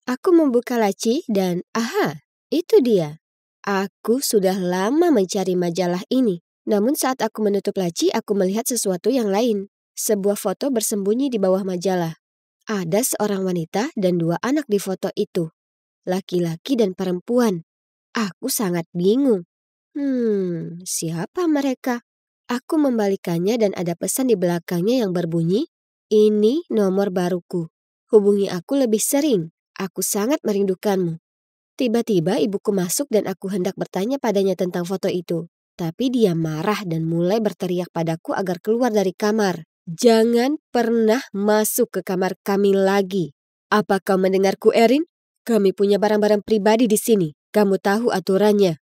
Aku membuka laci dan itu dia. Aku sudah lama mencari majalah ini. Namun saat aku menutup laci, aku melihat sesuatu yang lain. Sebuah foto bersembunyi di bawah majalah. Ada seorang wanita dan dua anak di foto itu. Laki-laki dan perempuan. Aku sangat bingung. Siapa mereka? Aku membalikannya dan ada pesan di belakangnya yang berbunyi, "Ini nomor baruku. Hubungi aku lebih sering. Aku sangat merindukanmu." Tiba-tiba ibuku masuk dan aku hendak bertanya padanya tentang foto itu. Tapi dia marah dan mulai berteriak padaku agar keluar dari kamar. "Jangan pernah masuk ke kamar kami lagi. Apa kau mendengarku, Erin? Kami punya barang-barang pribadi di sini. Kamu tahu aturannya."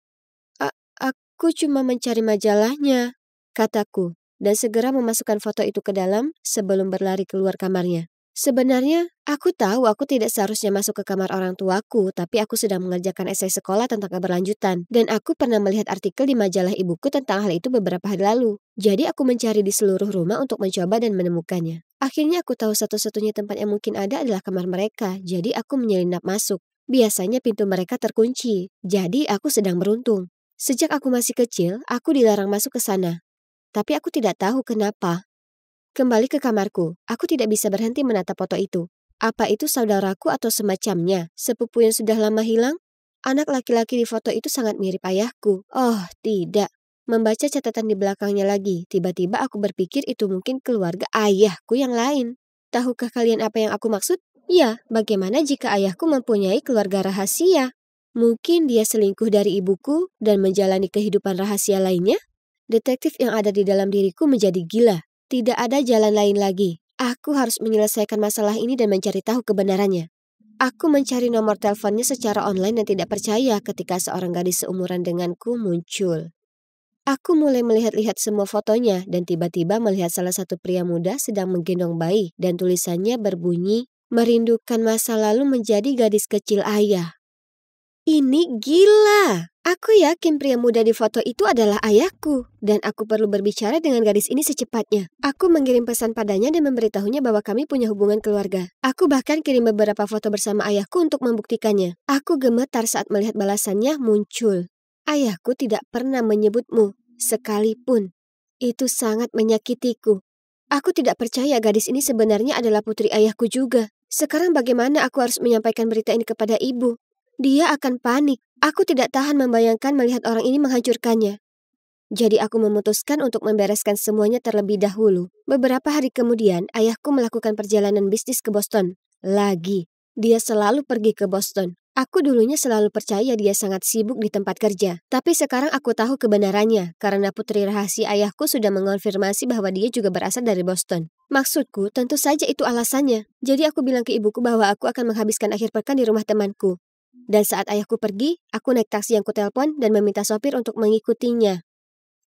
Aku cuma mencari majalahnya, kataku, dan segera memasukkan foto itu ke dalam sebelum berlari keluar kamarnya. Sebenarnya, aku tahu aku tidak seharusnya masuk ke kamar orang tuaku, tapi aku sedang mengerjakan esai sekolah tentang keberlanjutan, dan aku pernah melihat artikel di majalah ibuku tentang hal itu beberapa hari lalu. Jadi aku mencari di seluruh rumah untuk mencoba dan menemukannya. Akhirnya aku tahu satu-satunya tempat yang mungkin ada adalah kamar mereka, jadi aku menyelinap masuk. Biasanya pintu mereka terkunci, jadi aku sedang beruntung. Sejak aku masih kecil, aku dilarang masuk ke sana. Tapi aku tidak tahu kenapa. Kembali ke kamarku, aku tidak bisa berhenti menatap foto itu. Apa itu saudaraku atau semacamnya, sepupu yang sudah lama hilang? Anak laki-laki di foto itu sangat mirip ayahku. Oh, tidak. Membaca catatan di belakangnya lagi, tiba-tiba aku berpikir itu mungkin keluarga ayahku yang lain. Tahukah kalian apa yang aku maksud? Ya, bagaimana jika ayahku mempunyai keluarga rahasia? Mungkin dia selingkuh dari ibuku dan menjalani kehidupan rahasia lainnya? Detektif yang ada di dalam diriku menjadi gila. Tidak ada jalan lain lagi. Aku harus menyelesaikan masalah ini dan mencari tahu kebenarannya. Aku mencari nomor teleponnya secara online dan tidak percaya ketika seorang gadis seumuran denganku muncul. Aku mulai melihat-lihat semua fotonya dan tiba-tiba melihat salah satu pria muda sedang menggendong bayi dan tulisannya berbunyi, "Merindukan masa lalu menjadi gadis kecil ayah." Ini gila! Aku yakin pria muda di foto itu adalah ayahku, dan aku perlu berbicara dengan gadis ini secepatnya. Aku mengirim pesan padanya dan memberitahunya bahwa kami punya hubungan keluarga. Aku bahkan kirim beberapa foto bersama ayahku untuk membuktikannya. Aku gemetar saat melihat balasannya muncul. Ayahku tidak pernah menyebutmu, sekalipun. Itu sangat menyakitiku. Aku tidak percaya gadis ini sebenarnya adalah putri ayahku juga. Sekarang bagaimana aku harus menyampaikan berita ini kepada ibu? Dia akan panik. Aku tidak tahan membayangkan melihat orang ini menghancurkannya. Jadi aku memutuskan untuk membereskan semuanya terlebih dahulu. Beberapa hari kemudian, ayahku melakukan perjalanan bisnis ke Boston. Lagi, dia selalu pergi ke Boston. Aku dulunya selalu percaya dia sangat sibuk di tempat kerja. Tapi sekarang aku tahu kebenarannya, karena putri rahasia ayahku sudah mengonfirmasi bahwa dia juga berasal dari Boston. Maksudku, tentu saja itu alasannya. Jadi aku bilang ke ibuku bahwa aku akan menghabiskan akhir pekan di rumah temanku. Dan saat ayahku pergi, aku naik taksi yang kutelpon dan meminta sopir untuk mengikutinya.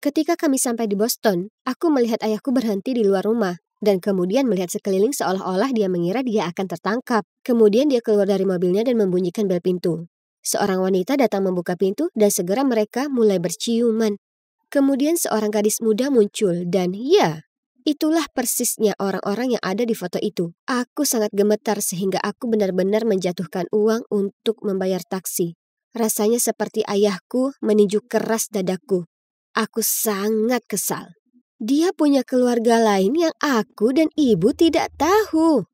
Ketika kami sampai di Boston, aku melihat ayahku berhenti di luar rumah dan kemudian melihat sekeliling seolah-olah dia mengira dia akan tertangkap. Kemudian dia keluar dari mobilnya dan membunyikan bel pintu. Seorang wanita datang membuka pintu dan segera mereka mulai berciuman. Kemudian seorang gadis muda muncul dan ya, itulah persisnya orang-orang yang ada di foto itu. Aku sangat gemetar sehingga aku benar-benar menjatuhkan uang untuk membayar taksi. Rasanya seperti ayahku meninju keras dadaku. Aku sangat kesal. Dia punya keluarga lain yang aku dan ibu tidak tahu.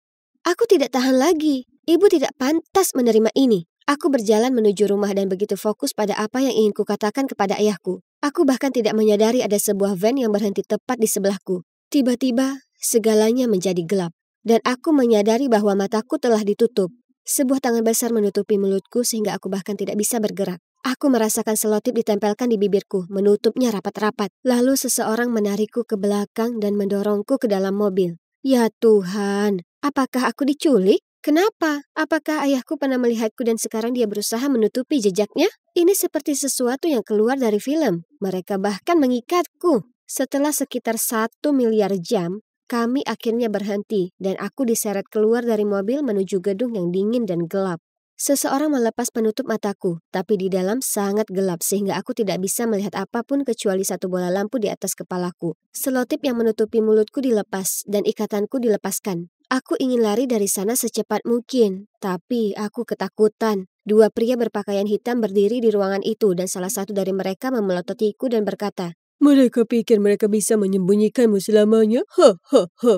Aku tidak tahan lagi. Ibu tidak pantas menerima ini. Aku berjalan menuju rumah dan begitu fokus pada apa yang ingin kukatakan kepada ayahku. Aku bahkan tidak menyadari ada sebuah van yang berhenti tepat di sebelahku. Tiba-tiba, segalanya menjadi gelap, dan aku menyadari bahwa mataku telah ditutup. Sebuah tangan besar menutupi mulutku sehingga aku bahkan tidak bisa bergerak. Aku merasakan selotip ditempelkan di bibirku, menutupnya rapat-rapat. Lalu seseorang menarikku ke belakang dan mendorongku ke dalam mobil. Ya Tuhan, apakah aku diculik? Kenapa? Apakah ayahku pernah melihatku dan sekarang dia berusaha menutupi jejaknya? Ini seperti sesuatu yang keluar dari film. Mereka bahkan mengikatku. Setelah sekitar 1 miliar jam, kami akhirnya berhenti dan aku diseret keluar dari mobil menuju gedung yang dingin dan gelap. Seseorang melepas penutup mataku, tapi di dalam sangat gelap sehingga aku tidak bisa melihat apapun kecuali satu bola lampu di atas kepalaku. Selotip yang menutupi mulutku dilepas dan ikatanku dilepaskan. Aku ingin lari dari sana secepat mungkin, tapi aku ketakutan. Dua pria berpakaian hitam berdiri di ruangan itu dan salah satu dari mereka memelototiku dan berkata, "Mereka pikir mereka bisa menyembunyikanmu selamanya? Ha ha ha."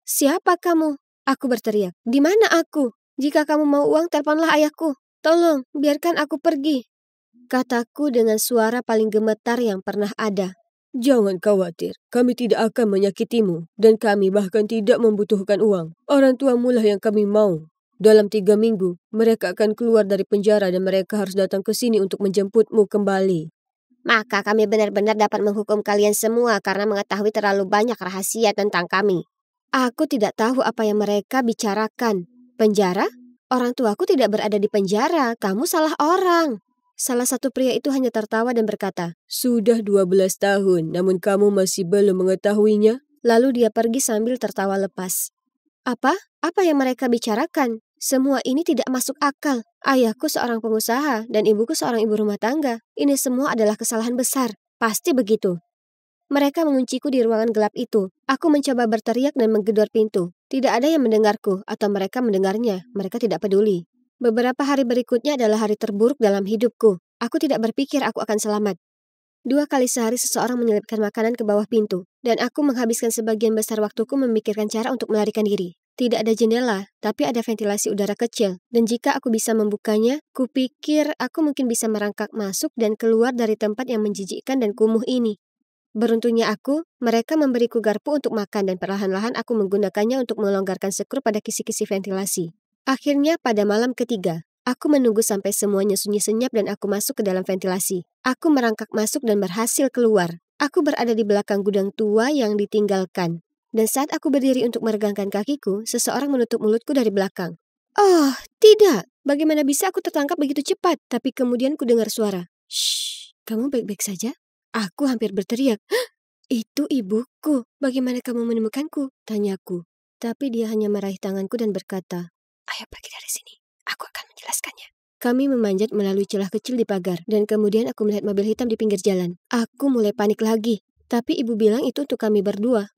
"Siapa kamu?" Aku berteriak. "Di mana aku? Jika kamu mau uang, teleponlah ayahku. Tolong, biarkan aku pergi," kataku dengan suara paling gemetar yang pernah ada. "Jangan khawatir, kami tidak akan menyakitimu, dan kami bahkan tidak membutuhkan uang. Orang tuamu lah yang kami mau. Dalam 3 minggu, mereka akan keluar dari penjara dan mereka harus datang ke sini untuk menjemputmu kembali." "Maka kami benar-benar dapat menghukum kalian semua karena mengetahui terlalu banyak rahasia tentang kami." Aku tidak tahu apa yang mereka bicarakan. "Penjara? Orang tuaku tidak berada di penjara, kamu salah orang." Salah satu pria itu hanya tertawa dan berkata, "Sudah 12 tahun, namun kamu masih belum mengetahuinya?" Lalu dia pergi sambil tertawa lepas. Apa? Apa yang mereka bicarakan? Semua ini tidak masuk akal. Ayahku seorang pengusaha dan ibuku seorang ibu rumah tangga. Ini semua adalah kesalahan besar. Pasti begitu. Mereka mengunciku di ruangan gelap itu. Aku mencoba berteriak dan menggedor pintu. Tidak ada yang mendengarku atau mereka mendengarnya. Mereka tidak peduli. Beberapa hari berikutnya adalah hari terburuk dalam hidupku. Aku tidak berpikir aku akan selamat. 2 kali sehari seseorang menyelipkan makanan ke bawah pintu, dan aku menghabiskan sebagian besar waktuku memikirkan cara untuk melarikan diri. Tidak ada jendela, tapi ada ventilasi udara kecil, dan jika aku bisa membukanya, kupikir aku mungkin bisa merangkak masuk dan keluar dari tempat yang menjijikkan dan kumuh ini. Beruntungnya aku, mereka memberiku garpu untuk makan dan perlahan-lahan aku menggunakannya untuk melonggarkan skru pada kisi-kisi ventilasi. Akhirnya pada malam ketiga, aku menunggu sampai semuanya sunyi senyap dan aku masuk ke dalam ventilasi. Aku merangkak masuk dan berhasil keluar. Aku berada di belakang gudang tua yang ditinggalkan. Dan saat aku berdiri untuk meregangkan kakiku, seseorang menutup mulutku dari belakang. "Oh, tidak! Bagaimana bisa aku tertangkap begitu cepat?" Tapi kemudian ku dengar suara. "Shh, kamu baik-baik saja?" Aku hampir berteriak. "Hah, itu ibuku. Bagaimana kamu menemukanku?" tanyaku. Tapi dia hanya meraih tanganku dan berkata, "Ayo pergi dari sini. Aku akan menjelaskannya." Kami memanjat melalui celah kecil di pagar, dan kemudian aku melihat mobil hitam di pinggir jalan. Aku mulai panik lagi, tapi ibu bilang itu untuk kami berdua.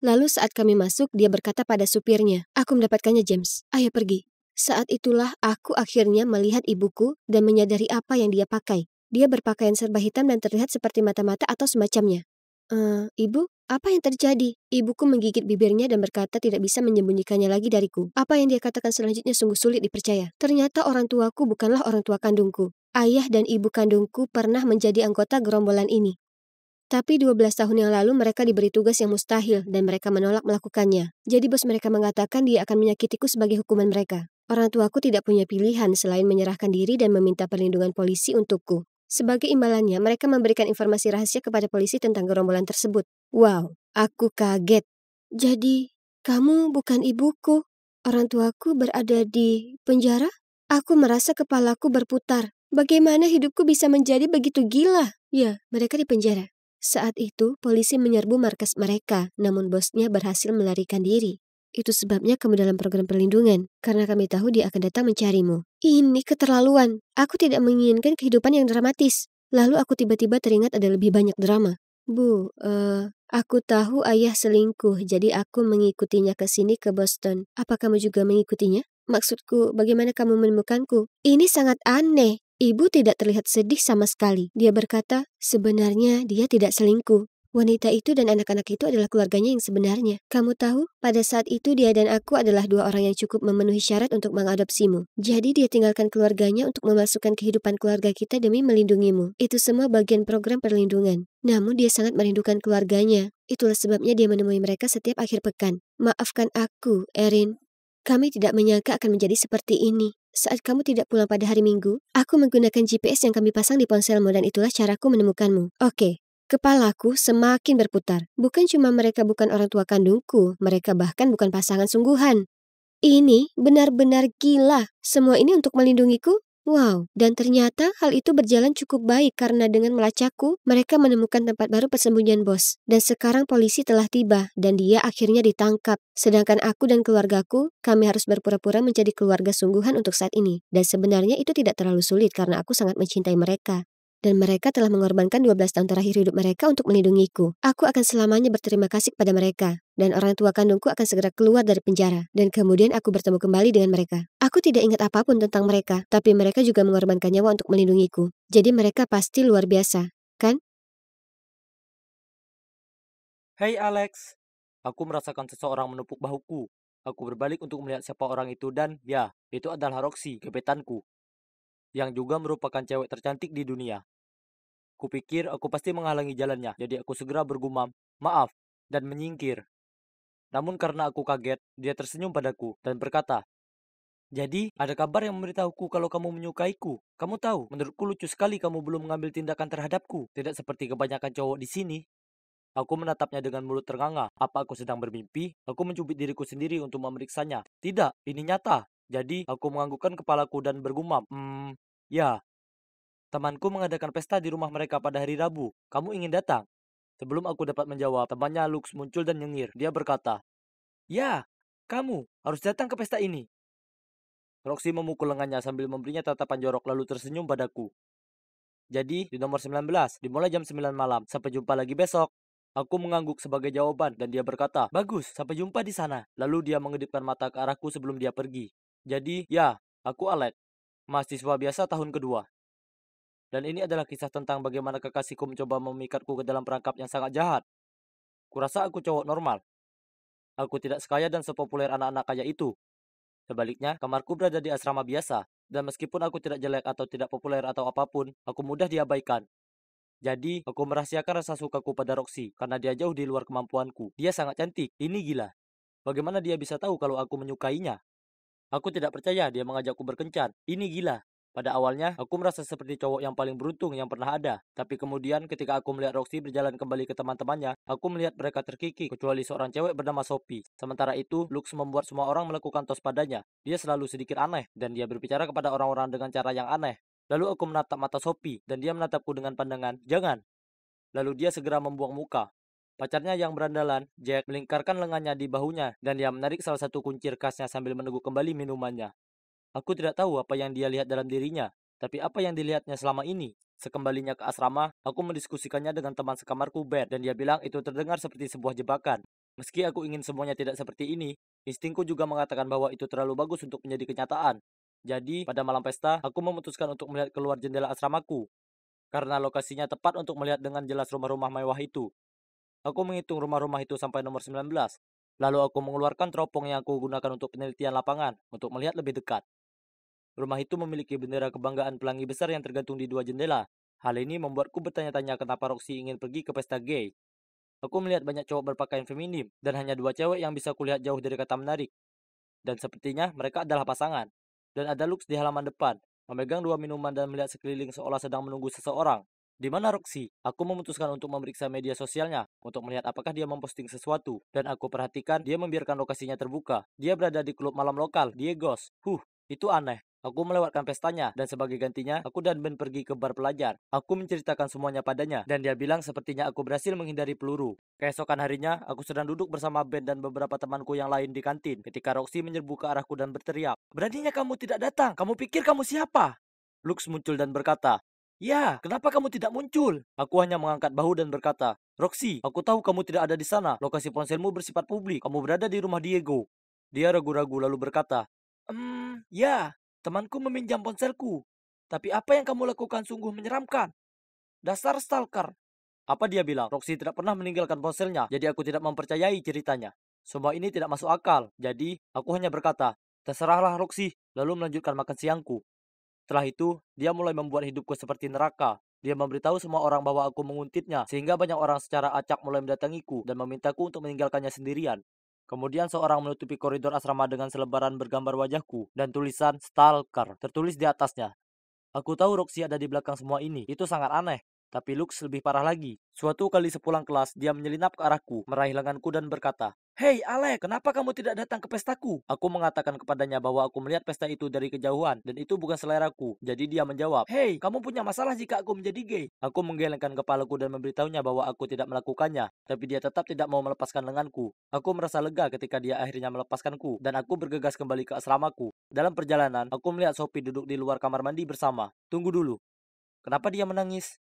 Lalu saat kami masuk, dia berkata pada supirnya, "Aku mendapatkannya, James. Ayo pergi." Saat itulah aku akhirnya melihat ibuku dan menyadari apa yang dia pakai. Dia berpakaian serba hitam dan terlihat seperti mata-mata atau semacamnya. Ibu, apa yang terjadi?" Ibuku menggigit bibirnya dan berkata tidak bisa menyembunyikannya lagi dariku. Apa yang dia katakan selanjutnya sungguh sulit dipercaya. Ternyata orang tuaku bukanlah orang tua kandungku. Ayah dan ibu kandungku pernah menjadi anggota gerombolan ini. Tapi 12 tahun yang lalu mereka diberi tugas yang mustahil dan mereka menolak melakukannya. Jadi bos mereka mengatakan dia akan menyakitiku sebagai hukuman mereka. Orang tuaku tidak punya pilihan selain menyerahkan diri dan meminta perlindungan polisi untukku. Sebagai imbalannya, mereka memberikan informasi rahasia kepada polisi tentang gerombolan tersebut. Wow, aku kaget. "Jadi, kamu bukan ibuku? Orang tuaku berada di penjara?" Aku merasa kepalaku berputar. Bagaimana hidupku bisa menjadi begitu gila? Ya, mereka di penjara. Saat itu, polisi menyerbu markas mereka, namun bosnya berhasil melarikan diri. Itu sebabnya kamu dalam program perlindungan, karena kami tahu dia akan datang mencarimu. Ini keterlaluan. Aku tidak menginginkan kehidupan yang dramatis. Lalu aku tiba-tiba teringat ada lebih banyak drama. "Bu, aku tahu ayah selingkuh, jadi aku mengikutinya ke sini ke Boston. Apa kamu juga mengikutinya? Maksudku, bagaimana kamu menemukanku? Ini sangat aneh." Ibu tidak terlihat sedih sama sekali. Dia berkata, sebenarnya dia tidak selingkuh. Wanita itu dan anak-anak itu adalah keluarganya yang sebenarnya. Kamu tahu, pada saat itu dia dan aku adalah 2 orang yang cukup memenuhi syarat untuk mengadopsimu. Jadi dia tinggalkan keluarganya untuk memasukkan kehidupan keluarga kita demi melindungimu. Itu semua bagian program perlindungan. Namun dia sangat merindukan keluarganya. Itulah sebabnya dia menemui mereka setiap akhir pekan. Maafkan aku, Erin. Kami tidak menyangka akan menjadi seperti ini. Saat kamu tidak pulang pada hari Minggu, aku menggunakan GPS yang kami pasang di ponselmu dan itulah caraku menemukanmu. Oke, kepalaku semakin berputar. Bukan cuma mereka bukan orang tua kandungku, mereka bahkan bukan pasangan sungguhan. Ini benar-benar gila. Semua ini untuk melindungiku? Wow, dan ternyata hal itu berjalan cukup baik karena dengan melacakku, mereka menemukan tempat baru persembunyian bos. Dan sekarang polisi telah tiba dan dia akhirnya ditangkap. Sedangkan aku dan keluargaku, kami harus berpura-pura menjadi keluarga sungguhan untuk saat ini. Dan sebenarnya itu tidak terlalu sulit karena aku sangat mencintai mereka. Dan mereka telah mengorbankan 12 tahun terakhir hidup mereka untuk melindungiku. Aku akan selamanya berterima kasih kepada mereka. Dan orang tua kandungku akan segera keluar dari penjara. Dan kemudian aku bertemu kembali dengan mereka. Aku tidak ingat apapun tentang mereka, tapi mereka juga mengorbankan nyawa untuk melindungiku. Jadi mereka pasti luar biasa, kan? Hei Alex, aku merasakan seseorang menepuk bahuku. Aku berbalik untuk melihat siapa orang itu dan ya, itu adalah Roxy, gebetanku, yang juga merupakan cewek tercantik di dunia. Kupikir aku pasti menghalangi jalannya, jadi aku segera bergumam, maaf, dan menyingkir. Namun karena aku kaget, dia tersenyum padaku dan berkata, jadi ada kabar yang memberitahuku kalau kamu menyukaiku. Kamu tahu, menurutku lucu sekali kamu belum mengambil tindakan terhadapku. Tidak seperti kebanyakan cowok di sini. Aku menatapnya dengan mulut ternganga. Apa aku sedang bermimpi? Aku mencubit diriku sendiri untuk memeriksanya. Tidak, ini nyata. Jadi, aku menganggukkan kepalaku dan bergumam. Ya, temanku mengadakan pesta di rumah mereka pada hari Rabu. Kamu ingin datang? Sebelum aku dapat menjawab, temannya Lux muncul dan nyengir. Dia berkata, ya, kamu harus datang ke pesta ini. Roxy memukul lengannya sambil memberinya tatapan jorok lalu tersenyum padaku. Jadi, di nomor 19, dimulai jam 9 malam. Sampai jumpa lagi besok. Aku mengangguk sebagai jawaban dan dia berkata, bagus, sampai jumpa di sana. Lalu dia mengedipkan mata ke arahku sebelum dia pergi. Jadi, ya, aku Alex, mahasiswa biasa tahun kedua. Dan ini adalah kisah tentang bagaimana kekasihku mencoba memikatku ke dalam perangkap yang sangat jahat. Kurasa aku cowok normal. Aku tidak sekaya dan sepopuler anak-anak kaya itu. Sebaliknya, kamarku berada di asrama biasa. Dan meskipun aku tidak jelek atau tidak populer atau apapun, aku mudah diabaikan. Jadi, aku merahasiakan rasa sukaku pada Roxy karena dia jauh di luar kemampuanku. Dia sangat cantik. Ini gila. Bagaimana dia bisa tahu kalau aku menyukainya? Aku tidak percaya dia mengajakku berkencan. Ini gila. Pada awalnya, aku merasa seperti cowok yang paling beruntung yang pernah ada. Tapi kemudian ketika aku melihat Roxy berjalan kembali ke teman-temannya, aku melihat mereka terkikik, kecuali seorang cewek bernama Sophie. Sementara itu, Lux membuat semua orang melakukan tos padanya. Dia selalu sedikit aneh, dan dia berbicara kepada orang-orang dengan cara yang aneh. Lalu aku menatap mata Sophie, dan dia menatapku dengan pandangan, jangan. Lalu dia segera membuang muka. Pacarnya yang berandalan, Jack, melingkarkan lengannya di bahunya, dan dia menarik salah satu kuncir khasnya sambil meneguk kembali minumannya. Aku tidak tahu apa yang dia lihat dalam dirinya, tapi apa yang dilihatnya selama ini. Sekembalinya ke asrama, aku mendiskusikannya dengan teman sekamarku, Ben, dan dia bilang itu terdengar seperti sebuah jebakan. Meski aku ingin semuanya tidak seperti ini, instingku juga mengatakan bahwa itu terlalu bagus untuk menjadi kenyataan. Jadi, pada malam pesta, aku memutuskan untuk melihat keluar jendela asramaku, karena lokasinya tepat untuk melihat dengan jelas rumah-rumah mewah itu. Aku menghitung rumah-rumah itu sampai nomor 19. Lalu aku mengeluarkan teropong yang aku gunakan untuk penelitian lapangan, untuk melihat lebih dekat. Rumah itu memiliki bendera kebanggaan pelangi besar yang tergantung di dua jendela. Hal ini membuatku bertanya-tanya kenapa Roxy ingin pergi ke pesta gay. Aku melihat banyak cowok berpakaian feminim, dan hanya dua cewek yang bisa kulihat jauh dari kata menarik. Dan sepertinya mereka adalah pasangan. Dan ada Lux di halaman depan, memegang dua minuman dan melihat sekeliling seolah sedang menunggu seseorang. Di mana Roxy? Aku memutuskan untuk memeriksa media sosialnya, untuk melihat apakah dia memposting sesuatu. Dan aku perhatikan dia membiarkan lokasinya terbuka. Dia berada di klub malam lokal, Diegos. Itu aneh. Aku melewatkan pestanya, dan sebagai gantinya, aku dan Ben pergi ke bar pelajar. Aku menceritakan semuanya padanya, dan dia bilang sepertinya aku berhasil menghindari peluru. Keesokan harinya, aku sedang duduk bersama Ben dan beberapa temanku yang lain di kantin, ketika Roxy menyerbu ke arahku dan berteriak, beraninya kamu tidak datang? Kamu pikir kamu siapa? Lux muncul dan berkata, ya, kenapa kamu tidak muncul? Aku hanya mengangkat bahu dan berkata, Roxy, aku tahu kamu tidak ada di sana. Lokasi ponselmu bersifat publik. Kamu berada di rumah Diego. Dia ragu-ragu lalu berkata, ya, temanku meminjam ponselku. Tapi apa yang kamu lakukan sungguh menyeramkan. Dasar stalker. Apa dia bilang? Roxy tidak pernah meninggalkan ponselnya, jadi aku tidak mempercayai ceritanya. Semua ini tidak masuk akal, jadi aku hanya berkata, terserahlah Roxy, lalu melanjutkan makan siangku. Setelah itu, dia mulai membuat hidupku seperti neraka. Dia memberitahu semua orang bahwa aku menguntitnya, sehingga banyak orang secara acak mulai mendatangiku dan memintaku untuk meninggalkannya sendirian. Kemudian seorang menutupi koridor asrama dengan selebaran bergambar wajahku dan tulisan Stalker tertulis di atasnya. Aku tahu Roxy ada di belakang semua ini, itu sangat aneh. Tapi Lux lebih parah lagi. Suatu kali sepulang kelas, dia menyelinap ke arahku, meraih lenganku dan berkata, "Hei Alex, kenapa kamu tidak datang ke pestaku?" Aku mengatakan kepadanya bahwa aku melihat pesta itu dari kejauhan, dan itu bukan seleraku. Jadi dia menjawab, "Hei, kamu punya masalah jika aku menjadi gay." Aku menggelengkan kepalaku dan memberitahunya bahwa aku tidak melakukannya, tapi dia tetap tidak mau melepaskan lenganku. Aku merasa lega ketika dia akhirnya melepaskanku, dan aku bergegas kembali ke asramaku. Dalam perjalanan, aku melihat Sophie duduk di luar kamar mandi bersama. Tunggu dulu, kenapa dia menangis?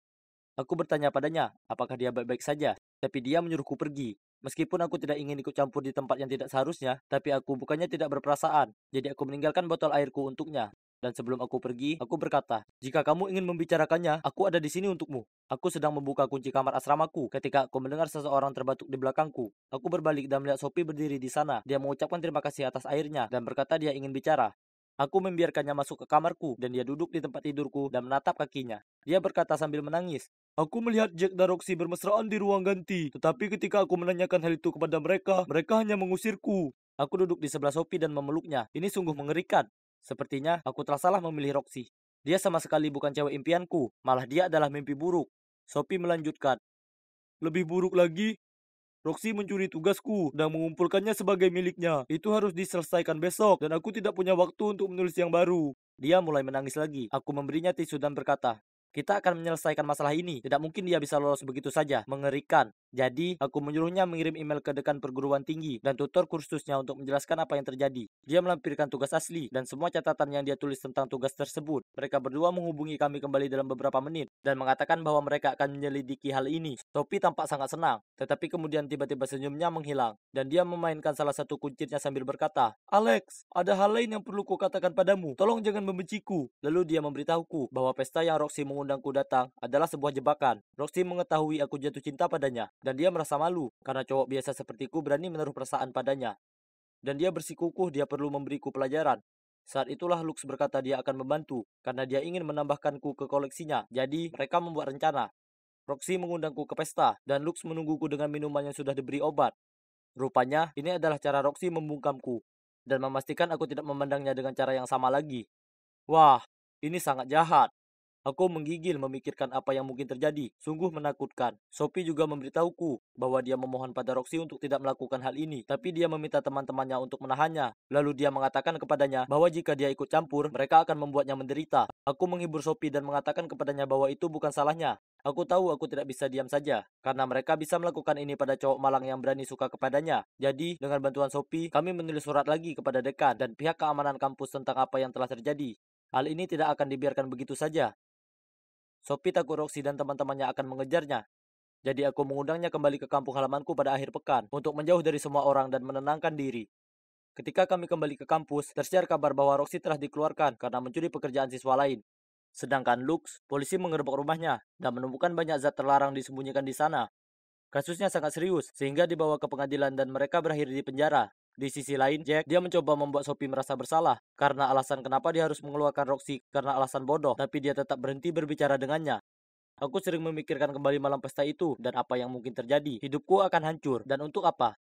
Aku bertanya padanya, apakah dia baik-baik saja? Tapi dia menyuruhku pergi. Meskipun aku tidak ingin ikut campur di tempat yang tidak seharusnya, tapi aku bukannya tidak berperasaan. Jadi aku meninggalkan botol airku untuknya. Dan sebelum aku pergi, aku berkata, "Jika kamu ingin membicarakannya, aku ada di sini untukmu." Aku sedang membuka kunci kamar asramaku ketika aku mendengar seseorang terbatuk di belakangku. Aku berbalik dan melihat Sophie berdiri di sana. Dia mengucapkan terima kasih atas airnya dan berkata dia ingin bicara. Aku membiarkannya masuk ke kamarku dan dia duduk di tempat tidurku dan menatap kakinya. Dia berkata sambil menangis, "Aku melihat Jack dan Roxy bermesraan di ruang ganti, tetapi ketika aku menanyakan hal itu kepada mereka, mereka hanya mengusirku." Aku duduk di sebelah Sophie dan memeluknya. Ini sungguh mengerikan. Sepertinya aku telah salah memilih Roxy. Dia sama sekali bukan cewek impianku, malah dia adalah mimpi buruk. Sophie melanjutkan, "Lebih buruk lagi, Roxy mencuri tugasku dan mengumpulkannya sebagai miliknya. Itu harus diselesaikan besok dan aku tidak punya waktu untuk menulis yang baru." Dia mulai menangis lagi. Aku memberinya tisu dan berkata, "Kita akan menyelesaikan masalah ini. Tidak mungkin dia bisa lolos begitu saja. Mengerikan." Jadi, aku menyuruhnya mengirim email ke dekan perguruan tinggi dan tutor kursusnya untuk menjelaskan apa yang terjadi. Dia melampirkan tugas asli dan semua catatan yang dia tulis tentang tugas tersebut. Mereka berdua menghubungi kami kembali dalam beberapa menit dan mengatakan bahwa mereka akan menyelidiki hal ini. Sophie tampak sangat senang, tetapi kemudian tiba-tiba senyumnya menghilang dan dia memainkan salah satu kuncirnya sambil berkata, "Alex, ada hal lain yang perlu kukatakan padamu. Tolong jangan membenciku." Lalu dia memberitahuku bahwa pesta yang Roxy mengundangku datang adalah sebuah jebakan. Roxy mengetahui aku jatuh cinta padanya dan dia merasa malu karena cowok biasa sepertiku berani menaruh perasaan padanya. Dan dia bersikukuh dia perlu memberiku pelajaran. Saat itulah Lux berkata dia akan membantu karena dia ingin menambahkanku ke koleksinya. Jadi mereka membuat rencana. Roxy mengundangku ke pesta dan Lux menungguku dengan minuman yang sudah diberi obat. Rupanya ini adalah cara Roxy membungkamku dan memastikan aku tidak memandangnya dengan cara yang sama lagi. Wah, ini sangat jahat. Aku menggigil memikirkan apa yang mungkin terjadi. Sungguh menakutkan. Sophie juga memberitahuku bahwa dia memohon pada Roxy untuk tidak melakukan hal ini, tapi dia meminta teman-temannya untuk menahannya. Lalu dia mengatakan kepadanya bahwa jika dia ikut campur, mereka akan membuatnya menderita. Aku menghibur Sophie dan mengatakan kepadanya bahwa itu bukan salahnya. Aku tahu aku tidak bisa diam saja, karena mereka bisa melakukan ini pada cowok malang yang berani suka kepadanya. Jadi, dengan bantuan Sophie, kami menulis surat lagi kepada dekan dan pihak keamanan kampus tentang apa yang telah terjadi. Hal ini tidak akan dibiarkan begitu saja. Sophie takut Roxy dan teman-temannya akan mengejarnya. Jadi aku mengundangnya kembali ke kampung halamanku pada akhir pekan untuk menjauh dari semua orang dan menenangkan diri. Ketika kami kembali ke kampus, tersiar kabar bahwa Roxy telah dikeluarkan karena mencuri pekerjaan siswa lain. Sedangkan Lux, polisi mengerebek rumahnya dan menemukan banyak zat terlarang disembunyikan di sana. Kasusnya sangat serius, sehingga dibawa ke pengadilan dan mereka berakhir di penjara. Di sisi lain, Jack, dia mencoba membuat Sophie merasa bersalah karena alasan kenapa dia harus mengeluarkan Roxy karena alasan bodoh, tapi dia tetap berhenti berbicara dengannya. Aku sering memikirkan kembali malam pesta itu dan apa yang mungkin terjadi. Hidupku akan hancur, dan untuk apa?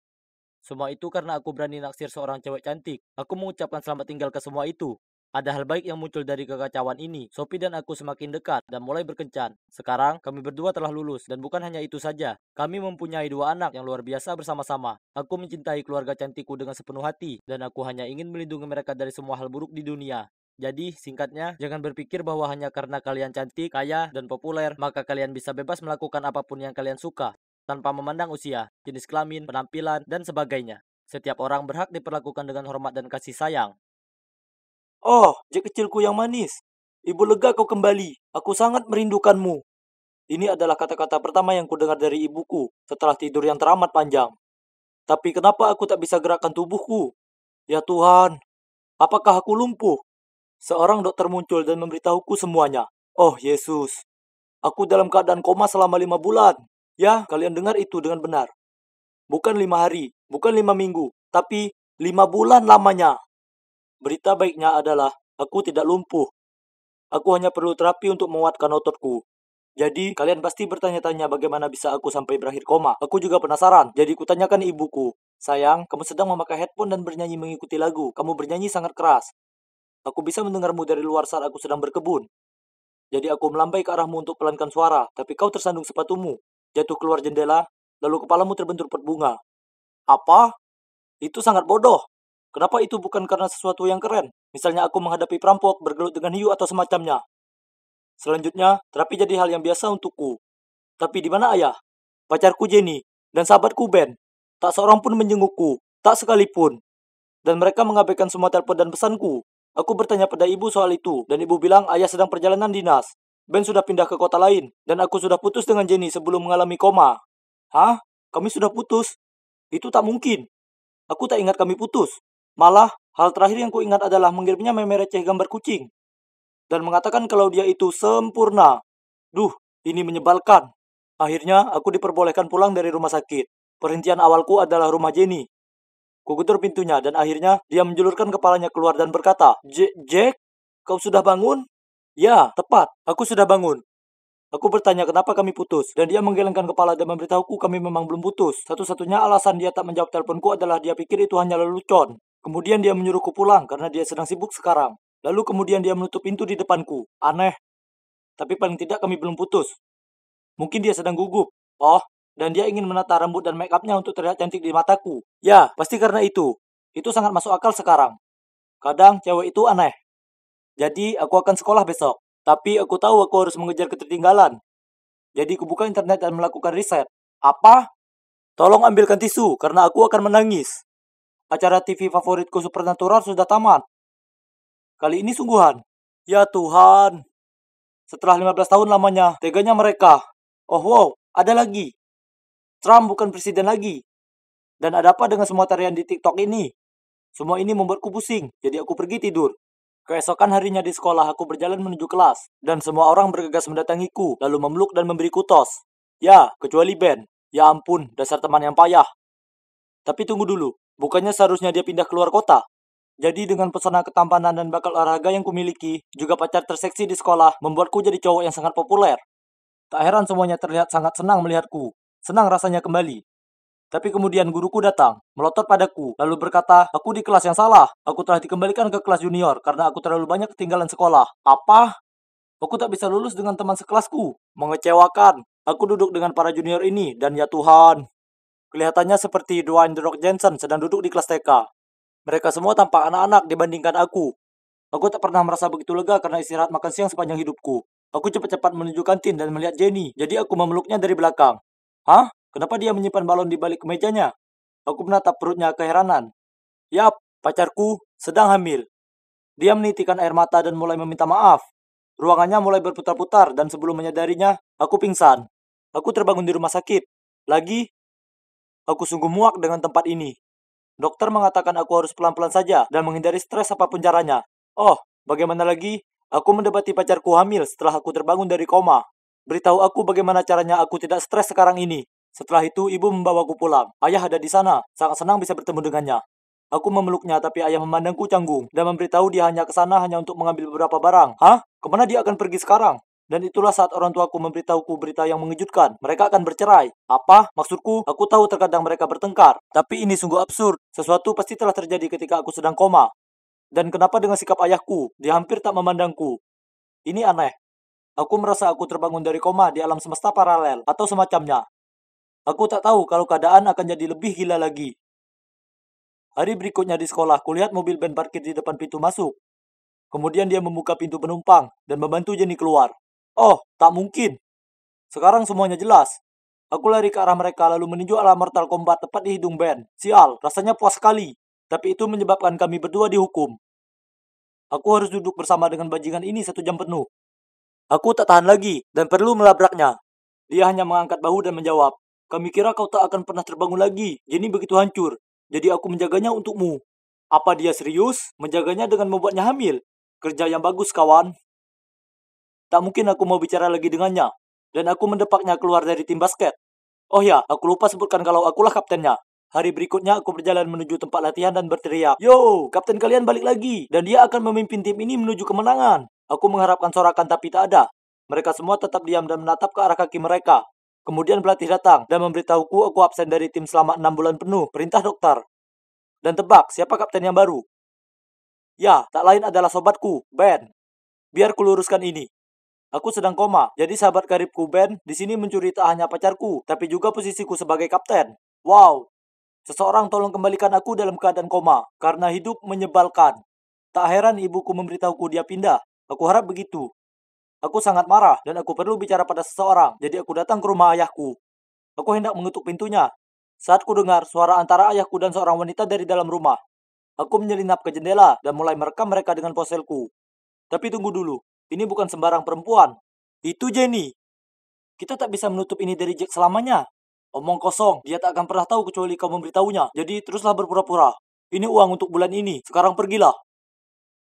Semua itu karena aku berani naksir seorang cewek cantik. Aku mengucapkan selamat tinggal ke semua itu. Ada hal baik yang muncul dari kekacauan ini. Sophie dan aku semakin dekat dan mulai berkencan. Sekarang, kami berdua telah lulus. Dan bukan hanya itu saja. Kami mempunyai dua anak yang luar biasa bersama-sama. Aku mencintai keluarga cantikku dengan sepenuh hati. Dan aku hanya ingin melindungi mereka dari semua hal buruk di dunia. Jadi, singkatnya, jangan berpikir bahwa hanya karena kalian cantik, kaya, dan populer, maka kalian bisa bebas melakukan apapun yang kalian suka tanpa memandang usia, jenis kelamin, penampilan, dan sebagainya. Setiap orang berhak diperlakukan dengan hormat dan kasih sayang. Oh, Jack kecilku yang manis. Ibu lega kau kembali. Aku sangat merindukanmu. Ini adalah kata-kata pertama yang kudengar dari ibuku setelah tidur yang teramat panjang. Tapi kenapa aku tak bisa gerakkan tubuhku? Ya Tuhan, apakah aku lumpuh? Seorang dokter muncul dan memberitahuku semuanya. Oh Yesus, aku dalam keadaan koma selama 5 bulan. Ya, kalian dengar itu dengan benar. Bukan 5 hari, bukan 5 minggu, tapi 5 bulan lamanya. Berita baiknya adalah, aku tidak lumpuh. Aku hanya perlu terapi untuk menguatkan ototku. Jadi, kalian pasti bertanya-tanya bagaimana bisa aku sampai berakhir koma. Aku juga penasaran, jadi kutanyakan ibuku. Sayang, kamu sedang memakai headphone dan bernyanyi mengikuti lagu. Kamu bernyanyi sangat keras. Aku bisa mendengarmu dari luar saat aku sedang berkebun. Jadi aku melambai ke arahmu untuk pelankan suara, tapi kau tersandung sepatumu, jatuh keluar jendela, lalu kepalamu terbentur pot bunga. Apa? Itu sangat bodoh. Kenapa itu bukan karena sesuatu yang keren? Misalnya aku menghadapi perampok, bergelut dengan hiu atau semacamnya. Selanjutnya, terapi jadi hal yang biasa untukku. Tapi di mana ayah? Pacarku Jenny, dan sahabatku Ben. Tak seorang pun menjengukku, tak sekalipun. Dan mereka mengabaikan semua telepon dan pesanku. Aku bertanya pada ibu soal itu, dan ibu bilang ayah sedang perjalanan dinas. Ben sudah pindah ke kota lain, dan aku sudah putus dengan Jenny sebelum mengalami koma. Hah? Kami sudah putus? Itu tak mungkin. Aku tak ingat kami putus. Malah, hal terakhir yang kuingat adalah mengirimnya meme receh gambar kucing. Dan mengatakan kalau dia itu sempurna. Duh, ini menyebalkan. Akhirnya, aku diperbolehkan pulang dari rumah sakit. Perhentian awalku adalah rumah Jenny. Kugetur pintunya dan akhirnya dia menjulurkan kepalanya keluar dan berkata, Jack, kau sudah bangun? Ya, tepat. Aku sudah bangun. Aku bertanya kenapa kami putus, dan dia menggelengkan kepala dan memberitahuku kami memang belum putus. Satu-satunya alasan dia tak menjawab teleponku adalah dia pikir itu hanya lelucon. Kemudian dia menyuruhku pulang karena dia sedang sibuk sekarang. Lalu kemudian dia menutup pintu di depanku. Aneh. Tapi paling tidak kami belum putus. Mungkin dia sedang gugup. Oh, dan dia ingin menata rambut dan make upnya untuk terlihat cantik di mataku. Ya, pasti karena itu. Itu sangat masuk akal sekarang. Kadang cewek itu aneh. Jadi aku akan sekolah besok. Tapi aku tahu aku harus mengejar ketertinggalan. Jadi kubuka internet dan melakukan riset. Apa? Tolong ambilkan tisu, karena aku akan menangis. Acara TV favoritku Supernatural sudah tamat. Kali ini sungguhan. Ya Tuhan. Setelah 15 tahun lamanya, teganya mereka. Oh wow, ada lagi. Trump bukan presiden lagi. Dan ada apa dengan semua tarian di TikTok ini? Semua ini membuatku pusing, jadi aku pergi tidur. Keesokan harinya di sekolah, aku berjalan menuju kelas. Dan semua orang bergegas mendatangiku, lalu memeluk dan memberiku tos. Ya, kecuali Ben. Ya ampun, dasar teman yang payah. Tapi tunggu dulu, bukannya seharusnya dia pindah keluar kota? Jadi dengan pesona ketampanan dan bakal olahraga yang kumiliki, juga pacar terseksi di sekolah, membuatku jadi cowok yang sangat populer. Tak heran semuanya terlihat sangat senang melihatku. Senang rasanya kembali. Tapi kemudian guruku datang, melotot padaku, lalu berkata, aku di kelas yang salah. Aku telah dikembalikan ke kelas junior karena aku terlalu banyak ketinggalan sekolah. Apa? Aku tak bisa lulus dengan teman sekelasku. Mengecewakan. Aku duduk dengan para junior ini, dan ya Tuhan. Kelihatannya seperti Dwayne The Rock Johnson sedang duduk di kelas TK. Mereka semua tampak anak-anak dibandingkan aku. Aku tak pernah merasa begitu lega karena istirahat makan siang sepanjang hidupku. Aku cepat-cepat menuju kantin dan melihat Jenny, jadi aku memeluknya dari belakang. Hah? Kenapa dia menyimpan balon di balik kemejanya? Aku menatap perutnya keheranan. Yap, pacarku sedang hamil. Dia menitikan air mata dan mulai meminta maaf. Ruangannya mulai berputar-putar dan sebelum menyadarinya, aku pingsan. Aku terbangun di rumah sakit. Lagi, aku sungguh muak dengan tempat ini. Dokter mengatakan aku harus pelan-pelan saja dan menghindari stres apapun caranya. Oh, bagaimana lagi? Aku mendebati pacarku hamil setelah aku terbangun dari koma. Beritahu aku bagaimana caranya aku tidak stres sekarang ini. Setelah itu, ibu membawaku pulang. Ayah ada di sana. Sangat senang bisa bertemu dengannya. Aku memeluknya, tapi ayah memandangku canggung dan memberitahu dia hanya ke sana hanya untuk mengambil beberapa barang. Hah? Kemana dia akan pergi sekarang? Dan itulah saat orang tuaku memberitahuku berita yang mengejutkan. Mereka akan bercerai. Apa? Maksudku, aku tahu terkadang mereka bertengkar. Tapi ini sungguh absurd. Sesuatu pasti telah terjadi ketika aku sedang koma. Dan kenapa dengan sikap ayahku? Dia hampir tak memandangku. Ini aneh. Aku merasa aku terbangun dari koma di alam semesta paralel atau semacamnya. Aku tak tahu kalau keadaan akan jadi lebih gila lagi. Hari berikutnya di sekolah, kulihat mobil Ben parkir di depan pintu masuk. Kemudian dia membuka pintu penumpang dan membantu Jenny keluar. Oh, tak mungkin. Sekarang semuanya jelas. Aku lari ke arah mereka lalu meninju ala Mortal Kombat tepat di hidung Ben. Sial, rasanya puas sekali. Tapi itu menyebabkan kami berdua dihukum. Aku harus duduk bersama dengan bajingan ini 1 jam penuh. Aku tak tahan lagi dan perlu melabraknya. Dia hanya mengangkat bahu dan menjawab, kami kira kau tak akan pernah terbangun lagi. Jenny begitu hancur. Jadi aku menjaganya untukmu. Apa dia serius? Menjaganya dengan membuatnya hamil? Kerja yang bagus, kawan. Tak mungkin aku mau bicara lagi dengannya. Dan aku mendepaknya keluar dari tim basket. Oh ya, aku lupa sebutkan kalau akulah kaptennya. Hari berikutnya aku berjalan menuju tempat latihan dan berteriak, yo, kapten kalian balik lagi. Dan dia akan memimpin tim ini menuju kemenangan. Aku mengharapkan sorakan tapi tak ada. Mereka semua tetap diam dan menatap ke arah kaki mereka. Kemudian pelatih datang dan memberitahuku aku absen dari tim selama 6 bulan penuh. Perintah dokter. Dan tebak, siapa kapten yang baru? Ya, tak lain adalah sobatku, Ben. Biar kuluruskan ini. Aku sedang koma, jadi sahabat karibku Ben di sini mencuri tak hanya pacarku, tapi juga posisiku sebagai kapten. Wow, seseorang tolong kembalikan aku dalam keadaan koma, karena hidup menyebalkan. Tak heran ibuku memberitahuku dia pindah. Aku harap begitu. Aku sangat marah dan aku perlu bicara pada seseorang, jadi aku datang ke rumah ayahku. Aku hendak mengetuk pintunya. Saat ku dengar suara antara ayahku dan seorang wanita dari dalam rumah. Aku menyelinap ke jendela dan mulai merekam mereka dengan ponselku. Tapi tunggu dulu, ini bukan sembarang perempuan. Itu Jenny. Kita tak bisa menutup ini dari Jack selamanya. Omong kosong, dia tak akan pernah tahu kecuali kau memberitahunya. Jadi teruslah berpura-pura. Ini uang untuk bulan ini, sekarang pergilah.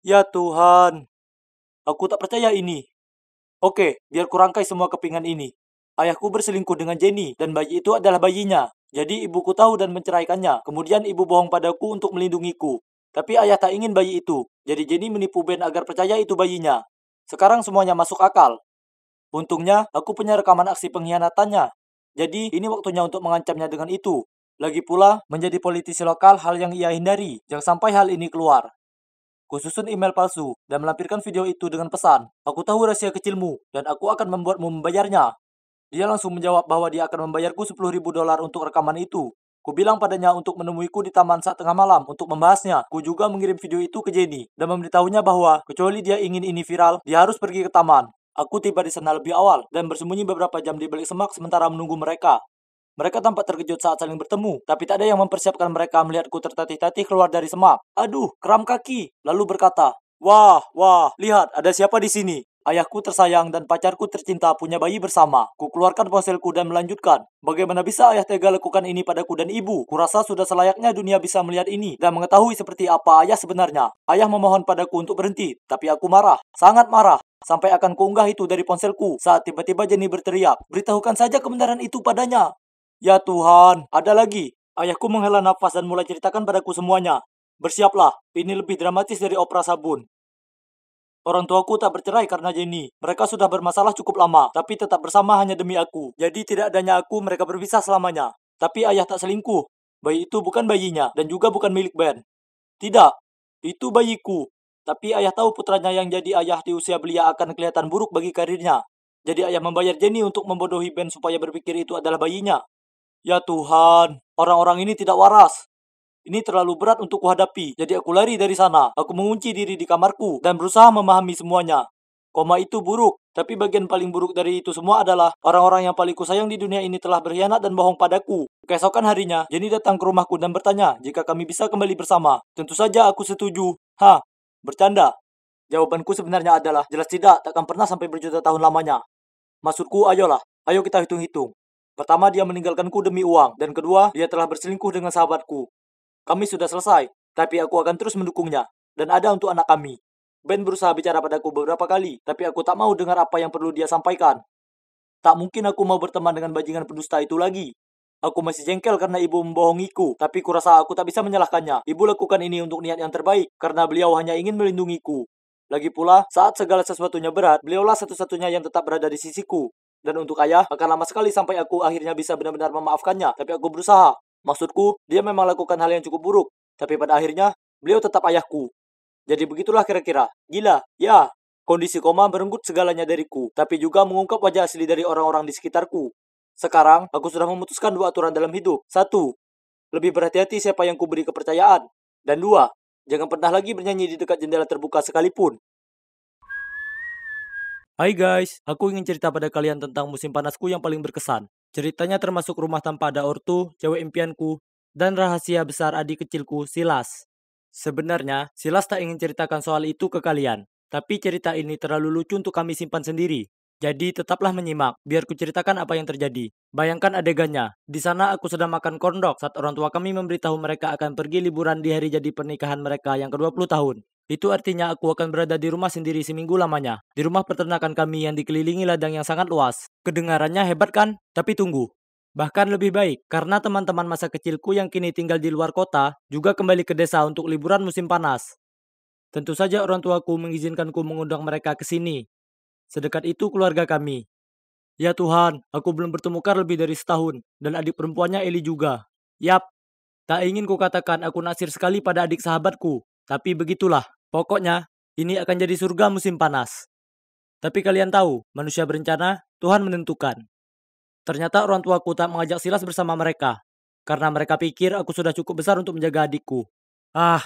Ya Tuhan, aku tak percaya ini. Oke, biar kurangkai semua kepingan ini. Ayahku berselingkuh dengan Jenny, dan bayi itu adalah bayinya. Jadi ibuku tahu dan menceraikannya. Kemudian ibu bohong padaku untuk melindungiku. Tapi ayah tak ingin bayi itu. Jadi Jenny menipu Ben agar percaya itu bayinya. Sekarang semuanya masuk akal. Untungnya, aku punya rekaman aksi pengkhianatannya. Jadi, ini waktunya untuk mengancamnya dengan itu. Lagi pula, menjadi politisi lokal hal yang ia hindari. Jangan sampai hal ini keluar. Kususun email palsu dan melampirkan video itu dengan pesan, "Aku tahu rahasia kecilmu, dan aku akan membuatmu membayarnya." Dia langsung menjawab bahwa dia akan membayarku $10.000 untuk rekaman itu. Ku bilang padanya untuk menemuiku di taman saat tengah malam untuk membahasnya. Ku juga mengirim video itu ke Jenny dan memberitahunya bahwa kecuali dia ingin ini viral, dia harus pergi ke taman. Aku tiba di sana lebih awal dan bersembunyi beberapa jam di balik semak sementara menunggu mereka. Mereka tampak terkejut saat saling bertemu, tapi tak ada yang mempersiapkan mereka melihatku tertatih-tatih keluar dari semak. Aduh, kram kaki. Lalu berkata, "Wah, lihat, ada siapa di sini? Ayahku tersayang dan pacarku tercinta punya bayi bersama." Ku keluarkan ponselku dan melanjutkan. Bagaimana bisa ayah tega lakukan ini padaku dan ibu? Kurasa sudah selayaknya dunia bisa melihat ini dan mengetahui seperti apa ayah sebenarnya. Ayah memohon padaku untuk berhenti, tapi aku marah. Sangat marah. Sampai akan kuunggah itu dari ponselku saat tiba-tiba Jenny berteriak, "Beritahukan saja kebenaran itu padanya." Ya Tuhan, ada lagi. Ayahku menghela nafas dan mulai ceritakan padaku semuanya. Bersiaplah, ini lebih dramatis dari opera sabun. Orang tuaku tak bercerai karena Jenny. Mereka sudah bermasalah cukup lama, tapi tetap bersama hanya demi aku. Jadi tidak adanya aku, mereka berpisah selamanya. Tapi ayah tak selingkuh. Bayi itu bukan bayinya, dan juga bukan milik Ben. Tidak, itu bayiku. Tapi ayah tahu putranya yang jadi ayah di usia belia akan kelihatan buruk bagi karirnya. Jadi ayah membayar Jenny untuk membodohi Ben supaya berpikir itu adalah bayinya. Ya Tuhan, orang-orang ini tidak waras. Ini terlalu berat untuk kuhadapi, jadi aku lari dari sana. Aku mengunci diri di kamarku dan berusaha memahami semuanya. Koma itu buruk, tapi bagian paling buruk dari itu semua adalah orang-orang yang paling kusayang di dunia ini telah berkhianat dan bohong padaku. Keesokan harinya, Jenny datang ke rumahku dan bertanya jika kami bisa kembali bersama. Tentu saja aku setuju. Hah, bercanda. Jawabanku sebenarnya adalah jelas tidak, takkan pernah sampai berjuta tahun lamanya. Maksudku, ayolah, ayo kita hitung-hitung. Pertama, dia meninggalkanku demi uang. Dan kedua, dia telah berselingkuh dengan sahabatku. Kami sudah selesai, tapi aku akan terus mendukungnya. Dan ada untuk anak kami. Ben berusaha bicara padaku beberapa kali, tapi aku tak mau dengar apa yang perlu dia sampaikan. Tak mungkin aku mau berteman dengan bajingan pendusta itu lagi. Aku masih jengkel karena ibu membohongiku, tapi kurasa aku tak bisa menyalahkannya. Ibu lakukan ini untuk niat yang terbaik, karena beliau hanya ingin melindungiku. Lagi pula, saat segala sesuatunya berat, beliaulah satu-satunya yang tetap berada di sisiku. Dan untuk ayah, akan lama sekali sampai aku akhirnya bisa benar-benar memaafkannya, tapi aku berusaha. Maksudku, dia memang lakukan hal yang cukup buruk, tapi pada akhirnya, beliau tetap ayahku. Jadi begitulah kira-kira. Gila, ya. Kondisi koma merenggut segalanya dariku, tapi juga mengungkap wajah asli dari orang-orang di sekitarku. Sekarang, aku sudah memutuskan 2 aturan dalam hidup. 1. Lebih berhati-hati siapa yang kuberi kepercayaan. Dan 2. Jangan pernah lagi bernyanyi di dekat jendela terbuka sekalipun. Hai guys, aku ingin cerita pada kalian tentang musim panasku yang paling berkesan. Ceritanya termasuk rumah tanpa ada ortu, cewek impianku, dan rahasia besar adik kecilku, Silas. Sebenarnya, Silas tak ingin ceritakan soal itu ke kalian. Tapi cerita ini terlalu lucu untuk kami simpan sendiri. Jadi tetaplah menyimak, biar ku ceritakan apa yang terjadi. Bayangkan adegannya, di sana aku sedang makan corn dog saat orang tua kami memberitahu mereka akan pergi liburan di hari jadi pernikahan mereka yang ke-20 tahun. Itu artinya aku akan berada di rumah sendiri seminggu lamanya. Di rumah peternakan kami yang dikelilingi ladang yang sangat luas. Kedengarannya hebat kan? Tapi tunggu. Bahkan lebih baik, karena teman-teman masa kecilku yang kini tinggal di luar kota juga kembali ke desa untuk liburan musim panas. Tentu saja orang tuaku mengizinkanku mengundang mereka ke sini. Sedekat itu keluarga kami. Ya Tuhan, aku belum bertemu lebih dari setahun, dan adik perempuannya Eli juga. Yap, tak ingin ku katakan aku naksir sekali pada adik sahabatku, tapi begitulah. Pokoknya, ini akan jadi surga musim panas. Tapi kalian tahu, manusia berencana, Tuhan menentukan. Ternyata orang tuaku tak mengajak Silas bersama mereka, karena mereka pikir aku sudah cukup besar untuk menjaga adikku.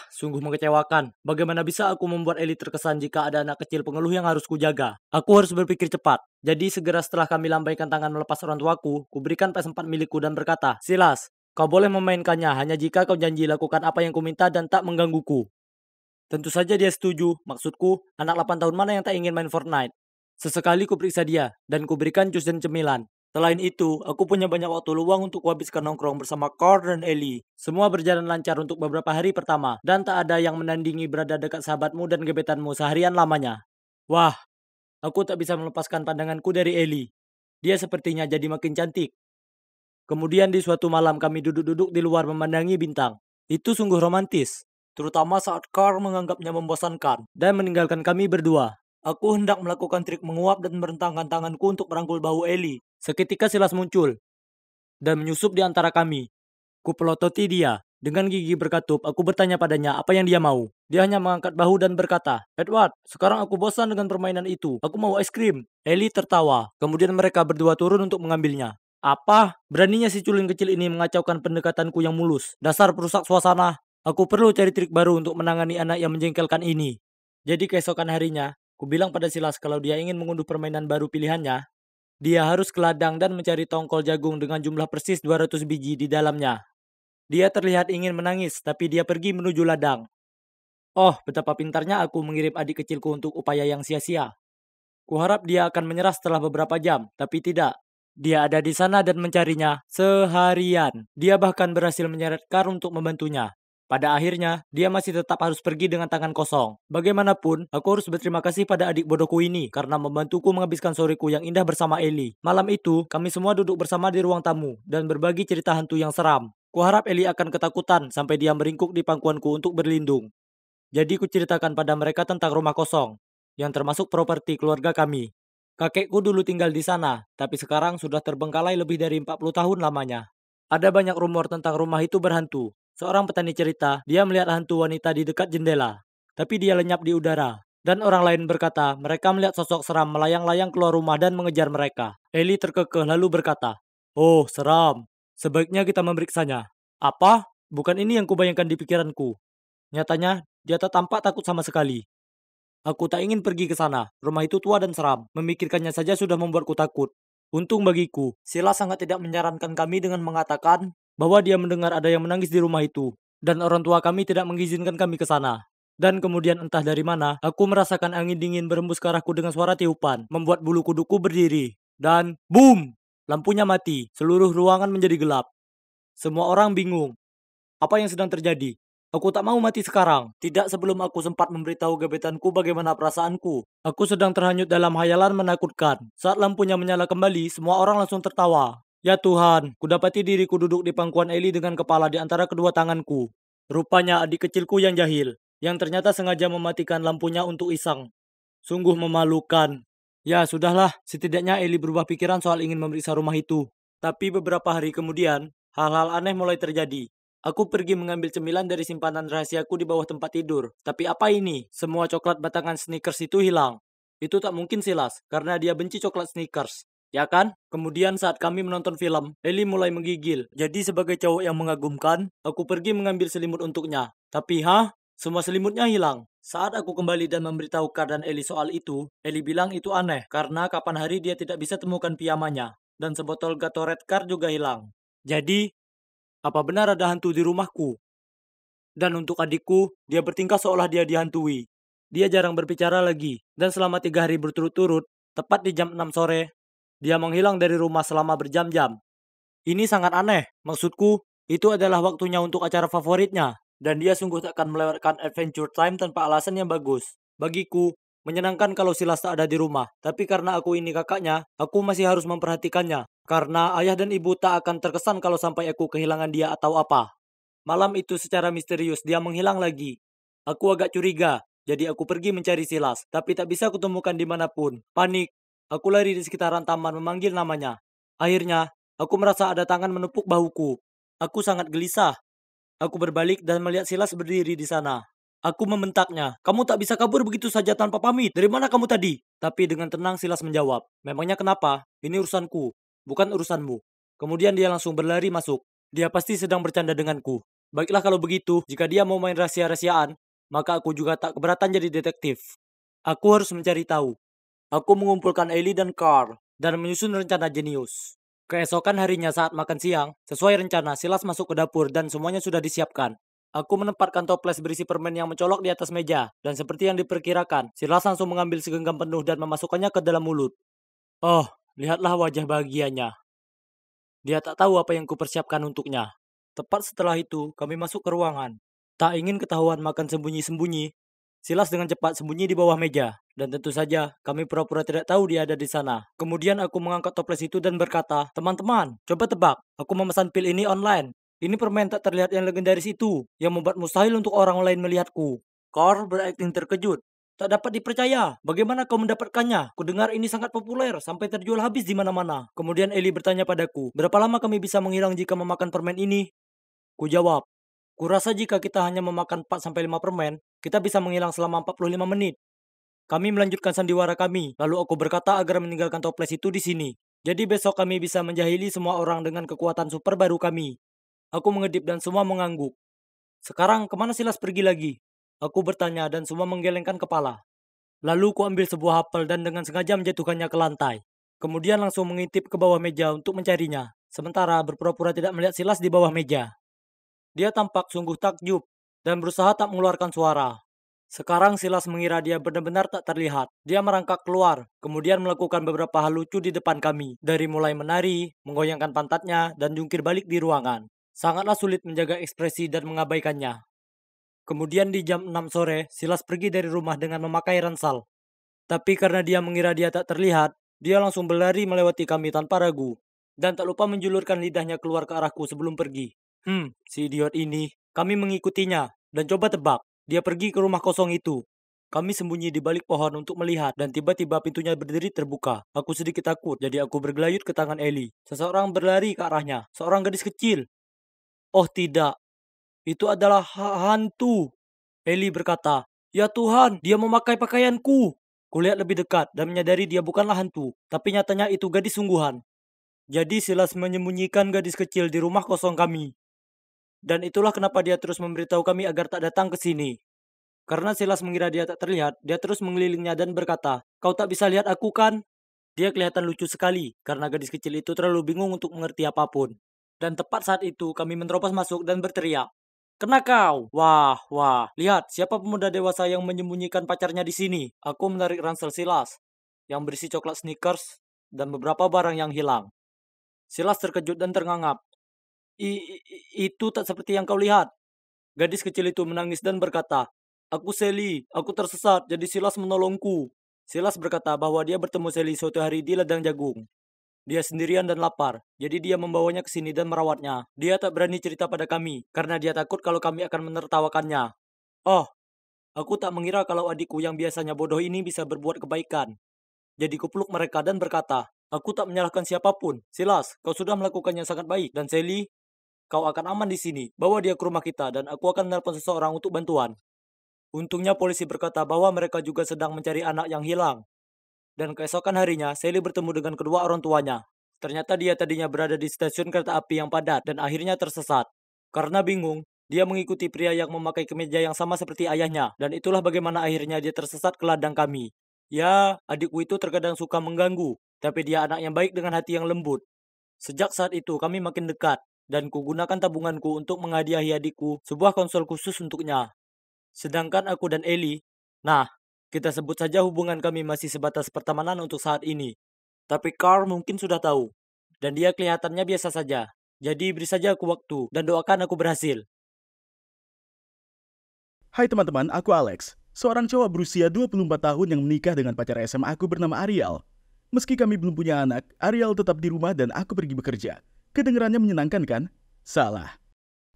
Sungguh mengecewakan. Bagaimana bisa aku membuat Eli terkesan jika ada anak kecil pengeluh yang harus kujaga? Aku harus berpikir cepat. Jadi segera setelah kami lambaikan tangan melepas orang tuaku, kuberikan PS4 milikku dan berkata, Silas, kau boleh memainkannya hanya jika kau janji lakukan apa yang kuminta dan tak menggangguku. Tentu saja dia setuju. Maksudku, anak 8 tahun mana yang tak ingin main Fortnite? Sesekali kuperiksa dia, dan kuberikan jus dan cemilan. Selain itu, aku punya banyak waktu luang untuk kuhabiskan nongkrong bersama Carl dan Ellie. Semua berjalan lancar untuk beberapa hari pertama, dan tak ada yang menandingi berada dekat sahabatmu dan gebetanmu seharian lamanya. Wah, aku tak bisa melepaskan pandanganku dari Ellie. Dia sepertinya jadi makin cantik. Kemudian di suatu malam kami duduk-duduk di luar memandangi bintang. Itu sungguh romantis, terutama saat Carl menganggapnya membosankan dan meninggalkan kami berdua. Aku hendak melakukan trik menguap dan merentangkan tanganku untuk merangkul bahu Ellie. Seketika Silas muncul dan menyusup di antara kami. Kupelototi dia. Dengan gigi berkatup, aku bertanya padanya apa yang dia mau. Dia hanya mengangkat bahu dan berkata, Edward, sekarang aku bosan dengan permainan itu. Aku mau es krim. Ellie tertawa. Kemudian mereka berdua turun untuk mengambilnya. Apa? Beraninya si culun kecil ini mengacaukan pendekatanku yang mulus. Dasar perusak suasana. Aku perlu cari trik baru untuk menangani anak yang menjengkelkan ini. Jadi keesokan harinya, ku bilang pada Silas kalau dia ingin mengunduh permainan baru pilihannya, dia harus ke ladang dan mencari tongkol jagung dengan jumlah persis 200 biji di dalamnya. Dia terlihat ingin menangis, tapi dia pergi menuju ladang. Oh, betapa pintarnya aku mengirim adik kecilku untuk upaya yang sia-sia. Kuharap dia akan menyerah setelah beberapa jam, tapi tidak. Dia ada di sana dan mencarinya seharian. Dia bahkan berhasil menyeret Carl untuk membantunya. Pada akhirnya, dia masih tetap harus pergi dengan tangan kosong. Bagaimanapun, aku harus berterima kasih pada adik bodohku ini karena membantuku menghabiskan soreku yang indah bersama Ellie. Malam itu, kami semua duduk bersama di ruang tamu dan berbagi cerita hantu yang seram. Kuharap Ellie akan ketakutan sampai dia meringkuk di pangkuanku untuk berlindung. Jadi kuceritakan pada mereka tentang rumah kosong, yang termasuk properti keluarga kami. Kakekku dulu tinggal di sana, tapi sekarang sudah terbengkalai lebih dari 40 tahun lamanya. Ada banyak rumor tentang rumah itu berhantu. Seorang petani cerita, dia melihat hantu wanita di dekat jendela, tapi dia lenyap di udara. Dan orang lain berkata, mereka melihat sosok seram melayang-layang keluar rumah dan mengejar mereka. Ellie terkekeh lalu berkata, Oh, seram. Sebaiknya kita memeriksanya. Apa? Bukan ini yang kubayangkan di pikiranku. Nyatanya, dia tak tampak takut sama sekali. Aku tak ingin pergi ke sana. Rumah itu tua dan seram. Memikirkannya saja sudah membuatku takut. Untung bagiku, Sila sangat tidak menyarankan kami dengan mengatakan bahwa dia mendengar ada yang menangis di rumah itu. Dan orang tua kami tidak mengizinkan kami ke sana. Dan kemudian entah dari mana, aku merasakan angin dingin berembus ke arahku dengan suara tiupan, membuat bulu kuduku berdiri. Dan boom! Lampunya mati. Seluruh ruangan menjadi gelap. Semua orang bingung. Apa yang sedang terjadi? Aku tak mau mati sekarang. Tidak sebelum aku sempat memberitahu gebetanku bagaimana perasaanku. Aku sedang terhanyut dalam hayalan menakutkan. Saat lampunya menyala kembali, semua orang langsung tertawa. Ya Tuhan, kudapati diriku duduk di pangkuan Eli dengan kepala di antara kedua tanganku. Rupanya adik kecilku yang jahil, yang ternyata sengaja mematikan lampunya untuk iseng. Sungguh memalukan. Ya sudahlah, setidaknya Eli berubah pikiran soal ingin memeriksa rumah itu. Tapi beberapa hari kemudian, hal-hal aneh mulai terjadi. Aku pergi mengambil cemilan dari simpanan rahasiaku di bawah tempat tidur. Tapi apa ini? Semua coklat batangan Snickers itu hilang. Itu tak mungkin Silas, karena dia benci coklat Snickers. Ya kan? Kemudian saat kami menonton film, Ellie mulai menggigil. Jadi sebagai cowok yang mengagumkan, aku pergi mengambil selimut untuknya. Tapi semua selimutnya hilang. Saat aku kembali dan memberitahu Kar dan Ellie soal itu, Ellie bilang itu aneh, karena kapan hari dia tidak bisa temukan piyamanya. Dan sebotol Gatorade Kar juga hilang. Jadi, apa benar ada hantu di rumahku? Dan untuk adikku, dia bertingkah seolah dia dihantui. Dia jarang berbicara lagi, dan selama 3 hari berturut-turut, tepat di jam 6 sore, dia menghilang dari rumah selama berjam-jam. Ini sangat aneh, maksudku, itu adalah waktunya untuk acara favoritnya, dan dia sungguh tak akan melewatkan adventure time tanpa alasan yang bagus. Bagiku, menyenangkan kalau Silas tak ada di rumah, tapi karena aku ini kakaknya, aku masih harus memperhatikannya, karena ayah dan ibu tak akan terkesan kalau sampai aku kehilangan dia atau apa. Malam itu secara misterius dia menghilang lagi. Aku agak curiga, jadi aku pergi mencari Silas, tapi tak bisa kutemukan dimanapun. Panik, aku lari di sekitaran taman memanggil namanya. Akhirnya, aku merasa ada tangan menepuk bahuku. Aku sangat gelisah. Aku berbalik dan melihat Silas berdiri di sana. Aku membentaknya, kamu tak bisa kabur begitu saja tanpa pamit. Dari mana kamu tadi? Tapi dengan tenang Silas menjawab, "Memangnya kenapa? Ini urusanku, bukan urusanmu." Kemudian dia langsung berlari masuk. Dia pasti sedang bercanda denganku. Baiklah kalau begitu, jika dia mau main rahasia-rahasiaan, maka aku juga tak keberatan jadi detektif. Aku harus mencari tahu. Aku mengumpulkan Ellie dan Carl dan menyusun rencana jenius. Keesokan harinya saat makan siang, sesuai rencana Silas masuk ke dapur dan semuanya sudah disiapkan. Aku menempatkan toples berisi permen yang mencolok di atas meja, dan seperti yang diperkirakan, Silas langsung mengambil segenggam penuh dan memasukkannya ke dalam mulut. Oh, lihatlah wajah bahagianya. Dia tak tahu apa yang kupersiapkan untuknya. Tepat setelah itu, kami masuk ke ruangan. Tak ingin ketahuan makan sembunyi-sembunyi, Silas dengan cepat sembunyi di bawah meja. Dan tentu saja, kami pura-pura tidak tahu dia ada di sana. Kemudian aku mengangkat toples itu dan berkata, "Teman-teman, coba tebak. Aku memesan pil ini online. Ini permen tak terlihat yang legendaris itu, yang membuat mustahil untuk orang lain melihatku." Carl berakting terkejut. "Tak dapat dipercaya. Bagaimana kau mendapatkannya? Kudengar ini sangat populer, sampai terjual habis di mana-mana." Kemudian Ellie bertanya padaku, "Berapa lama kami bisa menghilang jika memakan permen ini?" Ku jawab, "Kurasa jika kita hanya memakan 4-5 permen, kita bisa menghilang selama 45 menit. Kami melanjutkan sandiwara kami, lalu aku berkata agar meninggalkan toples itu di sini. Jadi besok kami bisa menjahili semua orang dengan kekuatan super baru kami." Aku mengedip dan semua mengangguk. "Sekarang kemana Silas pergi lagi?" Aku bertanya dan semua menggelengkan kepala. Lalu ku ambil sebuah apel dan dengan sengaja menjatuhkannya ke lantai. Kemudian langsung mengintip ke bawah meja untuk mencarinya. Sementara berpura-pura tidak melihat Silas di bawah meja. Dia tampak sungguh takjub dan berusaha tak mengeluarkan suara. Sekarang Silas mengira dia benar-benar tak terlihat. Dia merangkak keluar, kemudian melakukan beberapa hal lucu di depan kami. Dari mulai menari, menggoyangkan pantatnya, dan jungkir balik di ruangan. Sangatlah sulit menjaga ekspresi dan mengabaikannya. Kemudian di jam 6 sore, Silas pergi dari rumah dengan memakai ransel. Tapi karena dia mengira dia tak terlihat, dia langsung berlari melewati kami tanpa ragu. Dan tak lupa menjulurkan lidahnya keluar ke arahku sebelum pergi. Si idiot ini. Kami mengikutinya, dan coba tebak, dia pergi ke rumah kosong itu. Kami sembunyi di balik pohon untuk melihat, dan tiba-tiba pintunya berdiri terbuka. Aku sedikit takut, jadi aku bergelayut ke tangan Ellie. Seseorang berlari ke arahnya, seorang gadis kecil. Oh tidak, itu adalah hantu. Ellie berkata, "Ya Tuhan, dia memakai pakaianku." Kulihat lebih dekat dan menyadari dia bukanlah hantu, tapi nyatanya itu gadis sungguhan. Jadi Silas menyembunyikan gadis kecil di rumah kosong kami. Dan itulah kenapa dia terus memberitahu kami agar tak datang ke sini. Karena Silas mengira dia tak terlihat, dia terus mengelilingnya dan berkata, "Kau tak bisa lihat aku kan?" Dia kelihatan lucu sekali, karena gadis kecil itu terlalu bingung untuk mengerti apapun. Dan tepat saat itu kami menerobos masuk dan berteriak, "Kena kau!" Wah, lihat siapa pemuda dewasa yang menyembunyikan pacarnya di sini. Aku menarik ransel Silas, yang berisi coklat Snickers dan beberapa barang yang hilang. Silas terkejut dan terngangap. Itu tak seperti yang kau lihat." Gadis kecil itu menangis dan berkata, "Aku Sally, aku tersesat, jadi Silas menolongku." Silas berkata bahwa dia bertemu Sally suatu hari di ladang jagung. Dia sendirian dan lapar, jadi dia membawanya ke sini dan merawatnya. Dia tak berani cerita pada kami, karena dia takut kalau kami akan menertawakannya. Oh, aku tak mengira kalau adikku yang biasanya bodoh ini bisa berbuat kebaikan. Jadi kupeluk mereka dan berkata, "Aku tak menyalahkan siapapun. Silas, kau sudah melakukan yang sangat baik. Dan Sally, kau akan aman di sini. Bawa dia ke rumah kita dan aku akan menelpon seseorang untuk bantuan." Untungnya polisi berkata bahwa mereka juga sedang mencari anak yang hilang. Dan keesokan harinya, Sally bertemu dengan kedua orang tuanya. Ternyata dia tadinya berada di stasiun kereta api yang padat dan akhirnya tersesat. Karena bingung, dia mengikuti pria yang memakai kemeja yang sama seperti ayahnya. Dan itulah bagaimana akhirnya dia tersesat ke ladang kami. Ya, adikku itu terkadang suka mengganggu, tapi dia anak yang baik dengan hati yang lembut. Sejak saat itu kami makin dekat, dan kugunakan tabunganku untuk menghadiahi adikku sebuah konsol khusus untuknya. Sedangkan aku dan Ellie, nah, kita sebut saja hubungan kami masih sebatas pertemanan untuk saat ini. Tapi Carl mungkin sudah tahu, dan dia kelihatannya biasa saja. Jadi beri saja aku waktu, dan doakan aku berhasil. Hai teman-teman, aku Alex. Seorang cowok berusia 24 tahun yang menikah dengan pacar SMA aku bernama Ariel. Meski kami belum punya anak, Ariel tetap di rumah dan aku pergi bekerja. Kedengarannya menyenangkan kan? Salah.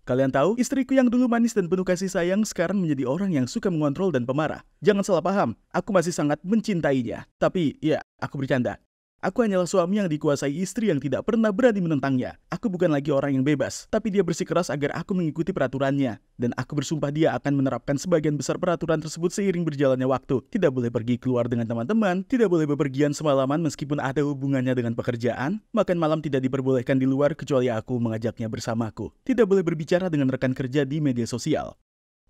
Kalian tahu, istriku yang dulu manis dan penuh kasih sayang sekarang menjadi orang yang suka mengontrol dan pemarah. Jangan salah paham, aku masih sangat mencintainya. Tapi, ya, aku bercanda. Aku hanyalah suami yang dikuasai istri yang tidak pernah berani menentangnya. Aku bukan lagi orang yang bebas, tapi dia bersikeras agar aku mengikuti peraturannya. Dan aku bersumpah dia akan menerapkan sebagian besar peraturan tersebut seiring berjalannya waktu. Tidak boleh pergi keluar dengan teman-teman, tidak boleh bepergian semalaman meskipun ada hubungannya dengan pekerjaan. Makan malam tidak diperbolehkan di luar kecuali aku mengajaknya bersamaku. Tidak boleh berbicara dengan rekan kerja di media sosial.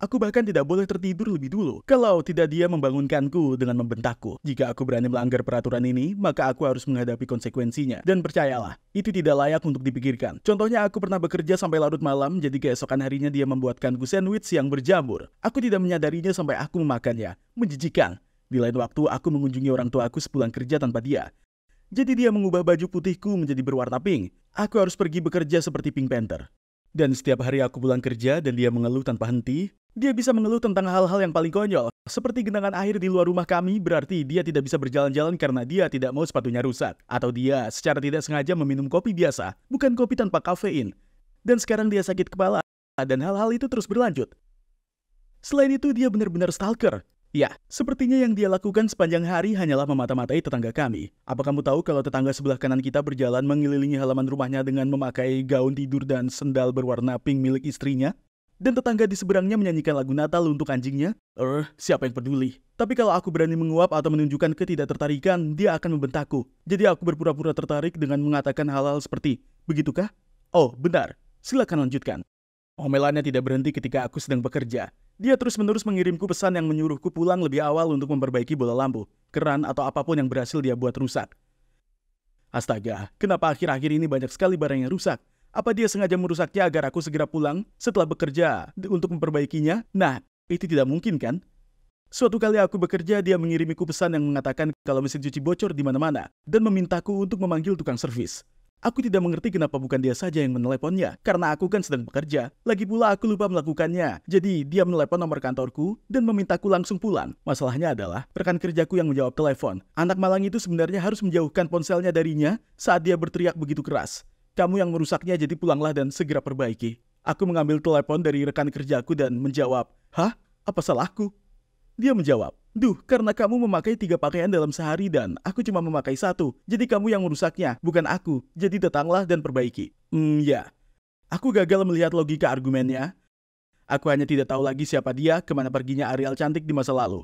Aku bahkan tidak boleh tertidur lebih dulu kalau tidak dia membangunkanku dengan membentakku. Jika aku berani melanggar peraturan ini, maka aku harus menghadapi konsekuensinya. Dan percayalah, itu tidak layak untuk dipikirkan. Contohnya aku pernah bekerja sampai larut malam, jadi keesokan harinya dia membuatkanku sandwich yang berjamur. Aku tidak menyadarinya sampai aku memakannya. Menjijikan. Di lain waktu, aku mengunjungi orang tua aku sepulang kerja tanpa dia. Jadi dia mengubah baju putihku menjadi berwarna pink. Aku harus pergi bekerja seperti Pink Panther. Dan setiap hari aku pulang kerja dan dia mengeluh tanpa henti, dia bisa mengeluh tentang hal-hal yang paling konyol. Seperti genangan air di luar rumah kami, berarti dia tidak bisa berjalan-jalan karena dia tidak mau sepatunya rusak. Atau dia secara tidak sengaja meminum kopi biasa, bukan kopi tanpa kafein. Dan sekarang dia sakit kepala, dan hal-hal itu terus berlanjut. Selain itu, dia benar-benar stalker. Ya, sepertinya yang dia lakukan sepanjang hari hanyalah memata-matai tetangga kami. Apa kamu tahu kalau tetangga sebelah kanan kita berjalan mengelilingi halaman rumahnya dengan memakai gaun tidur dan sendal berwarna pink milik istrinya? Dan tetangga di seberangnya menyanyikan lagu Natal untuk anjingnya? Siapa yang peduli? Tapi kalau aku berani menguap atau menunjukkan ketidaktertarikan, dia akan membentakku. Jadi aku berpura-pura tertarik dengan mengatakan hal-hal seperti, begitukah? Oh, benar. Silakan lanjutkan. Omelannya tidak berhenti ketika aku sedang bekerja. Dia terus-menerus mengirimku pesan yang menyuruhku pulang lebih awal untuk memperbaiki bola lampu, keran, atau apapun yang berhasil dia buat rusak. Astaga, kenapa akhir-akhir ini banyak sekali barang yang rusak? Apa dia sengaja merusaknya agar aku segera pulang setelah bekerja untuk memperbaikinya? Nah, itu tidak mungkin kan? Suatu kali aku bekerja, dia mengirimiku pesan yang mengatakan kalau mesin cuci bocor di mana-mana dan memintaku untuk memanggil tukang servis. Aku tidak mengerti kenapa bukan dia saja yang meneleponnya, karena aku kan sedang bekerja. Lagi pula aku lupa melakukannya. Jadi dia menelepon nomor kantorku dan memintaku langsung pulang. Masalahnya adalah rekan kerjaku yang menjawab telepon. Anak malang itu sebenarnya harus menjauhkan ponselnya darinya saat dia berteriak begitu keras. Kamu yang merusaknya, jadi pulanglah dan segera perbaiki. Aku mengambil telepon dari rekan kerjaku dan menjawab, "Hah? Apa salahku?" Dia menjawab, "Duh, karena kamu memakai 3 pakaian dalam sehari dan aku cuma memakai 1. Jadi kamu yang merusaknya, bukan aku. Jadi datanglah dan perbaiki." Ya. Aku gagal melihat logika argumennya. Aku hanya tidak tahu lagi siapa dia, kemana perginya Ariel cantik di masa lalu.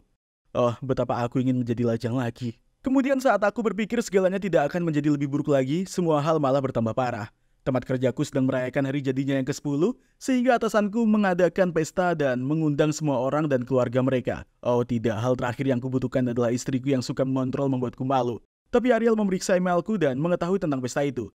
Oh, betapa aku ingin menjadi lajang lagi. Kemudian saat aku berpikir segalanya tidak akan menjadi lebih buruk lagi, semua hal malah bertambah parah. Tempat kerjaku sedang merayakan hari jadinya yang ke-10, sehingga atasanku mengadakan pesta dan mengundang semua orang dan keluarga mereka. Oh tidak, hal terakhir yang kubutuhkan adalah istriku yang suka mengontrol membuatku malu. Tapi Ariel memeriksa emailku dan mengetahui tentang pesta itu.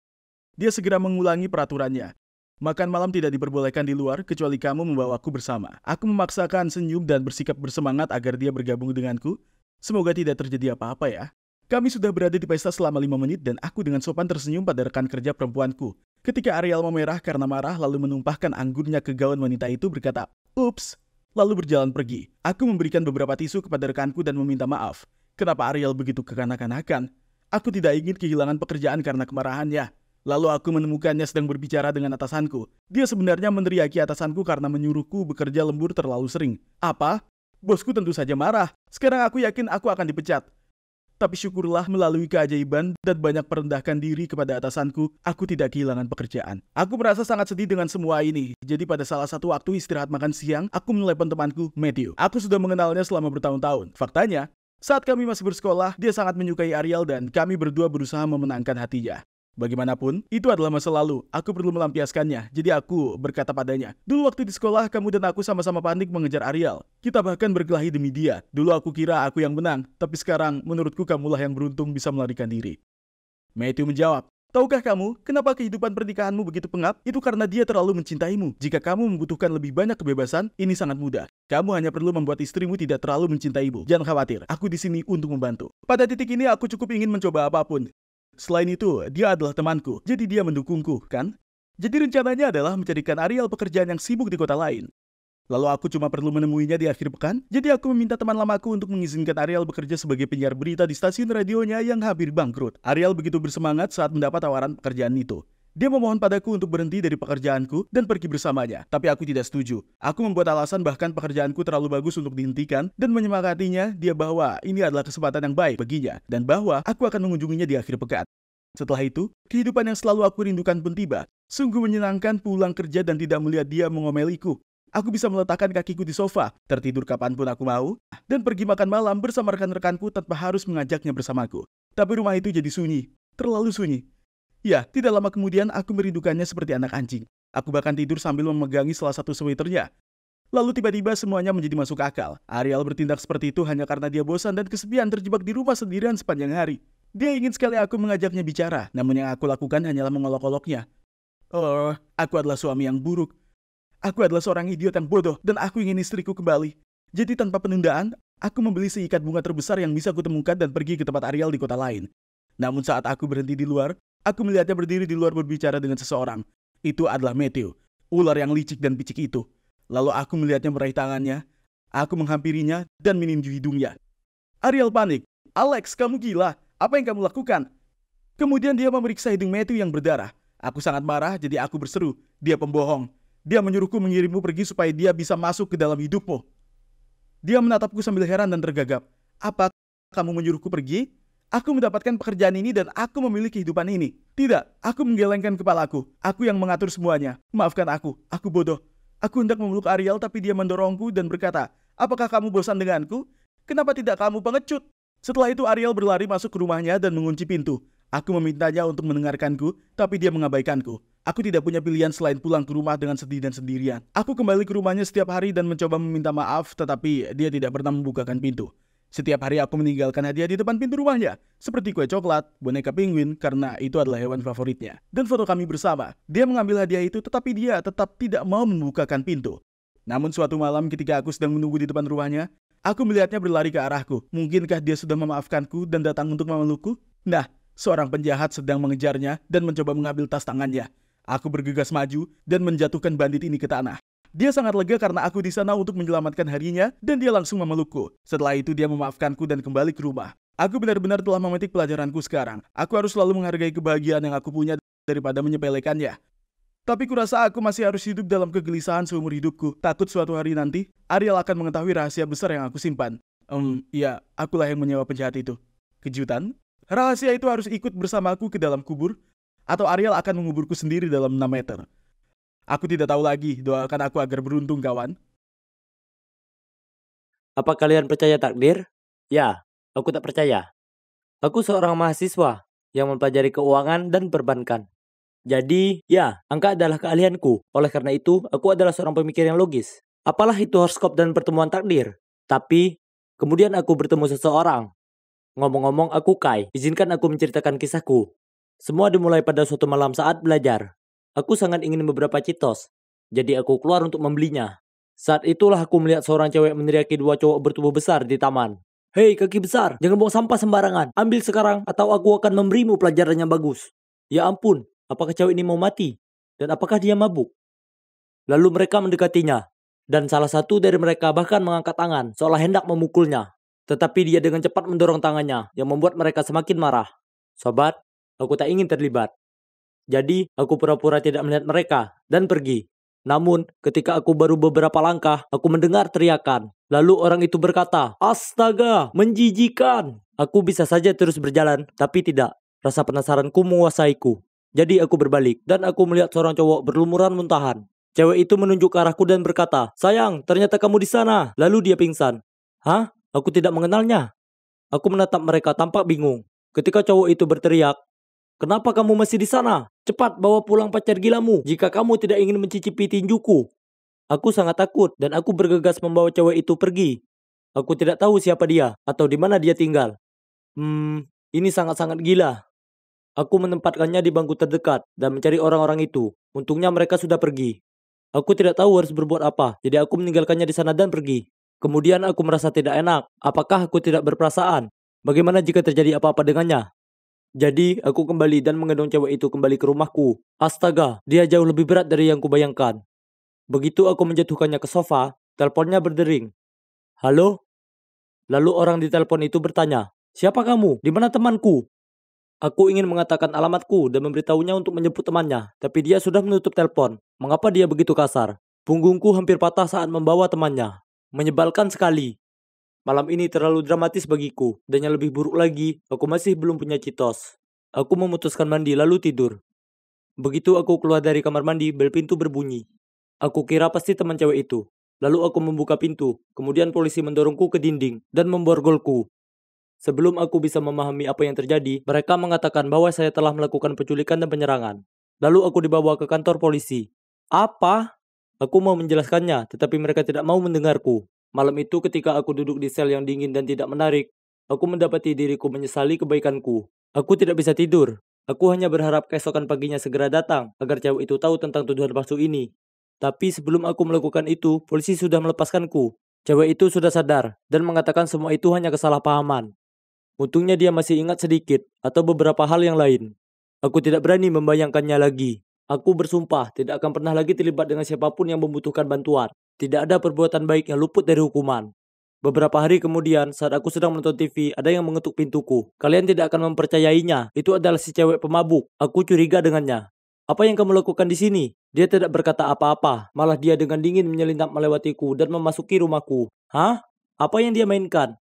Dia segera mengulangi peraturannya. Makan malam tidak diperbolehkan di luar kecuali kamu membawaku bersama. Aku memaksakan senyum dan bersikap bersemangat agar dia bergabung denganku. Semoga tidak terjadi apa-apa ya. Kami sudah berada di pesta selama 5 menit dan aku dengan sopan tersenyum pada rekan kerja perempuanku. Ketika Ariel memerah karena marah lalu menumpahkan anggurnya ke gaun wanita itu berkata, "Ups," lalu berjalan pergi. Aku memberikan beberapa tisu kepada rekanku dan meminta maaf. Kenapa Ariel begitu kekanak-kanakan? Aku tidak ingin kehilangan pekerjaan karena kemarahannya. Lalu aku menemukannya sedang berbicara dengan atasanku. Dia sebenarnya meneriaki atasanku karena menyuruhku bekerja lembur terlalu sering. Apa? Bosku tentu saja marah. Sekarang aku yakin aku akan dipecat. Tapi syukurlah melalui keajaiban dan banyak merendahkan diri kepada atasanku, aku tidak kehilangan pekerjaan. Aku merasa sangat sedih dengan semua ini. Jadi pada salah satu waktu istirahat makan siang, aku menelepon temanku, Matthew. Aku sudah mengenalnya selama bertahun-tahun. Faktanya, saat kami masih bersekolah, dia sangat menyukai Ariel dan kami berdua berusaha memenangkan hatinya. Bagaimanapun, itu adalah masa lalu. Aku perlu melampiaskannya. Jadi aku berkata padanya, "Dulu waktu di sekolah, kamu dan aku sama-sama panik mengejar Ariel. Kita bahkan berkelahi demi dia. Dulu aku kira aku yang menang, tapi sekarang menurutku kamulah yang beruntung bisa melarikan diri." Matthew menjawab, "Tahukah kamu, kenapa kehidupan pernikahanmu begitu pengap? Itu karena dia terlalu mencintaimu. Jika kamu membutuhkan lebih banyak kebebasan, ini sangat mudah. Kamu hanya perlu membuat istrimu tidak terlalu mencintaimu. Jangan khawatir, aku di sini untuk membantu." Pada titik ini aku cukup ingin mencoba apapun. Selain itu, dia adalah temanku, jadi dia mendukungku, kan? Jadi rencananya adalah mencarikan Ariel pekerjaan yang sibuk di kota lain. Lalu aku cuma perlu menemuinya di akhir pekan, jadi aku meminta teman lamaku untuk mengizinkan Ariel bekerja sebagai penyiar berita di stasiun radionya yang hampir bangkrut. Ariel begitu bersemangat saat mendapat tawaran pekerjaan itu. Dia memohon padaku untuk berhenti dari pekerjaanku dan pergi bersamanya, tapi aku tidak setuju. Aku membuat alasan bahkan pekerjaanku terlalu bagus untuk dihentikan dan menyemangatinya dia bahwa ini adalah kesempatan yang baik baginya dan bahwa aku akan mengunjunginya di akhir pekan. Setelah itu, kehidupan yang selalu aku rindukan pun tiba. Sungguh menyenangkan pulang kerja dan tidak melihat dia mengomeliku. Aku bisa meletakkan kakiku di sofa, tertidur kapanpun aku mau, dan pergi makan malam bersama rekan-rekanku tanpa harus mengajaknya bersamaku. Tapi rumah itu jadi sunyi, terlalu sunyi. Ya, tidak lama kemudian aku merindukannya seperti anak anjing. Aku bahkan tidur sambil memegangi salah satu sweaternya. Lalu tiba-tiba semuanya menjadi masuk akal. Ariel bertindak seperti itu hanya karena dia bosan dan kesepian terjebak di rumah sendirian sepanjang hari. Dia ingin sekali aku mengajaknya bicara, namun yang aku lakukan hanyalah mengolok-oloknya. Oh, aku adalah suami yang buruk. Aku adalah seorang idiot yang bodoh dan aku ingin istriku kembali. Jadi tanpa penundaan, aku membeli seikat bunga terbesar yang bisa kutemukan dan pergi ke tempat Ariel di kota lain. Namun saat aku berhenti di luar, aku melihatnya berdiri di luar berbicara dengan seseorang. Itu adalah Matthew, ular yang licik dan picik itu. Lalu aku melihatnya meraih tangannya, aku menghampirinya dan meninju hidungnya. Ariel panik. Alex, kamu gila. Apa yang kamu lakukan? Kemudian dia memeriksa hidung Matthew yang berdarah. Aku sangat marah, jadi aku berseru. Dia pembohong. Dia menyuruhku mengirimmu pergi supaya dia bisa masuk ke dalam hidupmu. Dia menatapku sambil heran dan tergagap. Apa kamu menyuruhku pergi? Aku mendapatkan pekerjaan ini dan aku memilih kehidupan ini. Tidak, aku menggelengkan kepalaku. Aku yang mengatur semuanya. Maafkan aku bodoh. Aku hendak memeluk Ariel tapi dia mendorongku dan berkata, apakah kamu bosan denganku? Kenapa tidak kamu pengecut? Setelah itu Ariel berlari masuk ke rumahnya dan mengunci pintu. Aku memintanya untuk mendengarkanku, tapi dia mengabaikanku. Aku tidak punya pilihan selain pulang ke rumah dengan sedih dan sendirian. Aku kembali ke rumahnya setiap hari dan mencoba meminta maaf, tetapi dia tidak pernah membukakan pintu. Setiap hari aku meninggalkan hadiah di depan pintu rumahnya, seperti kue coklat, boneka penguin, karena itu adalah hewan favoritnya. Dan foto kami bersama. Dia mengambil hadiah itu, tetapi dia tetap tidak mau membukakan pintu. Namun suatu malam ketika aku sedang menunggu di depan rumahnya, aku melihatnya berlari ke arahku. Mungkinkah dia sudah memaafkanku dan datang untuk memelukku? Nah, seorang penjahat sedang mengejarnya dan mencoba mengambil tas tangannya. Aku bergegas maju dan menjatuhkan bandit ini ke tanah. Dia sangat lega karena aku di sana untuk menyelamatkan harinya dan dia langsung memelukku. Setelah itu dia memaafkanku dan kembali ke rumah. Aku benar-benar telah memetik pelajaranku sekarang. Aku harus selalu menghargai kebahagiaan yang aku punya daripada menyepelekannya. Tapi kurasa aku masih harus hidup dalam kegelisahan seumur hidupku. Takut suatu hari nanti, Ariel akan mengetahui rahasia besar yang aku simpan. Ya, akulah yang menyewa penjahat itu. Kejutan? Rahasia itu harus ikut bersamaku ke dalam kubur, atau Ariel akan menguburku sendiri dalam 6 meter. Aku tidak tahu lagi, doakan aku agar beruntung, kawan. Apa kalian percaya takdir? Ya, aku tak percaya. Aku seorang mahasiswa yang mempelajari keuangan dan perbankan. Jadi, ya, angka adalah keahlianku. Oleh karena itu, aku adalah seorang pemikir yang logis. Apalah itu horoskop dan pertemuan takdir. Tapi, kemudian aku bertemu seseorang. Ngomong-ngomong, aku Kai. Izinkan aku menceritakan kisahku. Semua dimulai pada suatu malam saat belajar. Aku sangat ingin beberapa Cheetos. Jadi aku keluar untuk membelinya. Saat itulah aku melihat seorang cewek meneriaki dua cowok bertubuh besar di taman. Hei kaki besar, jangan buang sampah sembarangan. Ambil sekarang atau aku akan memberimu pelajaran yang bagus. Ya ampun, apakah cewek ini mau mati? Dan apakah dia mabuk? Lalu mereka mendekatinya. Dan salah satu dari mereka bahkan mengangkat tangan seolah hendak memukulnya. Tetapi dia dengan cepat mendorong tangannya yang membuat mereka semakin marah. Sobat, aku tak ingin terlibat. Jadi, aku pura-pura tidak melihat mereka dan pergi. Namun, ketika aku baru beberapa langkah, aku mendengar teriakan. Lalu orang itu berkata, "Astaga, menjijikan!" Aku bisa saja terus berjalan, tapi tidak. Rasa penasaranku menguasaiku. Jadi aku berbalik, dan aku melihat seorang cowok berlumuran muntahan. Cewek itu menunjuk ke arahku dan berkata, "Sayang, ternyata kamu di sana." Lalu dia pingsan. Hah? Aku tidak mengenalnya. Aku menatap mereka tampak bingung. Ketika cowok itu berteriak, "Kenapa kamu masih di sana? Cepat bawa pulang pacar gilamu jika kamu tidak ingin mencicipi tinjuku." Aku sangat takut dan aku bergegas membawa cewek itu pergi. Aku tidak tahu siapa dia atau di mana dia tinggal. Ini sangat-sangat gila. Aku menempatkannya di bangku terdekat dan mencari orang-orang itu. Untungnya mereka sudah pergi. Aku tidak tahu harus berbuat apa, jadi aku meninggalkannya di sana dan pergi. Kemudian aku merasa tidak enak. Apakah aku tidak berperasaan? Bagaimana jika terjadi apa-apa dengannya? Jadi, aku kembali dan menggendong cewek itu kembali ke rumahku. Astaga, dia jauh lebih berat dari yang kubayangkan. Begitu aku menjatuhkannya ke sofa, teleponnya berdering. Halo? Lalu orang di telepon itu bertanya, "Siapa kamu? Di mana temanku?" Aku ingin mengatakan alamatku dan memberitahunya untuk menjemput temannya, tapi dia sudah menutup telepon. Mengapa dia begitu kasar? Punggungku hampir patah saat membawa temannya. Menyebalkan sekali. Malam ini terlalu dramatis bagiku, dan yang lebih buruk lagi, aku masih belum punya Cheetos. Aku memutuskan mandi lalu tidur. Begitu aku keluar dari kamar mandi, bel pintu berbunyi. Aku kira pasti teman cewek itu. Lalu aku membuka pintu, kemudian polisi mendorongku ke dinding dan memborgolku. Sebelum aku bisa memahami apa yang terjadi, mereka mengatakan bahwa saya telah melakukan penculikan dan penyerangan. Lalu aku dibawa ke kantor polisi. Apa? Aku mau menjelaskannya, tetapi mereka tidak mau mendengarku. Malam itu ketika aku duduk di sel yang dingin dan tidak menarik, aku mendapati diriku menyesali kebaikanku. Aku tidak bisa tidur. Aku hanya berharap keesokan paginya segera datang, agar cewek itu tahu tentang tuduhan palsu ini. Tapi sebelum aku melakukan itu, polisi sudah melepaskanku. Cewek itu sudah sadar, dan mengatakan semua itu hanya kesalahpahaman. Untungnya dia masih ingat sedikit, atau beberapa hal yang lain. Aku tidak berani membayangkannya lagi. Aku bersumpah tidak akan pernah lagi terlibat dengan siapapun yang membutuhkan bantuan. Tidak ada perbuatan baik yang luput dari hukuman. Beberapa hari kemudian, saat aku sedang menonton TV, ada yang mengetuk pintuku. Kalian tidak akan mempercayainya. Itu adalah si cewek pemabuk. Aku curiga dengannya. Apa yang kamu lakukan di sini? Dia tidak berkata apa-apa. Malah dia dengan dingin menyelinap melewatiku dan memasuki rumahku. Hah? Apa yang dia mainkan?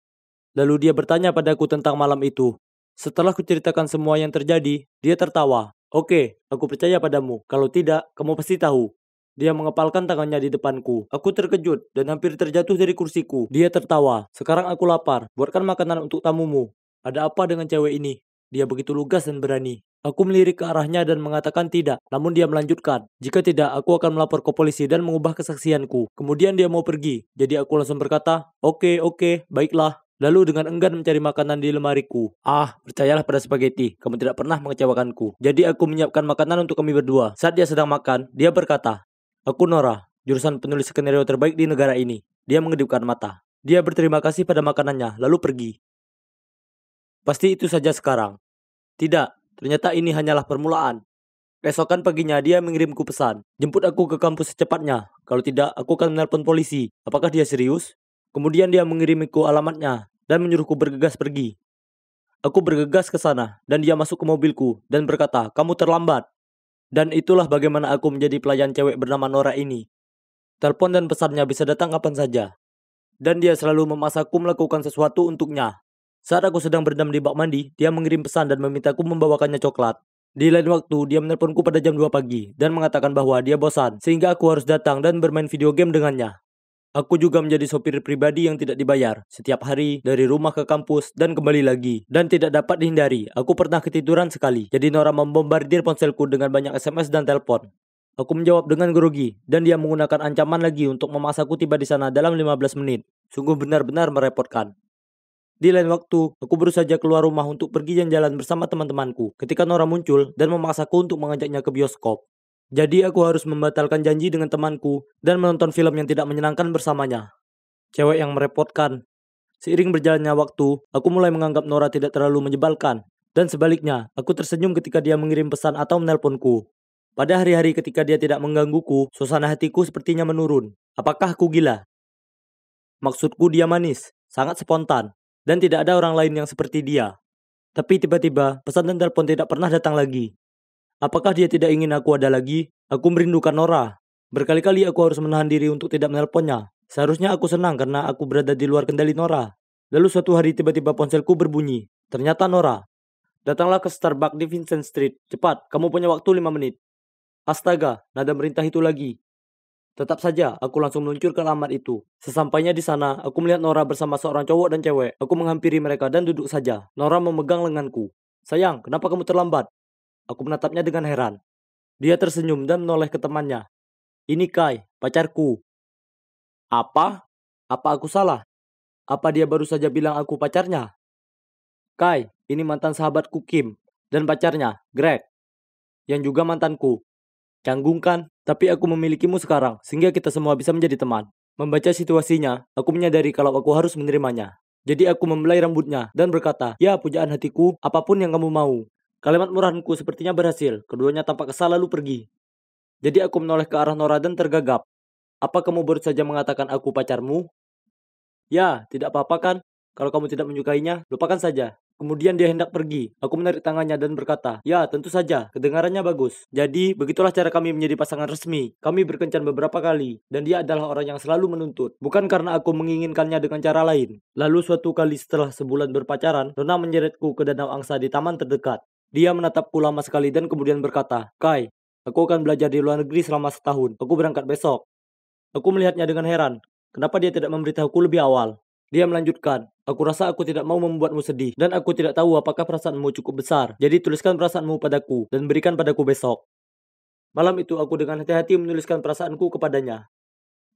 Lalu dia bertanya padaku tentang malam itu. Setelah kuceritakan semua yang terjadi, dia tertawa. Oke, aku percaya padamu. Kalau tidak, kamu pasti tahu. Dia mengepalkan tangannya di depanku. Aku terkejut dan hampir terjatuh dari kursiku. Dia tertawa. Sekarang aku lapar. Buatkan makanan untuk tamumu. Ada apa dengan cewek ini? Dia begitu lugas dan berani. Aku melirik ke arahnya dan mengatakan tidak. Namun dia melanjutkan. Jika tidak, aku akan melapor ke polisi dan mengubah kesaksianku. Kemudian dia mau pergi. Jadi aku langsung berkata, oke, baiklah. Lalu dengan enggan mencari makanan di lemariku. Percayalah pada spaghetti, kamu tidak pernah mengecewakanku. Jadi aku menyiapkan makanan untuk kami berdua. Saat dia sedang makan, dia berkata, aku Nora, jurusan penulis skenario terbaik di negara ini. Dia mengedipkan mata. Dia berterima kasih pada makanannya, lalu pergi. Pasti itu saja sekarang. Tidak, ternyata ini hanyalah permulaan. Keesokan paginya dia mengirimku pesan. Jemput aku ke kampus secepatnya. Kalau tidak, aku akan menelpon polisi. Apakah dia serius? Kemudian dia mengirimiku alamatnya dan menyuruhku bergegas pergi. Aku bergegas ke sana dan dia masuk ke mobilku dan berkata, kamu terlambat. Dan itulah bagaimana aku menjadi pelayan cewek bernama Nora ini. Telepon dan pesannya bisa datang kapan saja. Dan dia selalu memaksaku melakukan sesuatu untuknya. Saat aku sedang berendam di bak mandi, dia mengirim pesan dan memintaku membawakannya coklat. Di lain waktu, dia menelponku pada jam 2 pagi dan mengatakan bahwa dia bosan, sehingga aku harus datang dan bermain video game dengannya. Aku juga menjadi sopir pribadi yang tidak dibayar, setiap hari dari rumah ke kampus dan kembali lagi. Dan tidak dapat dihindari, aku pernah ketiduran sekali. Jadi Nora membombardir ponselku dengan banyak SMS dan telepon. Aku menjawab dengan grogi, dan dia menggunakan ancaman lagi untuk memaksaku tiba di sana dalam 15 menit. Sungguh benar-benar merepotkan. Di lain waktu, aku baru saja keluar rumah untuk pergi jalan-jalan bersama teman-temanku ketika Nora muncul dan memaksaku untuk mengajaknya ke bioskop. Jadi aku harus membatalkan janji dengan temanku dan menonton film yang tidak menyenangkan bersamanya. Cewek yang merepotkan. Seiring berjalannya waktu, aku mulai menganggap Nora tidak terlalu menyebalkan. Dan sebaliknya, aku tersenyum ketika dia mengirim pesan atau menelponku. Pada hari-hari ketika dia tidak menggangguku, suasana hatiku sepertinya menurun. Apakah aku gila? Maksudku dia manis, sangat spontan, dan tidak ada orang lain yang seperti dia. Tapi tiba-tiba, pesan dan telepon tidak pernah datang lagi. Apakah dia tidak ingin aku ada lagi? Aku merindukan Nora. Berkali-kali aku harus menahan diri untuk tidak menelponnya. Seharusnya aku senang karena aku berada di luar kendali Nora. Lalu suatu hari tiba-tiba ponselku berbunyi. Ternyata Nora. Datanglah ke Starbucks di Vincent Street. Cepat, kamu punya waktu 5 menit. Astaga, nada merintah itu lagi. Tetap saja, aku langsung meluncur ke alamat itu. Sesampainya di sana, aku melihat Nora bersama seorang cowok dan cewek. Aku menghampiri mereka dan duduk saja. Nora memegang lenganku. Sayang, kenapa kamu terlambat? Aku menatapnya dengan heran. Dia tersenyum dan menoleh ke temannya. Ini Kai, pacarku. Apa? Apa aku salah? Apa dia baru saja bilang aku pacarnya? Kai, ini mantan sahabatku Kim. Dan pacarnya, Greg. Yang juga mantanku. Canggung kan? Tapi aku memilikimu sekarang, sehingga kita semua bisa menjadi teman. Membaca situasinya, aku menyadari kalau aku harus menerimanya. Jadi aku membelai rambutnya dan berkata, ya pujaan hatiku, apapun yang kamu mau. Kalimat murahanku sepertinya berhasil. Keduanya tampak kesal lalu pergi. Jadi aku menoleh ke arah Nora dan tergagap. Apa kamu baru saja mengatakan aku pacarmu? Ya, tidak apa-apa kan? Kalau kamu tidak menyukainya, lupakan saja. Kemudian dia hendak pergi. Aku menarik tangannya dan berkata, "Ya, tentu saja. Kedengarannya bagus." Jadi, begitulah cara kami menjadi pasangan resmi. Kami berkencan beberapa kali, dan dia adalah orang yang selalu menuntut. Bukan karena aku menginginkannya dengan cara lain. Lalu suatu kali setelah sebulan berpacaran, Nona menyeretku ke danau angsa di taman terdekat. Dia menatapku lama sekali dan kemudian berkata, "Kai, aku akan belajar di luar negeri selama setahun. Aku berangkat besok." Aku melihatnya dengan heran. Kenapa dia tidak memberitahuku lebih awal? Dia melanjutkan, "Aku rasa aku tidak mau membuatmu sedih, dan aku tidak tahu apakah perasaanmu cukup besar. Jadi tuliskan perasaanmu padaku, dan berikan padaku besok." Malam itu aku dengan hati-hati menuliskan perasaanku kepadanya.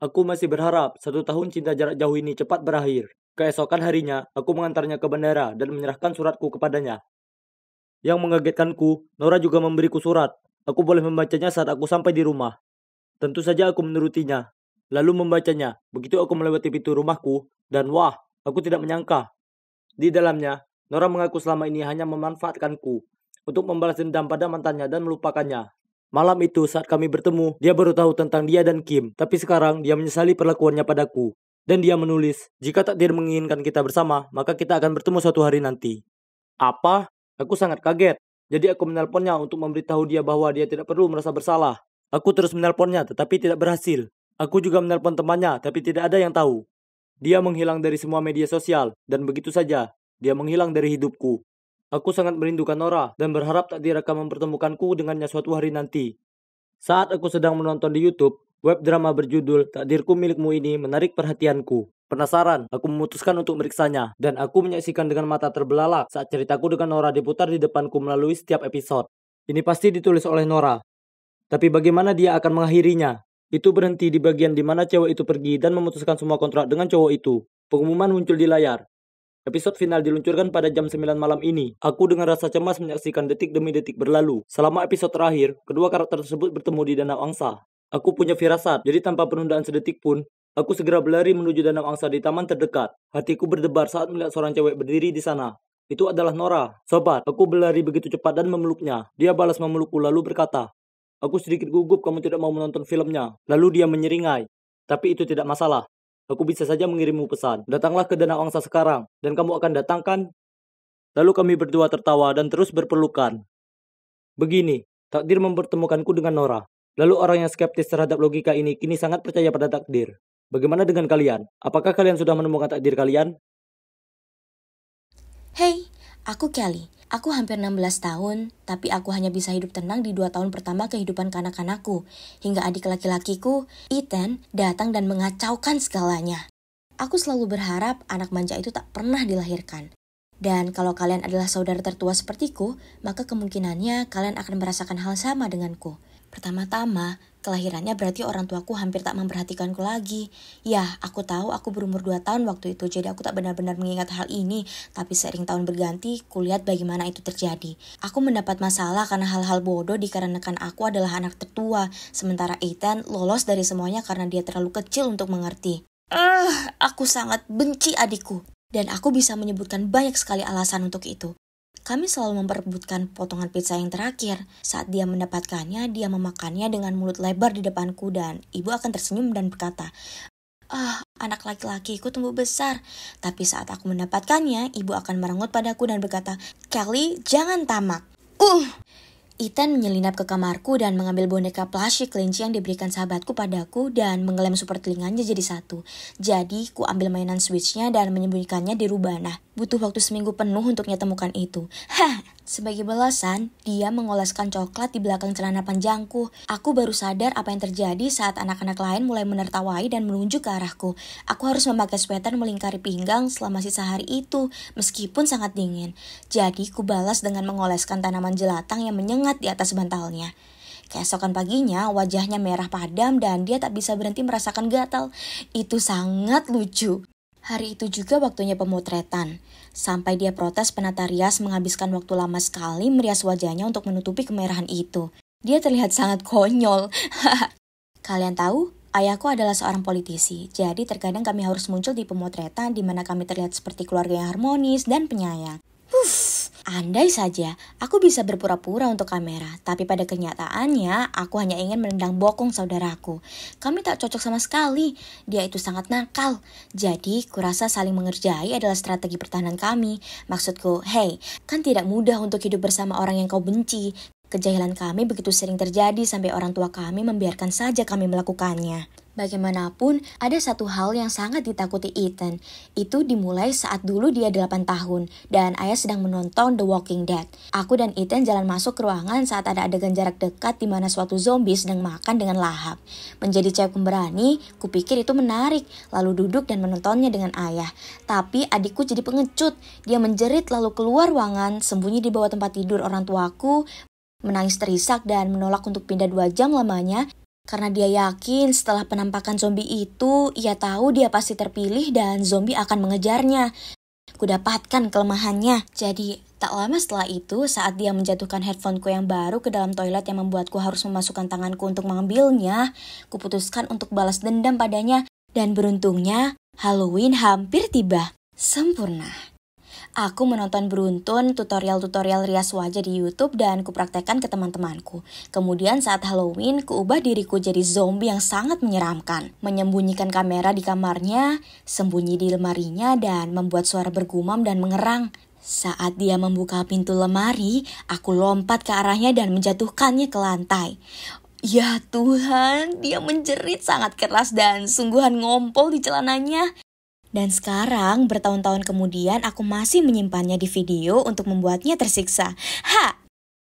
Aku masih berharap 1 tahun cinta jarak jauh ini cepat berakhir. Keesokan harinya, aku mengantarnya ke bandara dan menyerahkan suratku kepadanya. Yang mengagetkanku, Nora juga memberiku surat. Aku boleh membacanya saat aku sampai di rumah. Tentu saja aku menurutinya, lalu membacanya. Begitu aku melewati pintu rumahku, dan wah, aku tidak menyangka. Di dalamnya, Nora mengaku selama ini hanya memanfaatkanku untuk membalas dendam pada mantannya dan melupakannya. Malam itu saat kami bertemu, dia baru tahu tentang dia dan Kim, tapi sekarang dia menyesali perlakuannya padaku. Dan dia menulis, "Jika takdir menginginkan kita bersama, maka kita akan bertemu suatu hari nanti." Apa? Aku sangat kaget. Jadi aku menelponnya untuk memberitahu dia bahwa dia tidak perlu merasa bersalah. Aku terus menelponnya tetapi tidak berhasil. Aku juga menelpon temannya tapi tidak ada yang tahu. Dia menghilang dari semua media sosial dan begitu saja dia menghilang dari hidupku. Aku sangat merindukan Nora dan berharap takdir akan mempertemukanku dengannya suatu hari nanti. Saat aku sedang menonton di YouTube, web drama berjudul Takdirku Milikmu ini menarik perhatianku. Penasaran, aku memutuskan untuk meriksanya, dan aku menyaksikan dengan mata terbelalak saat ceritaku dengan Nora diputar di depanku melalui setiap episode. Ini pasti ditulis oleh Nora. Tapi bagaimana dia akan mengakhirinya? Itu berhenti di bagian di mana cewek itu pergi dan memutuskan semua kontrak dengan cowok itu. Pengumuman muncul di layar. Episode final diluncurkan pada jam 9 malam ini. Aku dengan rasa cemas menyaksikan detik demi detik berlalu. Selama episode terakhir, kedua karakter tersebut bertemu di danau angsa. Aku punya firasat, jadi tanpa penundaan sedetik pun, aku segera berlari menuju danau angsa di taman terdekat. Hatiku berdebar saat melihat seorang cewek berdiri di sana. Itu adalah Nora. Sobat, aku berlari begitu cepat dan memeluknya. Dia balas memelukku lalu berkata, "Aku sedikit gugup kamu tidak mau menonton filmnya." Lalu dia menyeringai. Tapi itu tidak masalah. Aku bisa saja mengirimmu pesan. Datanglah ke danau angsa sekarang, dan kamu akan datangkan. Lalu kami berdua tertawa dan terus berpelukan. Begini, takdir mempertemukanku dengan Nora. Lalu orang yang skeptis terhadap logika ini kini sangat percaya pada takdir. Bagaimana dengan kalian? Apakah kalian sudah menemukan takdir kalian? Hey, aku Kelly. Aku hampir 16 tahun, tapi aku hanya bisa hidup tenang di 2 tahun pertama kehidupan kanak-kanakku. Hingga adik laki-lakiku, Ethan, datang dan mengacaukan segalanya. Aku selalu berharap anak manja itu tak pernah dilahirkan. Dan kalau kalian adalah saudara tertua sepertiku, maka kemungkinannya kalian akan merasakan hal sama denganku. Pertama-tama, kelahirannya berarti orang tuaku hampir tak memperhatikanku lagi. Ya, aku tahu aku berumur 2 tahun waktu itu, jadi aku tak benar-benar mengingat hal ini. Tapi seiring tahun berganti, kulihat bagaimana itu terjadi. Aku mendapat masalah karena hal-hal bodoh dikarenakan aku adalah anak tertua. Sementara Ethan lolos dari semuanya karena dia terlalu kecil untuk mengerti. Aku sangat benci adikku. Dan aku bisa menyebutkan banyak sekali alasan untuk itu. Kami selalu memperebutkan potongan pizza yang terakhir. Saat dia mendapatkannya, dia memakannya dengan mulut lebar di depanku dan ibu akan tersenyum dan berkata, anak laki-lakiku tumbuh besar. Tapi saat aku mendapatkannya, ibu akan merengut padaku dan berkata, "Kelly, jangan tamak." Ethan menyelinap ke kamarku dan mengambil boneka plushie kelinci yang diberikan sahabatku padaku dan mengelem super telinganya jadi satu. Jadi, ku ambil mainan Switch-nya dan menyembunyikannya di rubana. Butuh waktu seminggu penuh untuk temukan itu. Sebagai balasan, dia mengoleskan coklat di belakang celana panjangku. Aku baru sadar apa yang terjadi saat anak-anak lain mulai menertawai dan menunjuk ke arahku. Aku harus memakai sweater melingkari pinggang selama sisa hari itu, meskipun sangat dingin. Jadi, ku balas dengan mengoleskan tanaman jelatang yang menyengat di atas bantalnya. Keesokan paginya, wajahnya merah padam dan dia tak bisa berhenti merasakan gatal. Itu sangat lucu. Hari itu juga waktunya pemotretan. Sampai dia protes penata rias menghabiskan waktu lama sekali merias wajahnya untuk menutupi kemerahan itu. Dia terlihat sangat konyol. Kalian tahu, ayahku adalah seorang politisi. Jadi terkadang kami harus muncul di pemotretan di mana kami terlihat seperti keluarga yang harmonis dan penyayang. Andai saja aku bisa berpura-pura untuk kamera, tapi pada kenyataannya aku hanya ingin menendang bokong saudaraku. Kami tak cocok sama sekali, dia itu sangat nakal. Jadi kurasa saling mengerjai adalah strategi pertahanan kami. Maksudku, hey, kan tidak mudah untuk hidup bersama orang yang kau benci. Kejahilan kami begitu sering terjadi sampai orang tua kami membiarkan saja kami melakukannya. Bagaimanapun, ada satu hal yang sangat ditakuti Ethan. Itu dimulai saat dulu dia 8 tahun dan ayah sedang menonton The Walking Dead. Aku dan Ethan jalan masuk ke ruangan saat ada adegan jarak dekat di mana suatu zombie sedang makan dengan lahap. Menjadi cewek pemberani, kupikir itu menarik, lalu duduk dan menontonnya dengan ayah. Tapi adikku jadi pengecut. Dia menjerit lalu keluar ruangan, sembunyi di bawah tempat tidur orang tuaku, menangis terisak dan menolak untuk pindah 2 jam lamanya. Karena dia yakin setelah penampakan zombie itu, ia tahu dia pasti terpilih dan zombie akan mengejarnya. Kudapatkan kelemahannya. Jadi, tak lama setelah itu, saat dia menjatuhkan headphoneku yang baru ke dalam toilet yang membuatku harus memasukkan tanganku untuk mengambilnya, kuputuskan untuk balas dendam padanya. Dan beruntungnya, Halloween hampir tiba. Sempurna. Aku menonton beruntun tutorial-tutorial rias wajah di YouTube dan kupraktekkan ke teman-temanku. Kemudian saat Halloween, kuubah diriku jadi zombie yang sangat menyeramkan. Menyembunyikan kamera di kamarnya, sembunyi di lemarinya, dan membuat suara bergumam dan mengerang. Saat dia membuka pintu lemari, aku lompat ke arahnya dan menjatuhkannya ke lantai. Ya Tuhan, dia menjerit sangat keras dan sungguhan ngompol di celananya. Dan sekarang, bertahun-tahun kemudian, aku masih menyimpannya di video untuk membuatnya tersiksa. Ha!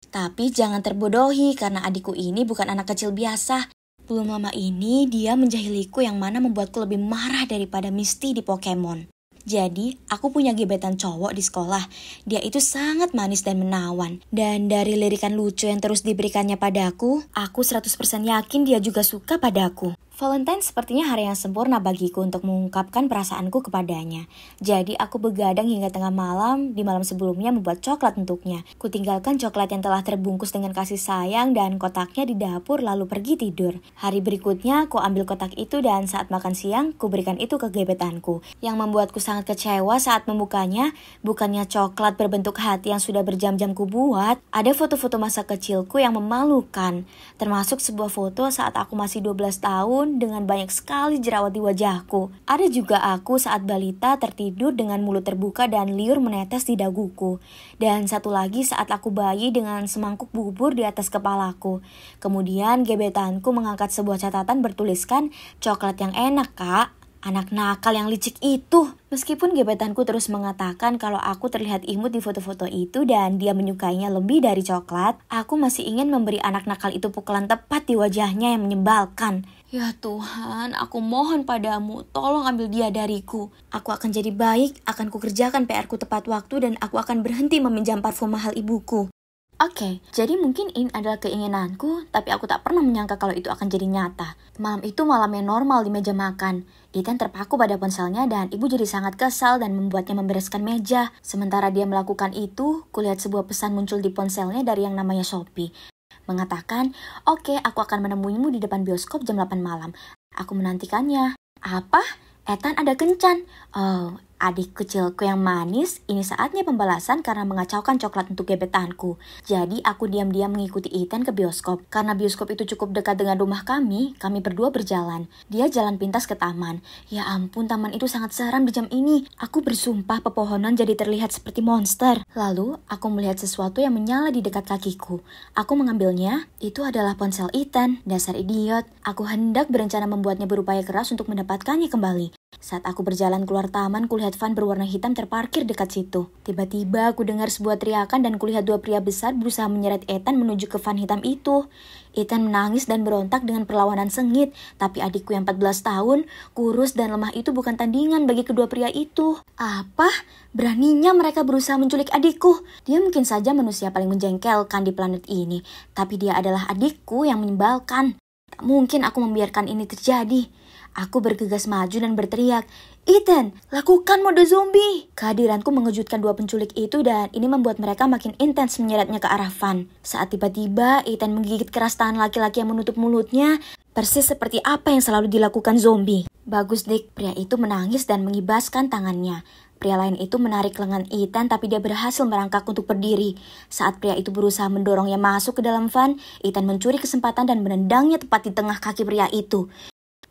Tapi jangan terbodohi karena adikku ini bukan anak kecil biasa. Belum lama ini, dia menjahiliku yang mana membuatku lebih marah daripada Misty di Pokemon. Jadi, aku punya gebetan cowok di sekolah. Dia itu sangat manis dan menawan. Dan dari lirikan lucu yang terus diberikannya padaku, aku 100% yakin dia juga suka padaku. Valentine sepertinya hari yang sempurna bagiku untuk mengungkapkan perasaanku kepadanya. Jadi aku begadang hingga tengah malam, di malam sebelumnya membuat coklat untuknya. Kutinggalkan coklat yang telah terbungkus dengan kasih sayang dan kotaknya di dapur lalu pergi tidur. Hari berikutnya, ku ambil kotak itu dan saat makan siang, ku berikan itu ke gebetanku. Yang membuatku sangat kecewa saat membukanya, bukannya coklat berbentuk hati yang sudah berjam-jam ku buat, ada foto-foto masa kecilku yang memalukan. Termasuk sebuah foto saat aku masih 12 tahun, dengan banyak sekali jerawat di wajahku. Ada juga aku saat balita tertidur dengan mulut terbuka dan liur menetes di daguku. Dan satu lagi saat aku bayi dengan semangkuk bubur di atas kepalaku. Kemudian gebetanku mengangkat sebuah catatan bertuliskan, "Coklat yang enak, Kak." Anak nakal yang licik itu. Meskipun gebetanku terus mengatakan kalau aku terlihat imut di foto-foto itu dan dia menyukainya lebih dari coklat, aku masih ingin memberi anak nakal itu pukulan tepat di wajahnya yang menyebalkan. Ya Tuhan, aku mohon padamu, tolong ambil dia dariku. Aku akan jadi baik, akan kukerjakan PR-ku tepat waktu dan aku akan berhenti meminjam parfum mahal ibuku. Oke, jadi mungkin ini adalah keinginanku, tapi aku tak pernah menyangka kalau itu akan jadi nyata. Malam itu malam yang normal di meja makan. Ethan terpaku pada ponselnya dan ibu jadi sangat kesal dan membuatnya membereskan meja. Sementara dia melakukan itu, kulihat sebuah pesan muncul di ponselnya dari yang namanya Shopee. Mengatakan, "Oke, aku akan menemuimu di depan bioskop jam 8 malam. Aku menantikannya." Apa? Ethan ada kencan. Oh, adik kecilku yang manis, ini saatnya pembalasan karena mengacaukan coklat untuk gebetanku. Jadi aku diam-diam mengikuti Ethan ke bioskop. Karena bioskop itu cukup dekat dengan rumah kami berdua berjalan. Dia jalan pintas ke taman. Ya ampun, taman itu sangat seram di jam ini. Aku bersumpah pepohonan jadi terlihat seperti monster. Lalu aku melihat sesuatu yang menyala di dekat kakiku. Aku mengambilnya, itu adalah ponsel Ethan. Dasar idiot. Aku hendak berencana membuatnya berupaya keras untuk mendapatkannya kembali. Saat aku berjalan keluar taman, kulihat van berwarna hitam terparkir dekat situ. Tiba-tiba aku dengar sebuah teriakan dan kulihat 2 pria besar berusaha menyeret Ethan menuju ke van hitam itu. Ethan menangis dan berontak dengan perlawanan sengit, tapi adikku yang 14 tahun, kurus dan lemah itu bukan tandingan bagi kedua pria itu. Apa? Beraninya mereka berusaha menculik adikku. Dia mungkin saja manusia paling menjengkelkan di planet ini, tapi dia adalah adikku yang menyebalkan. Tak mungkin aku membiarkan ini terjadi. Aku bergegas maju dan berteriak, "Ethan, lakukan mode zombie!" Kehadiranku mengejutkan 2 penculik itu dan ini membuat mereka makin intens menyeretnya ke arah van. Saat tiba-tiba Ethan menggigit keras tangan laki-laki yang menutup mulutnya, persis seperti apa yang selalu dilakukan zombie. Bagus Dick, pria itu menangis dan mengibaskan tangannya. Pria lain itu menarik lengan Ethan tapi dia berhasil merangkak untuk berdiri. Saat pria itu berusaha mendorongnya masuk ke dalam van, Ethan mencuri kesempatan dan menendangnya tepat di tengah kaki pria itu.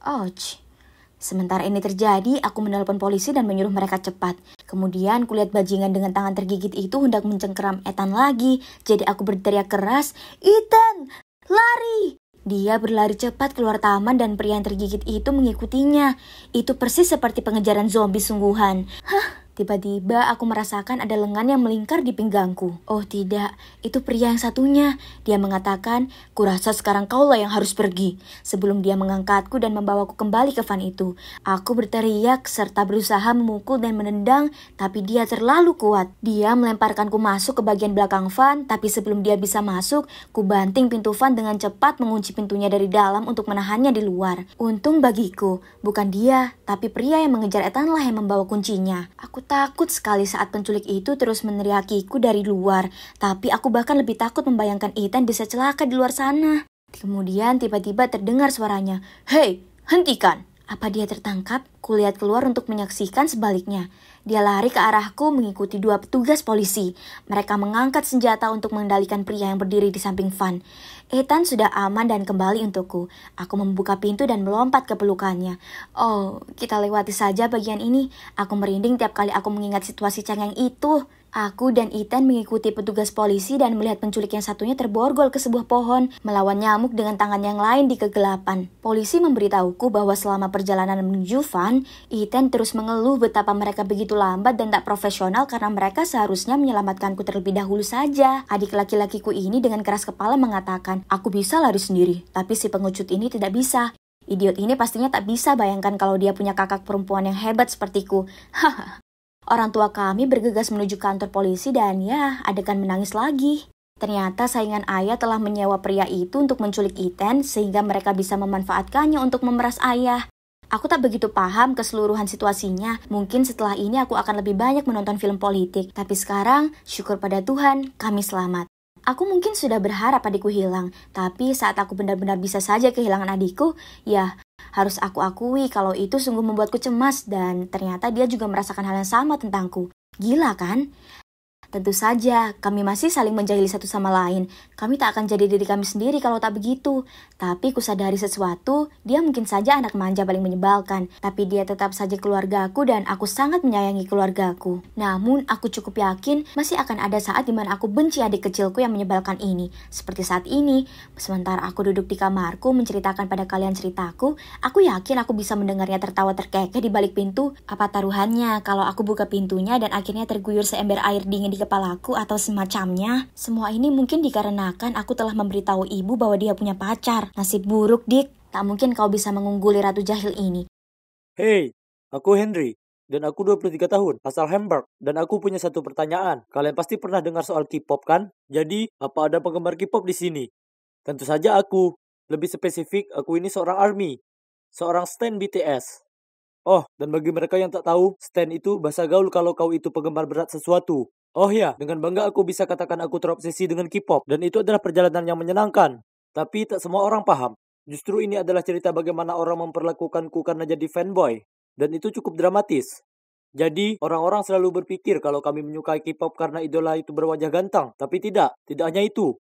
Ouch. Sementara ini terjadi, aku menelpon polisi dan menyuruh mereka cepat. Kemudian kulihat bajingan dengan tangan tergigit itu hendak mencengkeram Ethan lagi. Jadi aku berteriak keras, "Ethan, lari!" Dia berlari cepat keluar taman dan pria yang tergigit itu mengikutinya. Itu persis seperti pengejaran zombie sungguhan. Tiba-tiba aku merasakan ada lengan yang melingkar di pinggangku. Oh tidak, itu pria yang satunya. Dia mengatakan, "Kurasa sekarang kaulah yang harus pergi." Sebelum dia mengangkatku dan membawaku kembali ke van itu, aku berteriak serta berusaha memukul dan menendang, tapi dia terlalu kuat. Dia melemparkanku masuk ke bagian belakang van, tapi sebelum dia bisa masuk, ku banting pintu van dengan cepat mengunci pintunya dari dalam untuk menahannya di luar. Untung bagiku, bukan dia, tapi pria yang mengejar Ethan lah yang membawa kuncinya. Aku takut sekali saat penculik itu terus meneriakiku dari luar, tapi aku bahkan lebih takut membayangkan Ethan bisa celaka di luar sana. Kemudian tiba-tiba terdengar suaranya, "Hei, hentikan!" Apa dia tertangkap? Kulihat keluar untuk menyaksikan sebaliknya. Dia lari ke arahku mengikuti 2 petugas polisi. Mereka mengangkat senjata untuk mengendalikan pria yang berdiri di samping van. Ethan sudah aman dan kembali untukku. Aku membuka pintu dan melompat ke pelukannya. Oh, kita lewati saja bagian ini. Aku merinding tiap kali aku mengingat situasi cengeng itu. Aku dan Ethan mengikuti petugas polisi dan melihat penculik yang satunya terborgol ke sebuah pohon, melawan nyamuk dengan tangan yang lain di kegelapan. Polisi memberitahuku bahwa selama perjalanan menuju van, Ethan terus mengeluh betapa mereka begitu lambat dan tak profesional karena mereka seharusnya menyelamatkanku terlebih dahulu saja. Adik laki-lakiku ini dengan keras kepala mengatakan, "Aku bisa lari sendiri, tapi si pengecut ini tidak bisa. Idiot ini pastinya tak bisa bayangkan kalau dia punya kakak perempuan yang hebat sepertiku." Haha. Orang tua kami bergegas menuju kantor polisi dan ya, adegan menangis lagi. Ternyata saingan ayah telah menyewa pria itu untuk menculik Ethan sehingga mereka bisa memanfaatkannya untuk memeras ayah. Aku tak begitu paham keseluruhan situasinya. Mungkin setelah ini aku akan lebih banyak menonton film politik. Tapi sekarang, syukur pada Tuhan, kami selamat. Aku mungkin sudah berharap adikku hilang. Tapi saat aku benar-benar bisa saja kehilangan adikku, ya harus aku akui kalau itu sungguh membuatku cemas. Dan ternyata dia juga merasakan hal yang sama tentangku. Gila kan? Tentu saja, kami masih saling menjahili satu sama lain. Kami tak akan jadi diri kami sendiri kalau tak begitu. Tapi kusadari sesuatu, dia mungkin saja anak manja paling menyebalkan. Tapi dia tetap saja keluargaku dan aku sangat menyayangi keluargaku. Namun, aku cukup yakin masih akan ada saat di mana aku benci adik kecilku yang menyebalkan ini. Seperti saat ini, sementara aku duduk di kamarku menceritakan pada kalian ceritaku, aku yakin aku bisa mendengarnya tertawa terkekeh di balik pintu. Apa taruhannya kalau aku buka pintunya dan akhirnya terguyur seember air dingin di kepalaku atau semacamnya. Semua ini mungkin dikarenakan aku telah memberitahu ibu bahwa dia punya pacar. Nasib buruk, Dik. Tak mungkin kau bisa mengungguli Ratu Jahil ini. Hei, aku Henry. Dan aku 23 tahun, asal Hamburg. Dan aku punya satu pertanyaan. Kalian pasti pernah dengar soal K-pop kan? Jadi, apa ada penggemar K-pop di sini? Tentu saja aku. Lebih spesifik, aku ini seorang ARMY. Seorang stan BTS. Oh, dan bagi mereka yang tak tahu, stan itu bahasa gaul kalau kau itu penggemar berat sesuatu. Oh ya, dengan bangga aku bisa katakan aku terobsesi dengan K-pop, dan itu adalah perjalanan yang menyenangkan. Tapi tak semua orang paham. Justru ini adalah cerita bagaimana orang memperlakukanku karena jadi fanboy. Dan itu cukup dramatis. Jadi, orang-orang selalu berpikir kalau kami menyukai K-pop karena idola itu berwajah ganteng. Tapi tidak hanya itu.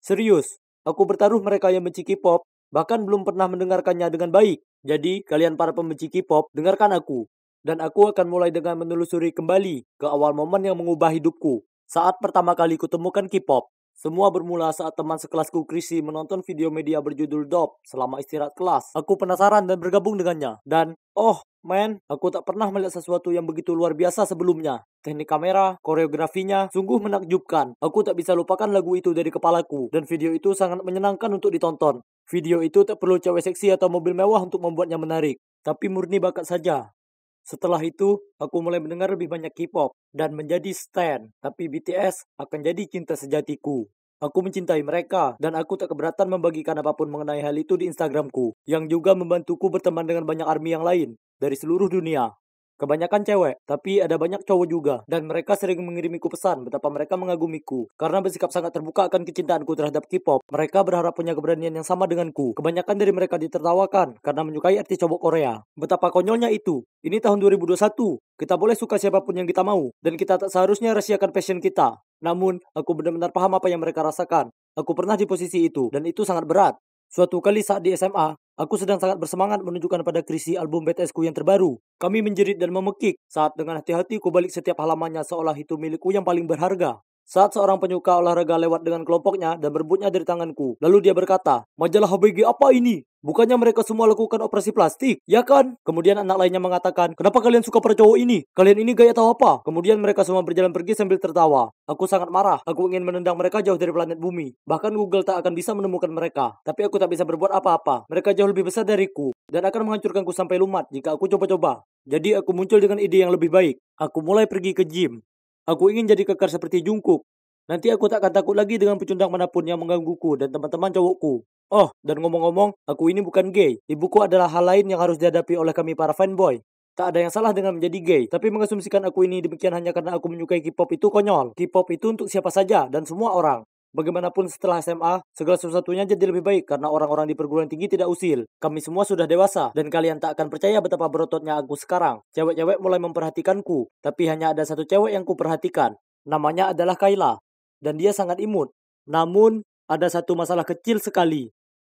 Serius, aku bertaruh mereka yang benci K-pop, bahkan belum pernah mendengarkannya dengan baik. Jadi, kalian para pembenci K-pop, dengarkan aku. Dan aku akan mulai dengan menelusuri kembali ke awal momen yang mengubah hidupku. Saat pertama kali kutemukan K-pop, semua bermula saat teman sekelasku Chrissy menonton video media berjudul Dope selama istirahat kelas. Aku penasaran dan bergabung dengannya. Dan, oh man, aku tak pernah melihat sesuatu yang begitu luar biasa sebelumnya. Teknik kamera, koreografinya, sungguh menakjubkan. Aku tak bisa lupakan lagu itu dari kepalaku. Dan video itu sangat menyenangkan untuk ditonton. Video itu tak perlu cewek seksi atau mobil mewah untuk membuatnya menarik. Tapi murni bakat saja. Setelah itu, aku mulai mendengar lebih banyak K-pop dan menjadi stan. Tapi BTS akan jadi cinta sejatiku. Aku mencintai mereka dan aku tak keberatan membagikan apapun mengenai hal itu di Instagramku. Yang juga membantuku berteman dengan banyak ARMY yang lain dari seluruh dunia. Kebanyakan cewek, tapi ada banyak cowok juga. Dan mereka sering mengirimiku pesan betapa mereka mengagumiku. Karena bersikap sangat terbuka akan kecintaanku terhadap K-pop, mereka berharap punya keberanian yang sama denganku. Kebanyakan dari mereka ditertawakan karena menyukai artis cowok Korea. Betapa konyolnya itu. Ini tahun 2021. Kita boleh suka siapapun yang kita mau. Dan kita tak seharusnya rahasiakan passion kita. Namun, aku benar-benar paham apa yang mereka rasakan. Aku pernah di posisi itu, dan itu sangat berat. Suatu kali saat di SMA, aku sedang sangat bersemangat menunjukkan pada Chrissy album BTS-ku yang terbaru. Kami menjerit dan memekik saat dengan hati-hati ku balik setiap halamannya seolah itu milikku yang paling berharga. Saat seorang penyuka olahraga lewat dengan kelompoknya dan berebutnya dari tanganku, lalu dia berkata, "Majalah HBG apa ini? Bukannya mereka semua lakukan operasi plastik, ya kan?" Kemudian anak lainnya mengatakan, "Kenapa kalian suka pada cowok ini? Kalian ini gaya tahu apa?" Kemudian mereka semua berjalan pergi sambil tertawa. Aku sangat marah. Aku ingin menendang mereka jauh dari planet bumi. Bahkan Google tak akan bisa menemukan mereka. Tapi aku tak bisa berbuat apa-apa. Mereka jauh lebih besar dariku dan akan menghancurkanku sampai lumat jika aku coba-coba. Jadi aku muncul dengan ide yang lebih baik. Aku mulai pergi ke gym. Aku ingin jadi kekar seperti Jungkook. Nanti aku tak akan takut lagi dengan pecundang manapun yang menggangguku dan teman-teman cowokku. Oh, dan ngomong-ngomong, aku ini bukan gay. Ibuku adalah hal lain yang harus dihadapi oleh kami para fanboy. Tak ada yang salah dengan menjadi gay, tapi mengasumsikan aku ini demikian hanya karena aku menyukai K-pop itu konyol. K-pop itu untuk siapa saja dan semua orang. Bagaimanapun setelah SMA, segala sesuatunya jadi lebih baik karena orang-orang di perguruan tinggi tidak usil. Kami semua sudah dewasa, dan kalian tak akan percaya betapa berototnya aku sekarang. Cewek-cewek mulai memperhatikanku, tapi hanya ada satu cewek yang kuperhatikan. Namanya adalah Kayla, dan dia sangat imut. Namun, ada satu masalah kecil sekali.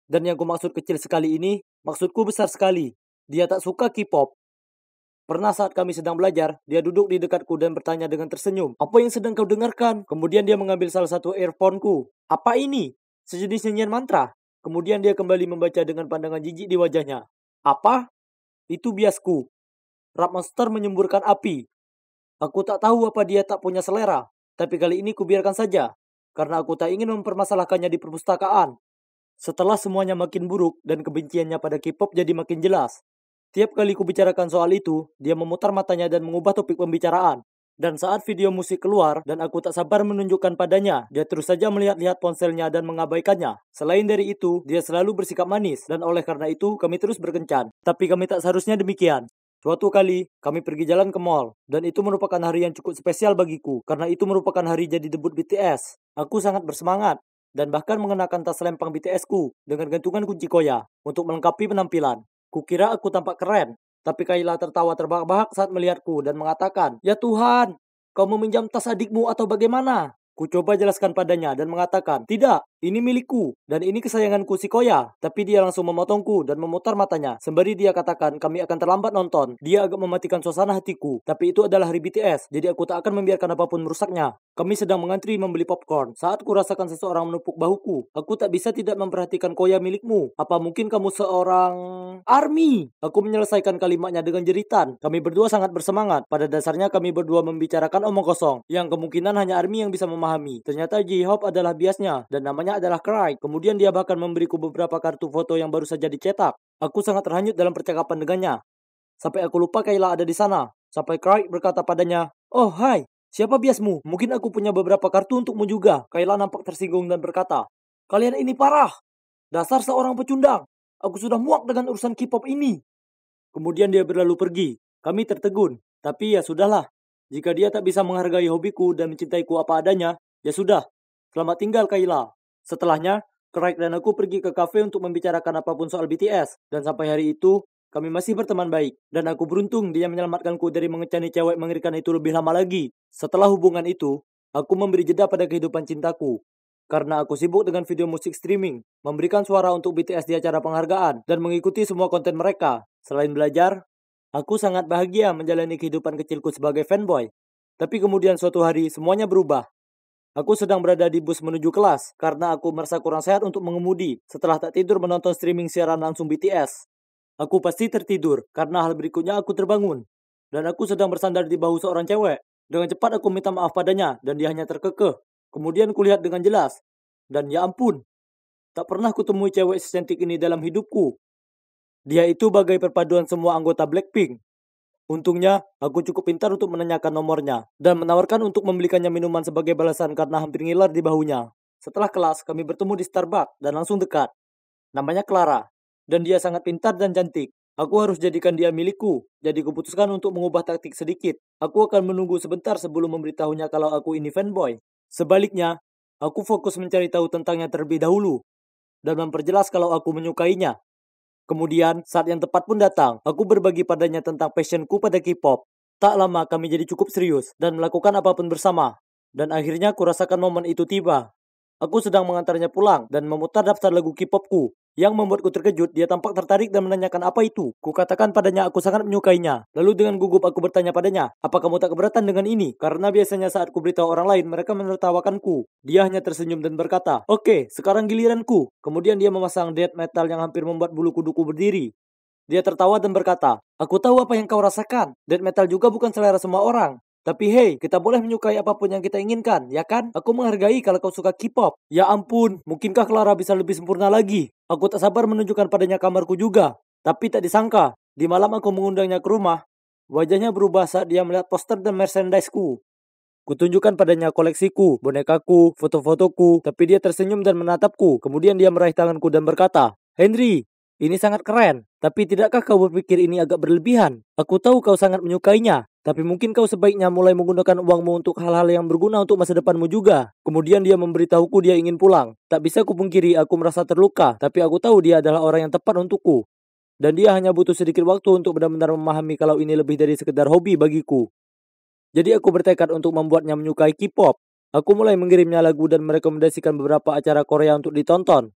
Dan yang kumaksud kecil sekali ini, maksudku besar sekali. Dia tak suka K-pop. Pernah saat kami sedang belajar, dia duduk di dekatku dan bertanya dengan tersenyum, "Apa yang sedang kau dengarkan?" Kemudian dia mengambil salah satu earphone-ku. "Apa ini?" "Sejenis nyanyian mantra." Kemudian dia kembali membaca dengan pandangan jijik di wajahnya. "Apa?" "Itu biasku. Rap Monster menyemburkan api." Aku tak tahu apa dia tak punya selera, tapi kali ini kubiarkan saja, karena aku tak ingin mempermasalahkannya di perpustakaan. Setelah semuanya makin buruk dan kebenciannya pada K-pop jadi makin jelas. Tiap kali kubicarakan soal itu, dia memutar matanya dan mengubah topik pembicaraan. Dan saat video musik keluar dan aku tak sabar menunjukkan padanya, dia terus saja melihat-lihat ponselnya dan mengabaikannya. Selain dari itu, dia selalu bersikap manis dan oleh karena itu kami terus berkencan. Tapi kami tak seharusnya demikian. Suatu kali, kami pergi jalan ke mall, dan itu merupakan hari yang cukup spesial bagiku, karena itu merupakan hari jadi debut BTS. Aku sangat bersemangat, dan bahkan mengenakan tas lempang BTS-ku dengan gantungan kunci koya untuk melengkapi penampilan. Kukira aku tampak keren, tapi Kayla tertawa terbahak-bahak saat melihatku dan mengatakan, "Ya Tuhan, kau meminjam tas adikmu atau bagaimana?" Ku coba jelaskan padanya dan mengatakan, "Tidak, ini milikku, dan ini kesayanganku si Koya." Tapi dia langsung memotongku dan memutar matanya. Sembari dia katakan, "Kami akan terlambat nonton." Dia agak mematikan suasana hatiku, tapi itu adalah hari BTS, jadi aku tak akan membiarkan apapun merusaknya. Kami sedang mengantri membeli popcorn. Saat ku rasakan seseorang menepuk bahuku, aku tak bisa tidak memperhatikan Koya milikmu. "Apa mungkin kamu seorang ARMY?" Aku menyelesaikan kalimatnya dengan jeritan. Kami berdua sangat bersemangat. Pada dasarnya kami berdua membicarakan omong kosong, yang kemungkinan hanya ARMY yang bisa memahami. Ternyata J-Hope adalah biasnya, dan namanya adalah Craig. Kemudian dia bahkan memberiku beberapa kartu foto yang baru saja dicetak. Aku sangat terhanyut dalam percakapan dengannya. Sampai aku lupa Kayla ada di sana. Sampai Craig berkata padanya, "Oh hai, siapa biasmu? Mungkin aku punya beberapa kartu untukmu juga." Kayla nampak tersinggung dan berkata, "Kalian ini parah. Dasar seorang pecundang. Aku sudah muak dengan urusan K-pop ini." Kemudian dia berlalu pergi. Kami tertegun. Tapi ya sudahlah. Jika dia tak bisa menghargai hobiku dan mencintaiku apa adanya, ya sudah. Selamat tinggal Kayla. Setelahnya, Craig dan aku pergi ke kafe untuk membicarakan apapun soal BTS. Dan sampai hari itu, kami masih berteman baik. Dan aku beruntung dia menyelamatkanku dari mengecani cewek mengerikan itu lebih lama lagi. Setelah hubungan itu, aku memberi jeda pada kehidupan cintaku. Karena aku sibuk dengan video musik streaming, memberikan suara untuk BTS di acara penghargaan, dan mengikuti semua konten mereka. Selain belajar, aku sangat bahagia menjalani kehidupan kecilku sebagai fanboy. Tapi kemudian suatu hari, semuanya berubah. Aku sedang berada di bus menuju kelas, karena aku merasa kurang sehat untuk mengemudi, setelah tak tidur menonton streaming siaran langsung BTS. Aku pasti tertidur, karena hal berikutnya aku terbangun. Dan aku sedang bersandar di bahu seorang cewek. Dengan cepat aku minta maaf padanya, dan dia hanya terkekeh. Kemudian kulihat dengan jelas. Dan ya ampun, tak pernah kutemui cewek secantik ini dalam hidupku. Dia itu bagai perpaduan semua anggota Blackpink. Untungnya, aku cukup pintar untuk menanyakan nomornya, dan menawarkan untuk membelikannya minuman sebagai balasan karena hampir ngiler di bahunya. Setelah kelas, kami bertemu di Starbucks, dan langsung dekat. Namanya Clara, dan dia sangat pintar dan cantik. Aku harus jadikan dia milikku. Jadi kuputuskan untuk mengubah taktik sedikit. Aku akan menunggu sebentar sebelum memberitahunya kalau aku ini fanboy. Sebaliknya, aku fokus mencari tahu tentangnya terlebih dahulu dan memperjelas kalau aku menyukainya. Kemudian, saat yang tepat pun datang. Aku berbagi padanya tentang passionku pada K-pop. Tak lama kami jadi cukup serius dan melakukan apapun bersama. Dan akhirnya kurasakan momen itu tiba. Aku sedang mengantarnya pulang dan memutar daftar lagu K-popku. Yang membuatku terkejut, dia tampak tertarik dan menanyakan apa itu. Kukatakan padanya aku sangat menyukainya. Lalu dengan gugup aku bertanya padanya, apa kamu tak keberatan dengan ini? Karena biasanya saat ku beritahu orang lain, mereka menertawakanku. Dia hanya tersenyum dan berkata, oke, sekarang giliranku. Kemudian dia memasang death metal yang hampir membuat bulu kuduku berdiri. Dia tertawa dan berkata, aku tahu apa yang kau rasakan. Death metal juga bukan selera semua orang. Tapi hey, kita boleh menyukai apapun yang kita inginkan, ya kan? Aku menghargai kalau kau suka K-pop. Ya ampun, mungkinkah Clara bisa lebih sempurna lagi? Aku tak sabar menunjukkan padanya kamarku juga. Tapi tak disangka, di malam aku mengundangnya ke rumah. Wajahnya berubah saat dia melihat poster dan merchandise-ku. Kutunjukkan padanya koleksiku, bonekaku, foto-fotoku, tapi dia tersenyum dan menatapku. Kemudian dia meraih tanganku dan berkata, Henry, ini sangat keren, tapi tidakkah kau berpikir ini agak berlebihan? Aku tahu kau sangat menyukainya, tapi mungkin kau sebaiknya mulai menggunakan uangmu untuk hal-hal yang berguna untuk masa depanmu juga. Kemudian dia memberitahuku dia ingin pulang. Tak bisa kupungkiri aku merasa terluka, tapi aku tahu dia adalah orang yang tepat untukku. Dan dia hanya butuh sedikit waktu untuk benar-benar memahami kalau ini lebih dari sekedar hobi bagiku. Jadi aku bertekad untuk membuatnya menyukai K-pop. Aku mulai mengirimnya lagu dan merekomendasikan beberapa acara Korea untuk ditonton.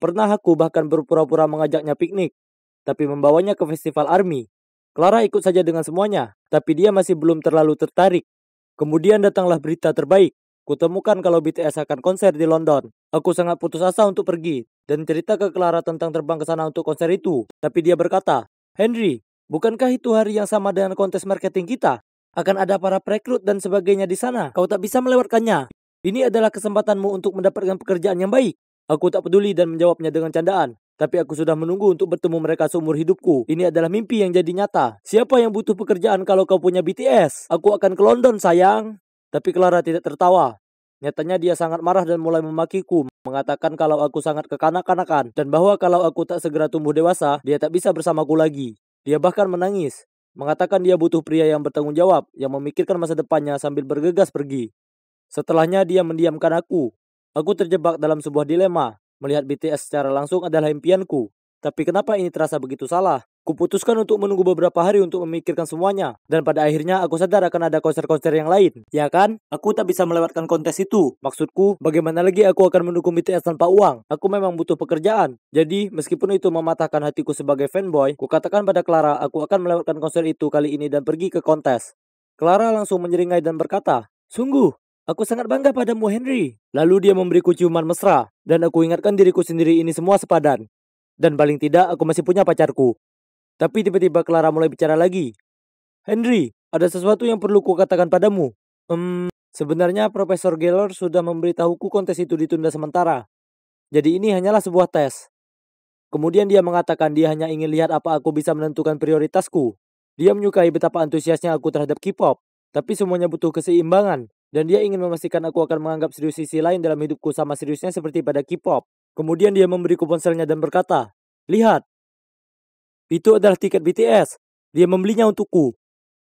Pernah aku bahkan berpura-pura mengajaknya piknik, tapi membawanya ke festival ARMY. Clara ikut saja dengan semuanya, tapi dia masih belum terlalu tertarik. Kemudian datanglah berita terbaik. Kutemukan kalau BTS akan konser di London. Aku sangat putus asa untuk pergi, dan cerita ke Clara tentang terbang ke sana untuk konser itu. Tapi dia berkata, Henry, bukankah itu hari yang sama dengan kontes marketing kita? Akan ada para perekrut dan sebagainya di sana. Kau tak bisa melewatkannya. Ini adalah kesempatanmu untuk mendapatkan pekerjaan yang baik. Aku tak peduli dan menjawabnya dengan candaan. Tapi aku sudah menunggu untuk bertemu mereka seumur hidupku. Ini adalah mimpi yang jadi nyata. Siapa yang butuh pekerjaan kalau kau punya BTS? Aku akan ke London, sayang. Tapi Clara tidak tertawa. Nyatanya dia sangat marah dan mulai memakiku. Mengatakan kalau aku sangat kekanak-kanakan. Dan bahwa kalau aku tak segera tumbuh dewasa, dia tak bisa bersamaku lagi. Dia bahkan menangis. Mengatakan dia butuh pria yang bertanggung jawab. Yang memikirkan masa depannya sambil bergegas pergi. Setelahnya dia mendiamkan aku. Aku terjebak dalam sebuah dilema. Melihat BTS secara langsung adalah impianku. Tapi kenapa ini terasa begitu salah? Kuputuskan untuk menunggu beberapa hari untuk memikirkan semuanya. Dan pada akhirnya aku sadar akan ada konser-konser yang lain. Ya kan? Aku tak bisa melewatkan kontes itu. Maksudku, bagaimana lagi aku akan mendukung BTS tanpa uang? Aku memang butuh pekerjaan. Jadi, meskipun itu mematahkan hatiku sebagai fanboy, kukatakan pada Clara aku akan melewatkan konser itu kali ini dan pergi ke kontes. Clara langsung menyeringai dan berkata, sungguh, aku sangat bangga padamu, Henry. Lalu dia memberiku ciuman mesra, dan aku ingatkan diriku sendiri ini semua sepadan. Dan paling tidak, aku masih punya pacarku. Tapi tiba-tiba Clara mulai bicara lagi. Henry, ada sesuatu yang perlu kukatakan padamu. Sebenarnya Profesor Geller sudah memberitahuku kontes itu ditunda sementara. Jadi ini hanyalah sebuah tes. Kemudian dia mengatakan dia hanya ingin lihat apa aku bisa menentukan prioritasku. Dia menyukai betapa antusiasnya aku terhadap K-pop. Tapi semuanya butuh keseimbangan. Dan dia ingin memastikan aku akan menganggap serius sisi lain dalam hidupku sama seriusnya seperti pada K-pop. Kemudian dia memberiku ponselnya dan berkata, lihat, itu adalah tiket BTS. Dia membelinya untukku.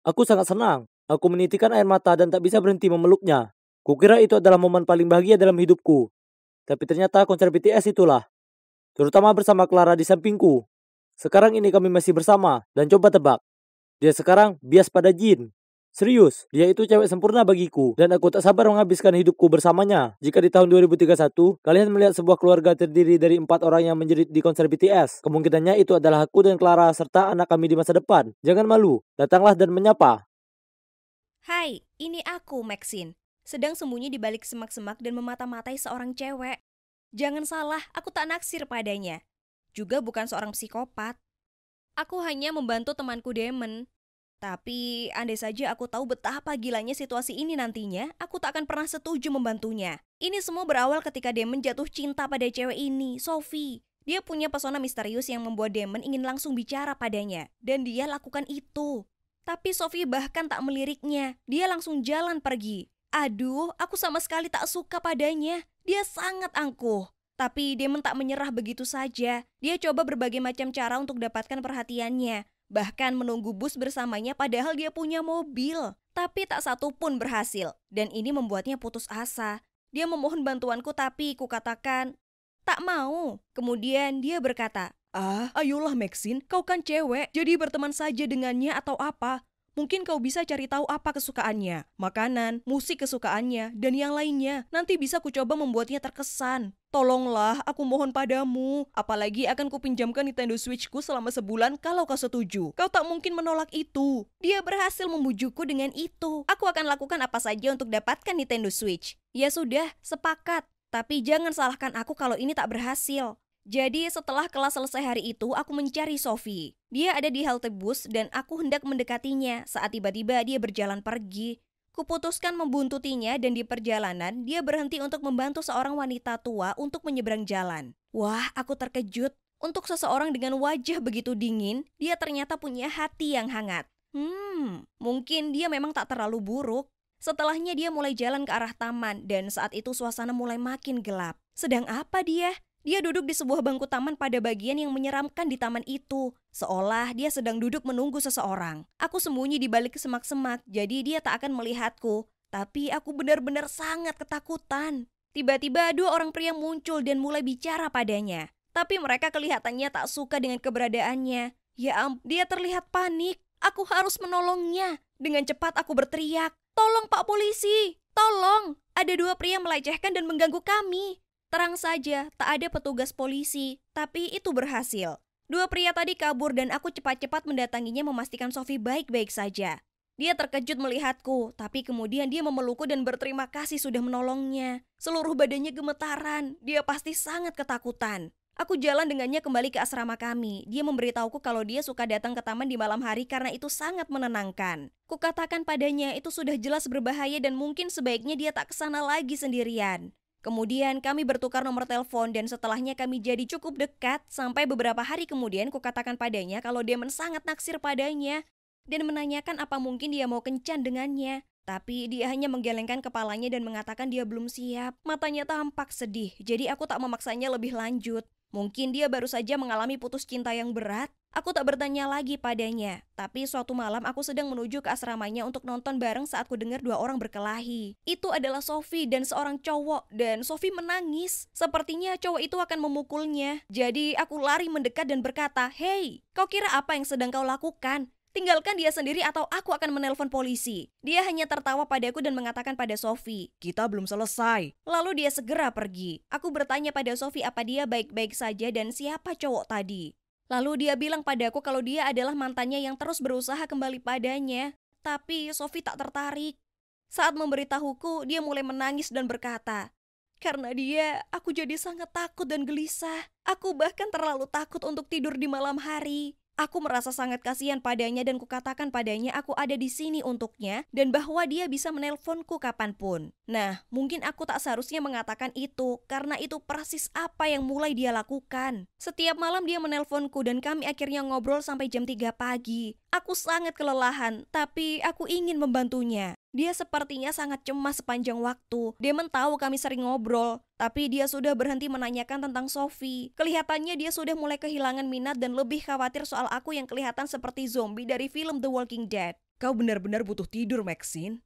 Aku sangat senang. Aku menitikan air mata dan tak bisa berhenti memeluknya. Kukira itu adalah momen paling bahagia dalam hidupku. Tapi ternyata konser BTS itulah. Terutama bersama Clara di sampingku. Sekarang ini kami masih bersama. Dan coba tebak. Dia sekarang bias pada Jin. Serius, dia itu cewek sempurna bagiku. Dan aku tak sabar menghabiskan hidupku bersamanya. Jika di tahun 2031, kalian melihat sebuah keluarga terdiri dari 4 orang yang menjerit di konser BTS. Kemungkinannya itu adalah aku dan Clara serta anak kami di masa depan. Jangan malu, datanglah dan menyapa. Hai, ini aku, Maxine. Sedang sembunyi di balik semak-semak dan memata-matai seorang cewek. Jangan salah, aku tak naksir padanya. Juga bukan seorang psikopat. Aku hanya membantu temanku Damon. Tapi andai saja aku tahu betapa gilanya situasi ini nantinya, aku tak akan pernah setuju membantunya. Ini semua berawal ketika Damon jatuh cinta pada cewek ini, Sophie. Dia punya pesona misterius yang membuat Damon ingin langsung bicara padanya. Dan dia lakukan itu. Tapi Sophie bahkan tak meliriknya. Dia langsung jalan pergi. Aduh, aku sama sekali tak suka padanya. Dia sangat angkuh. Tapi Damon tak menyerah begitu saja. Dia coba berbagai macam cara untuk dapatkan perhatiannya. Bahkan menunggu bus bersamanya padahal dia punya mobil. Tapi tak satu pun berhasil. Dan ini membuatnya putus asa. Dia memohon bantuanku tapi kukatakan, tak mau. Kemudian dia berkata, ayolah Maxine, kau kan cewek, jadi berteman saja dengannya atau apa. Mungkin kau bisa cari tahu apa kesukaannya, makanan, musik kesukaannya, dan yang lainnya. Nanti bisa ku coba membuatnya terkesan. Tolonglah, aku mohon padamu. Apalagi akan kupinjamkan Nintendo Switch-ku selama sebulan kalau kau setuju. Kau tak mungkin menolak itu. Dia berhasil membujukku dengan itu. Aku akan lakukan apa saja untuk dapatkan Nintendo Switch. Ya sudah, sepakat. Tapi jangan salahkan aku kalau ini tak berhasil. Jadi setelah kelas selesai hari itu, aku mencari Sophie. Dia ada di halte bus dan aku hendak mendekatinya saat tiba-tiba dia berjalan pergi. Kuputuskan membuntutinya dan di perjalanan, dia berhenti untuk membantu seorang wanita tua untuk menyeberang jalan. Wah, aku terkejut. Untuk seseorang dengan wajah begitu dingin, dia ternyata punya hati yang hangat. Mungkin dia memang tak terlalu buruk. Setelahnya dia mulai jalan ke arah taman dan saat itu suasana mulai makin gelap. Sedang apa dia? Dia duduk di sebuah bangku taman pada bagian yang menyeramkan di taman itu. Seolah dia sedang duduk menunggu seseorang. Aku sembunyi di balik semak-semak, jadi dia tak akan melihatku. Tapi aku benar-benar sangat ketakutan. Tiba-tiba dua orang pria muncul dan mulai bicara padanya. Tapi mereka kelihatannya tak suka dengan keberadaannya. Dia terlihat panik. Aku harus menolongnya. Dengan cepat aku berteriak, "Tolong Pak Polisi! Tolong! Ada dua pria melecehkan dan mengganggu kami." Terang saja, tak ada petugas polisi, tapi itu berhasil. Dua pria tadi kabur dan aku cepat-cepat mendatanginya memastikan Sophie baik-baik saja. Dia terkejut melihatku, tapi kemudian dia memelukku dan berterima kasih sudah menolongnya. Seluruh badannya gemetaran, dia pasti sangat ketakutan. Aku jalan dengannya kembali ke asrama kami. Dia memberitahuku kalau dia suka datang ke taman di malam hari karena itu sangat menenangkan. Kukatakan padanya itu sudah jelas berbahaya dan mungkin sebaiknya dia tak kesana lagi sendirian. Kemudian kami bertukar nomor telepon dan setelahnya kami jadi cukup dekat sampai beberapa hari kemudian kukatakan padanya kalau Damon sangat naksir padanya dan menanyakan apa mungkin dia mau kencan dengannya. Tapi dia hanya menggelengkan kepalanya dan mengatakan dia belum siap. Matanya tampak sedih, jadi aku tak memaksanya lebih lanjut. Mungkin dia baru saja mengalami putus cinta yang berat. Aku tak bertanya lagi padanya. Tapi suatu malam aku sedang menuju ke asramanya untuk nonton bareng saat ku dengar dua orang berkelahi. Itu adalah Sophie dan seorang cowok dan Sophie menangis. Sepertinya cowok itu akan memukulnya. Jadi aku lari mendekat dan berkata, "Hei, kau kira apa yang sedang kau lakukan? Tinggalkan dia sendiri atau aku akan menelpon polisi." Dia hanya tertawa padaku dan mengatakan pada Sophie, "Kita belum selesai." Lalu dia segera pergi. Aku bertanya pada Sophie apa dia baik-baik saja dan siapa cowok tadi. Lalu dia bilang padaku kalau dia adalah mantannya yang terus berusaha kembali padanya. Tapi Sophie tak tertarik. Saat memberitahuku, dia mulai menangis dan berkata, "Karena dia, aku jadi sangat takut dan gelisah. Aku bahkan terlalu takut untuk tidur di malam hari." Aku merasa sangat kasihan padanya dan kukatakan padanya aku ada di sini untuknya dan bahwa dia bisa menelponku kapanpun. Nah, mungkin aku tak seharusnya mengatakan itu karena itu persis apa yang mulai dia lakukan. Setiap malam dia menelponku dan kami akhirnya ngobrol sampai jam 3 pagi. Aku sangat kelelahan, tapi aku ingin membantunya. Dia sepertinya sangat cemas sepanjang waktu. Damon tahu kami sering ngobrol, tapi dia sudah berhenti menanyakan tentang Sophie. Kelihatannya dia sudah mulai kehilangan minat dan lebih khawatir soal aku yang kelihatan seperti zombie dari film The Walking Dead. "Kau benar-benar butuh tidur, Maxine."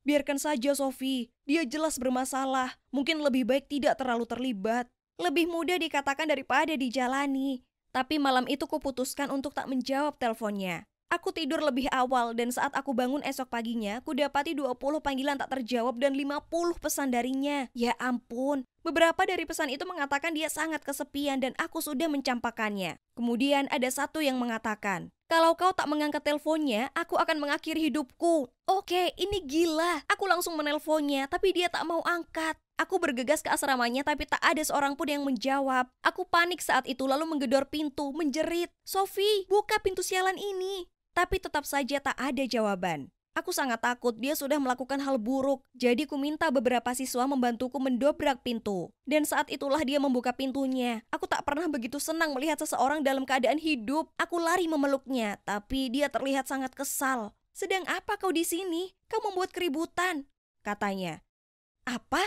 "Biarkan saja Sophie, dia jelas bermasalah. Mungkin lebih baik tidak terlalu terlibat. Lebih mudah dikatakan daripada dijalani." Tapi malam itu kuputuskan untuk tak menjawab teleponnya. Aku tidur lebih awal dan saat aku bangun esok paginya, ku dapati 20 panggilan tak terjawab dan 50 pesan darinya. Ya ampun, beberapa dari pesan itu mengatakan dia sangat kesepian dan aku sudah mencampakannya. Kemudian ada satu yang mengatakan, "Kalau kau tak mengangkat teleponnya, aku akan mengakhiri hidupku." Oke, ini gila. Aku langsung menelponnya, tapi dia tak mau angkat. Aku bergegas ke asramanya tapi tak ada seorang pun yang menjawab. Aku panik saat itu lalu menggedor pintu, menjerit, "Sophie, buka pintu sialan ini." Tapi tetap saja tak ada jawaban. Aku sangat takut dia sudah melakukan hal buruk, jadi ku minta beberapa siswa membantuku mendobrak pintu. Dan saat itulah dia membuka pintunya. Aku tak pernah begitu senang melihat seseorang dalam keadaan hidup. Aku lari memeluknya, tapi dia terlihat sangat kesal. "Sedang apa kau di sini? Kau membuat keributan," katanya. "Apa?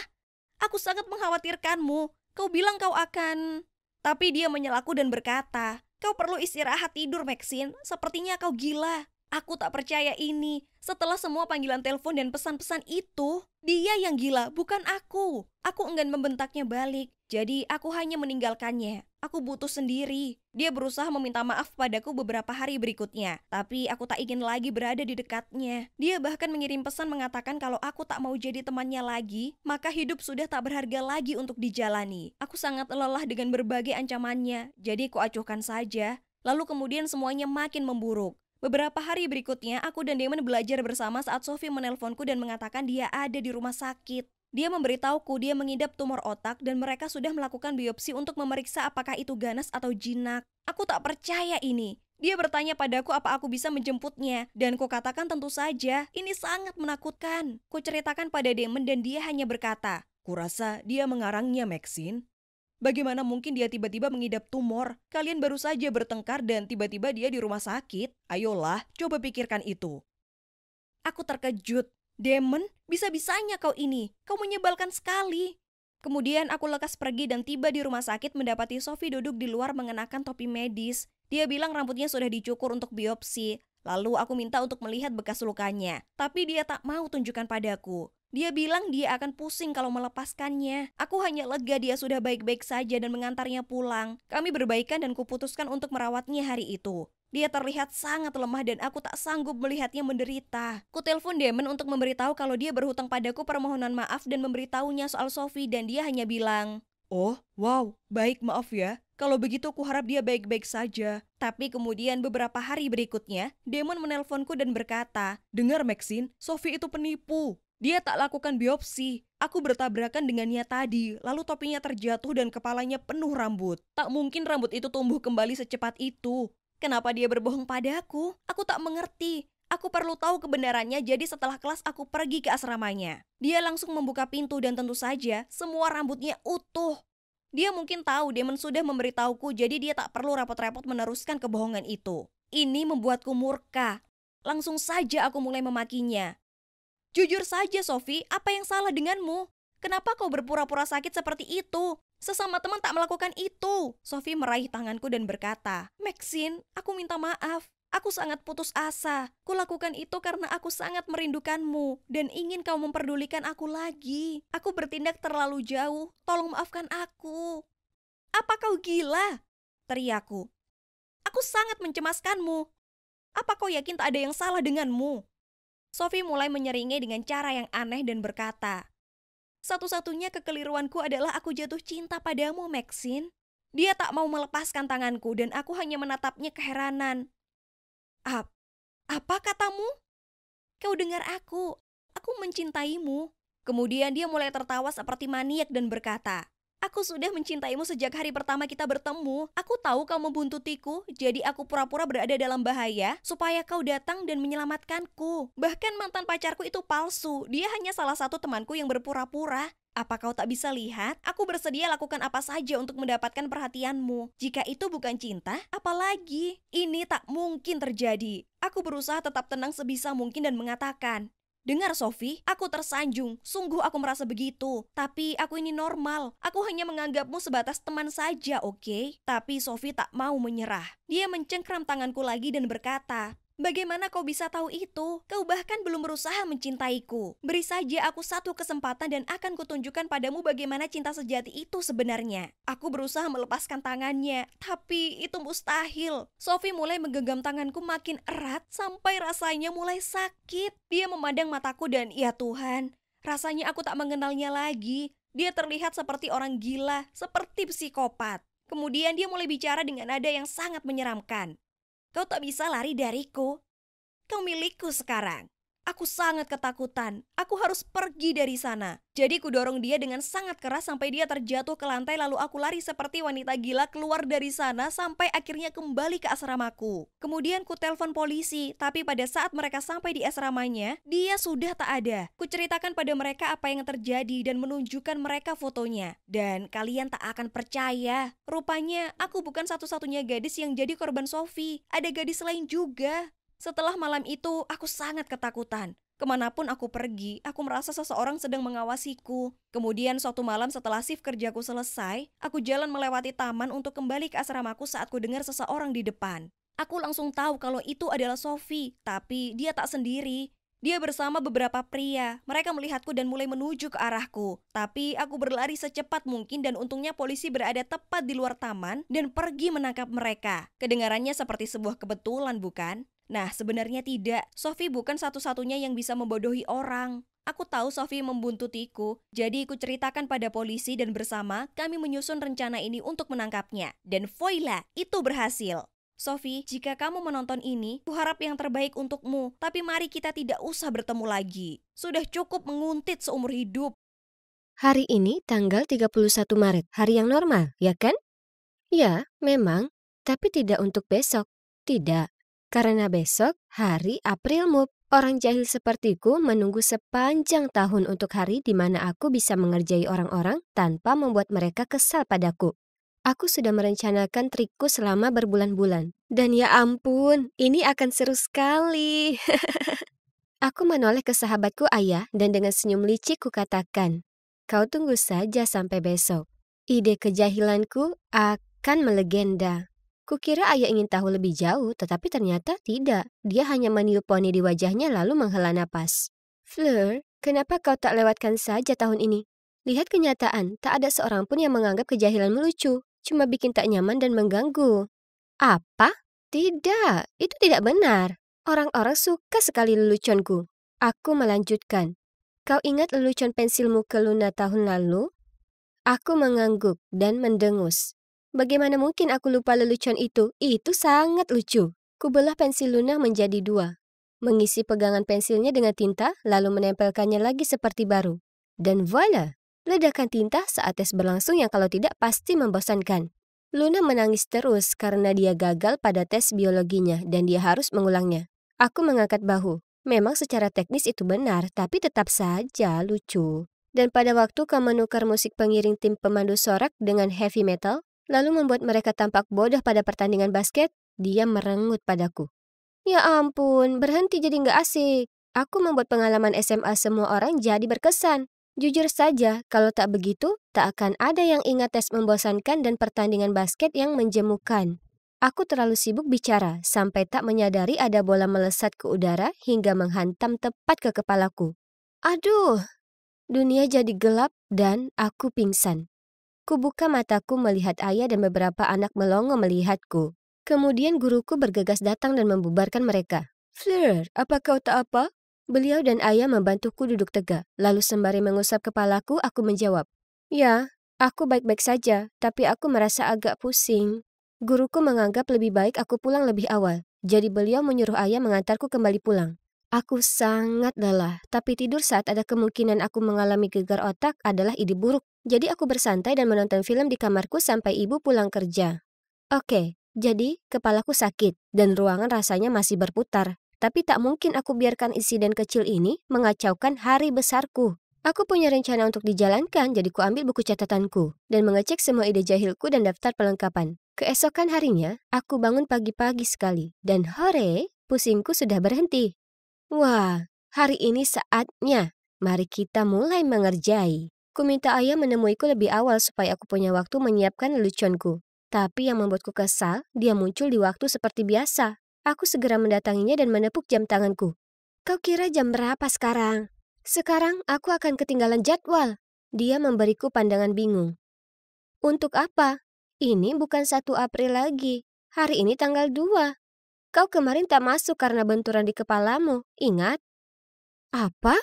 Aku sangat mengkhawatirkanmu. Kau bilang kau akan... Tapi dia menyela aku dan berkata, kau perlu istirahat tidur, Maxine. Sepertinya kau gila. Aku tak percaya ini. Setelah semua panggilan telepon dan pesan-pesan itu, dia yang gila, bukan aku. Aku enggan membentaknya balik. Jadi aku hanya meninggalkannya. Aku butuh sendiri. Dia berusaha meminta maaf padaku beberapa hari berikutnya. Tapi aku tak ingin lagi berada di dekatnya. Dia bahkan mengirim pesan mengatakan kalau aku tak mau jadi temannya lagi, maka hidup sudah tak berharga lagi untuk dijalani. Aku sangat lelah dengan berbagai ancamannya. Jadi aku acuhkan saja. Lalu kemudian semuanya makin memburuk. Beberapa hari berikutnya, aku dan Damon belajar bersama saat Sophie menelponku dan mengatakan dia ada di rumah sakit. Dia memberitahuku dia mengidap tumor otak dan mereka sudah melakukan biopsi untuk memeriksa apakah itu ganas atau jinak. Aku tak percaya ini. Dia bertanya padaku apa aku bisa menjemputnya, dan kukatakan tentu saja, ini sangat menakutkan. Kuceritakan pada Damon dan dia hanya berkata, kurasa dia mengarangnya, Maxine. Bagaimana mungkin dia tiba-tiba mengidap tumor? Kalian baru saja bertengkar dan tiba-tiba dia di rumah sakit. Ayolah, coba pikirkan itu. Aku terkejut. Damon, bisa-bisanya kau ini. Kau menyebalkan sekali. Kemudian aku lekas pergi dan tiba di rumah sakit mendapati Sophie duduk di luar mengenakan topi medis. Dia bilang rambutnya sudah dicukur untuk biopsi. Lalu aku minta untuk melihat bekas lukanya. Tapi dia tak mau tunjukkan padaku. Dia bilang dia akan pusing kalau melepaskannya. Aku hanya lega dia sudah baik-baik saja dan mengantarnya pulang. Kami berbaikan dan kuputuskan untuk merawatnya hari itu. Dia terlihat sangat lemah dan aku tak sanggup melihatnya menderita. Ku telepon Damon untuk memberitahu kalau dia berhutang padaku permohonan maaf dan memberitahunya soal Sophie dan dia hanya bilang, oh, wow, baik maaf ya. Kalau begitu kuharap dia baik-baik saja. Tapi kemudian beberapa hari berikutnya, Damon menelponku dan berkata, dengar Maxine, Sophie itu penipu. Dia tak lakukan biopsi. Aku bertabrakan dengannya tadi, lalu topinya terjatuh dan kepalanya penuh rambut. Tak mungkin rambut itu tumbuh kembali secepat itu. Kenapa dia berbohong padaku? Aku tak mengerti. Aku perlu tahu kebenarannya, jadi setelah kelas aku pergi ke asramanya. Dia langsung membuka pintu dan tentu saja semua rambutnya utuh. Dia mungkin tahu Damon sudah memberitahuku, jadi dia tak perlu repot-repot meneruskan kebohongan itu. Ini membuatku murka. Langsung saja aku mulai memakinya. Jujur saja, Sophie, apa yang salah denganmu? Kenapa kau berpura-pura sakit seperti itu? Sesama teman tak melakukan itu. Sophie meraih tanganku dan berkata, Maxine, aku minta maaf. Aku sangat putus asa. Kulakukan itu karena aku sangat merindukanmu dan ingin kau memperdulikan aku lagi. Aku bertindak terlalu jauh. Tolong maafkan aku. Apa kau gila? Teriakku. Aku sangat mencemaskanmu. Apa kau yakin tak ada yang salah denganmu? Sophie mulai menyeringai dengan cara yang aneh dan berkata, satu-satunya kekeliruanku adalah aku jatuh cinta padamu, Maxine. Dia tak mau melepaskan tanganku dan aku hanya menatapnya keheranan. Apa katamu? Kau dengar aku mencintaimu. Kemudian dia mulai tertawa seperti maniak dan berkata, aku sudah mencintaimu sejak hari pertama kita bertemu. Aku tahu kau membuntutiku, jadi aku pura-pura berada dalam bahaya supaya kau datang dan menyelamatkanku. Bahkan mantan pacarku itu palsu, dia hanya salah satu temanku yang berpura-pura. Apa kau tak bisa lihat? Aku bersedia lakukan apa saja untuk mendapatkan perhatianmu. Jika itu bukan cinta, apalagi? Ini tak mungkin terjadi. Aku berusaha tetap tenang sebisa mungkin dan mengatakan, dengar Sophie, aku tersanjung. Sungguh aku merasa begitu. Tapi aku ini normal. Aku hanya menganggapmu sebatas teman saja, oke? Tapi Sophie tak mau menyerah. Dia mencengkram tanganku lagi dan berkata, bagaimana kau bisa tahu itu? Kau bahkan belum berusaha mencintaiku. Beri saja aku satu kesempatan dan akan kutunjukkan padamu bagaimana cinta sejati itu sebenarnya. Aku berusaha melepaskan tangannya, tapi itu mustahil. Sophie mulai menggenggam tanganku makin erat sampai rasanya mulai sakit. Dia memandang mataku dan ya Tuhan, rasanya aku tak mengenalnya lagi. Dia terlihat seperti orang gila, seperti psikopat. Kemudian dia mulai bicara dengan nada yang sangat menyeramkan. Kau tak bisa lari dariku. Kau milikku sekarang. Aku sangat ketakutan. Aku harus pergi dari sana. Jadi kudorong dia dengan sangat keras sampai dia terjatuh ke lantai, lalu aku lari seperti wanita gila keluar dari sana sampai akhirnya kembali ke asramaku. Kemudian ku telepon polisi, tapi pada saat mereka sampai di asramanya, dia sudah tak ada. Ku ceritakan pada mereka apa yang terjadi dan menunjukkan mereka fotonya. Dan kalian tak akan percaya. Rupanya aku bukan satu-satunya gadis yang jadi korban Sophie. Ada gadis lain juga. Setelah malam itu, aku sangat ketakutan. Kemanapun aku pergi, aku merasa seseorang sedang mengawasiku. Kemudian suatu malam setelah shift kerjaku selesai, aku jalan melewati taman untuk kembali ke asramaku saat ku dengar seseorang di depan. Aku langsung tahu kalau itu adalah Sophie, tapi dia tak sendiri. Dia bersama beberapa pria. Mereka melihatku dan mulai menuju ke arahku. Tapi aku berlari secepat mungkin dan untungnya polisi berada tepat di luar taman dan pergi menangkap mereka. Kedengarannya seperti sebuah kebetulan, bukan? Nah, sebenarnya tidak. Sophie bukan satu-satunya yang bisa membodohi orang. Aku tahu Sophie membuntutiku, jadi aku ceritakan pada polisi dan bersama kami menyusun rencana ini untuk menangkapnya. Dan voila, itu berhasil. Sophie, jika kamu menonton ini, kuharap yang terbaik untukmu. Tapi mari kita tidak usah bertemu lagi. Sudah cukup menguntit seumur hidup. Hari ini tanggal 31 Maret, hari yang normal, ya kan? Ya, memang. Tapi tidak untuk besok. Tidak. Karena besok hari April Mop. Orang jahil sepertiku menunggu sepanjang tahun untuk hari di mana aku bisa mengerjai orang-orang tanpa membuat mereka kesal padaku. Aku sudah merencanakan trikku selama berbulan-bulan. Dan ya ampun, ini akan seru sekali. Aku menoleh ke sahabatku Ayah dan dengan senyum licik kukatakan, kau tunggu saja sampai besok. Ide kejahilanku akan melegenda. Kukira Ayah ingin tahu lebih jauh, tetapi ternyata tidak. Dia hanya meniup poni di wajahnya lalu menghela napas. Fleur, kenapa kau tak lewatkan saja tahun ini? Lihat kenyataan, tak ada seorang pun yang menganggap kejahilanmu lucu. Cuma bikin tak nyaman dan mengganggu. Apa? Tidak, itu tidak benar. Orang-orang suka sekali leluconku. Aku melanjutkan. Kau ingat lelucon pensilmu ke Luna tahun lalu? Aku mengangguk dan mendengus. Bagaimana mungkin aku lupa lelucon itu? Itu sangat lucu. Kubelah pensil Luna menjadi 2. Mengisi pegangan pensilnya dengan tinta, lalu menempelkannya lagi seperti baru. Dan voila! Ledakan tinta saat tes berlangsung yang kalau tidak pasti membosankan. Luna menangis terus karena dia gagal pada tes biologinya dan dia harus mengulangnya. Aku mengangkat bahu. Memang secara teknis itu benar, tapi tetap saja lucu. Dan pada waktu kau menukar musik pengiring tim pemandu sorak dengan heavy metal, lalu membuat mereka tampak bodoh pada pertandingan basket, dia merengut padaku. Ya ampun, berhenti jadi nggak asik. Aku membuat pengalaman SMA semua orang jadi berkesan. Jujur saja, kalau tak begitu, tak akan ada yang ingat tes membosankan dan pertandingan basket yang menjemukan. Aku terlalu sibuk bicara, sampai tak menyadari ada bola melesat ke udara hingga menghantam tepat ke kepalaku. Aduh, dunia jadi gelap dan aku pingsan. Kubuka mataku melihat Ayah dan beberapa anak melongo melihatku. Kemudian guruku bergegas datang dan membubarkan mereka. Fleur, apa kau tak apa? Beliau dan Ayah membantuku duduk tegak, lalu sembari mengusap kepalaku, aku menjawab. Ya, aku baik-baik saja, tapi aku merasa agak pusing. Guruku menganggap lebih baik aku pulang lebih awal, jadi beliau menyuruh Ayah mengantarku kembali pulang. Aku sangat lelah, tapi tidur saat ada kemungkinan aku mengalami gegar otak adalah ide buruk. Jadi aku bersantai dan menonton film di kamarku sampai ibu pulang kerja. Oke, jadi kepalaku sakit dan ruangan rasanya masih berputar. Tapi tak mungkin aku biarkan insiden kecil ini mengacaukan hari besarku. Aku punya rencana untuk dijalankan, jadi ku ambil buku catatanku dan mengecek semua ide jahilku dan daftar pelengkapan. Keesokan harinya, aku bangun pagi-pagi sekali dan hore, pusingku sudah berhenti. Wah, hari ini saatnya. Mari kita mulai mengerjai. Ku minta Ayah menemuiku lebih awal supaya aku punya waktu menyiapkan leluconku. Tapi yang membuatku kesal, dia muncul di waktu seperti biasa. Aku segera mendatanginya dan menepuk jam tanganku. Kau kira jam berapa sekarang? Sekarang aku akan ketinggalan jadwal. Dia memberiku pandangan bingung. Untuk apa? Ini bukan 1 April lagi. Hari ini tanggal 2. Kau kemarin tak masuk karena benturan di kepalamu, ingat? Apa?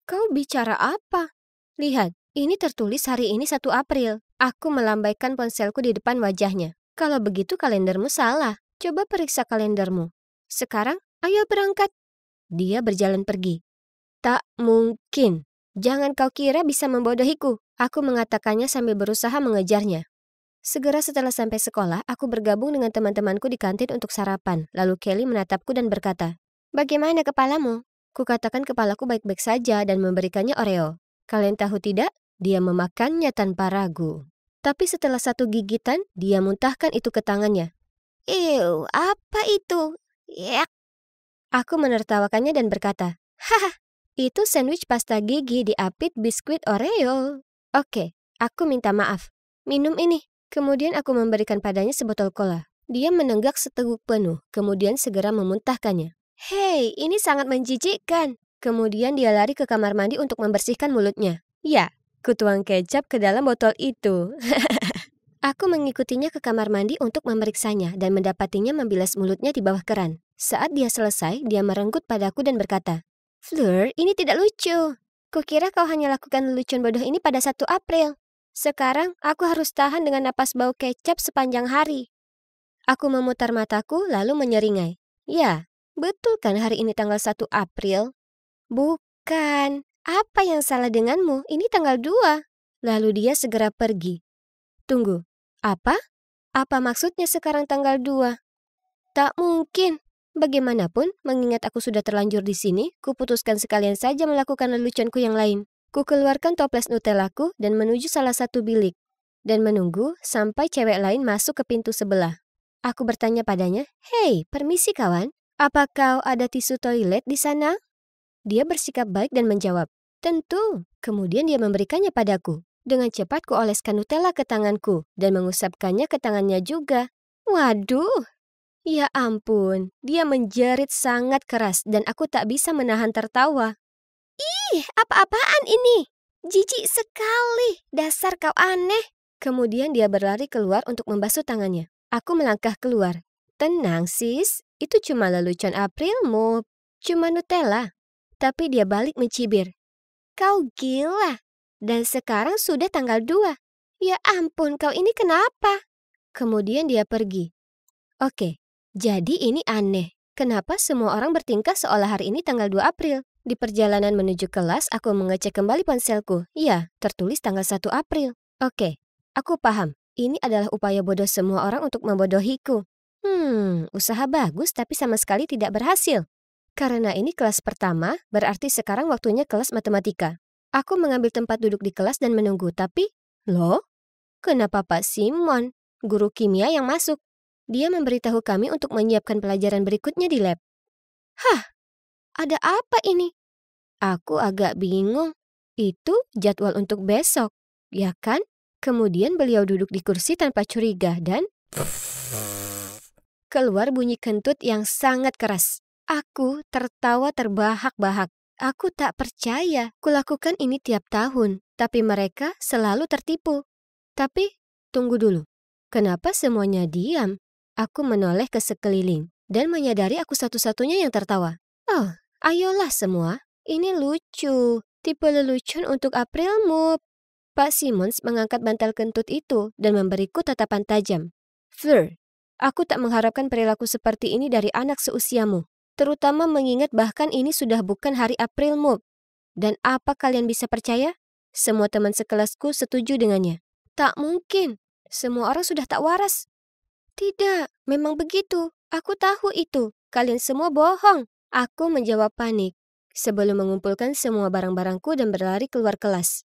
Kau bicara apa? Lihat, ini tertulis hari ini 1 April. Aku melambaikan ponselku di depan wajahnya. Kalau begitu kalendermu salah. Coba periksa kalendermu. Sekarang, ayo berangkat. Dia berjalan pergi. Tak mungkin. Jangan kau kira bisa membodohiku. Aku mengatakannya sambil berusaha mengejarnya. Segera setelah sampai sekolah, aku bergabung dengan teman-temanku di kantin untuk sarapan. Lalu Kelly menatapku dan berkata, "Bagaimana kepalamu?" Kukatakan kepalaku baik-baik saja dan memberikannya Oreo. Kalian tahu tidak? Dia memakannya tanpa ragu. Tapi setelah 1 gigitan, dia muntahkan itu ke tangannya. Ew, apa itu? Yak. Aku menertawakannya dan berkata, "Haha, Itu sandwich pasta gigi diapit biskuit Oreo. Oke, aku minta maaf. Minum ini. Kemudian aku memberikan padanya sebotol cola. Dia menenggak seteguk penuh, kemudian segera memuntahkannya. Hei, ini sangat menjijikkan. Kemudian dia lari ke kamar mandi untuk membersihkan mulutnya. Ya, kutuang kecap ke dalam botol itu. Aku mengikutinya ke kamar mandi untuk memeriksanya dan mendapatinya membilas mulutnya di bawah keran. Saat dia selesai, dia merenggut padaku dan berkata, Fleur, ini tidak lucu. Kukira kau hanya lakukan lelucon bodoh ini pada 1 April. Sekarang, aku harus tahan dengan napas bau kecap sepanjang hari. Aku memutar mataku lalu menyeringai. Ya, betul kan hari ini tanggal 1 April? Bukan. Apa yang salah denganmu? Ini tanggal 2. Lalu dia segera pergi. Tunggu, apa? Apa maksudnya sekarang tanggal 2? Tak mungkin. Bagaimanapun, mengingat aku sudah terlanjur di sini, kuputuskan sekalian saja melakukan leluconku yang lain. Ku keluarkan toples Nutellaku dan menuju salah satu bilik, dan menunggu sampai cewek lain masuk ke pintu sebelah. Aku bertanya padanya, Hei, permisi kawan, apa kau ada tisu toilet di sana? Dia bersikap baik dan menjawab, tentu. Kemudian dia memberikannya padaku. Dengan cepat ku oleskan Nutella ke tanganku dan mengusapkannya ke tangannya juga. Waduh! Ya ampun, dia menjerit sangat keras dan aku tak bisa menahan tertawa. Ih, apa-apaan ini? Jijik sekali, dasar kau aneh. Kemudian dia berlari keluar untuk membasuh tangannya. Aku melangkah keluar. Tenang sis, itu cuma lelucon Aprilmu, cuma Nutella. Tapi dia balik mencibir. Kau gila, dan sekarang sudah tanggal 2. Ya ampun, kau ini kenapa? Kemudian dia pergi. Oke. Jadi ini aneh, kenapa semua orang bertingkah seolah hari ini tanggal 2 April? Di perjalanan menuju kelas, aku mengecek kembali ponselku. Ya, tertulis tanggal 1 April. Oke, aku paham. Ini adalah upaya bodoh semua orang untuk membodohiku. Usaha bagus tapi sama sekali tidak berhasil. Karena ini kelas pertama, berarti sekarang waktunya kelas matematika. Aku mengambil tempat duduk di kelas dan menunggu, tapi... Loh? Kenapa Pak Simon, guru kimia yang masuk? Dia memberitahu kami untuk menyiapkan pelajaran berikutnya di lab. Hah, ada apa ini? Aku agak bingung. Itu jadwal untuk besok, ya kan? Kemudian beliau duduk di kursi tanpa curiga dan... Keluar bunyi kentut yang sangat keras. Aku tertawa terbahak-bahak. Aku tak percaya. Kulakukan ini tiap tahun, tapi mereka selalu tertipu. Tapi, tunggu dulu. Kenapa semuanya diam? Aku menoleh ke sekeliling dan menyadari aku satu-satunya yang tertawa. Oh, ayolah semua. Ini lucu. Tipe lelucon untuk Aprilmu. Pak Simmons mengangkat bantal kentut itu dan memberiku tatapan tajam. Fleur, aku tak mengharapkan perilaku seperti ini dari anak seusiamu. Terutama mengingat bahkan ini sudah bukan hari Aprilmu. Dan apa kalian bisa percaya? Semua teman sekelasku setuju dengannya. Tak mungkin. Semua orang sudah tak waras. Tidak, memang begitu. Aku tahu itu. Kalian semua bohong. Aku menjawab panik sebelum mengumpulkan semua barang-barangku dan berlari keluar kelas.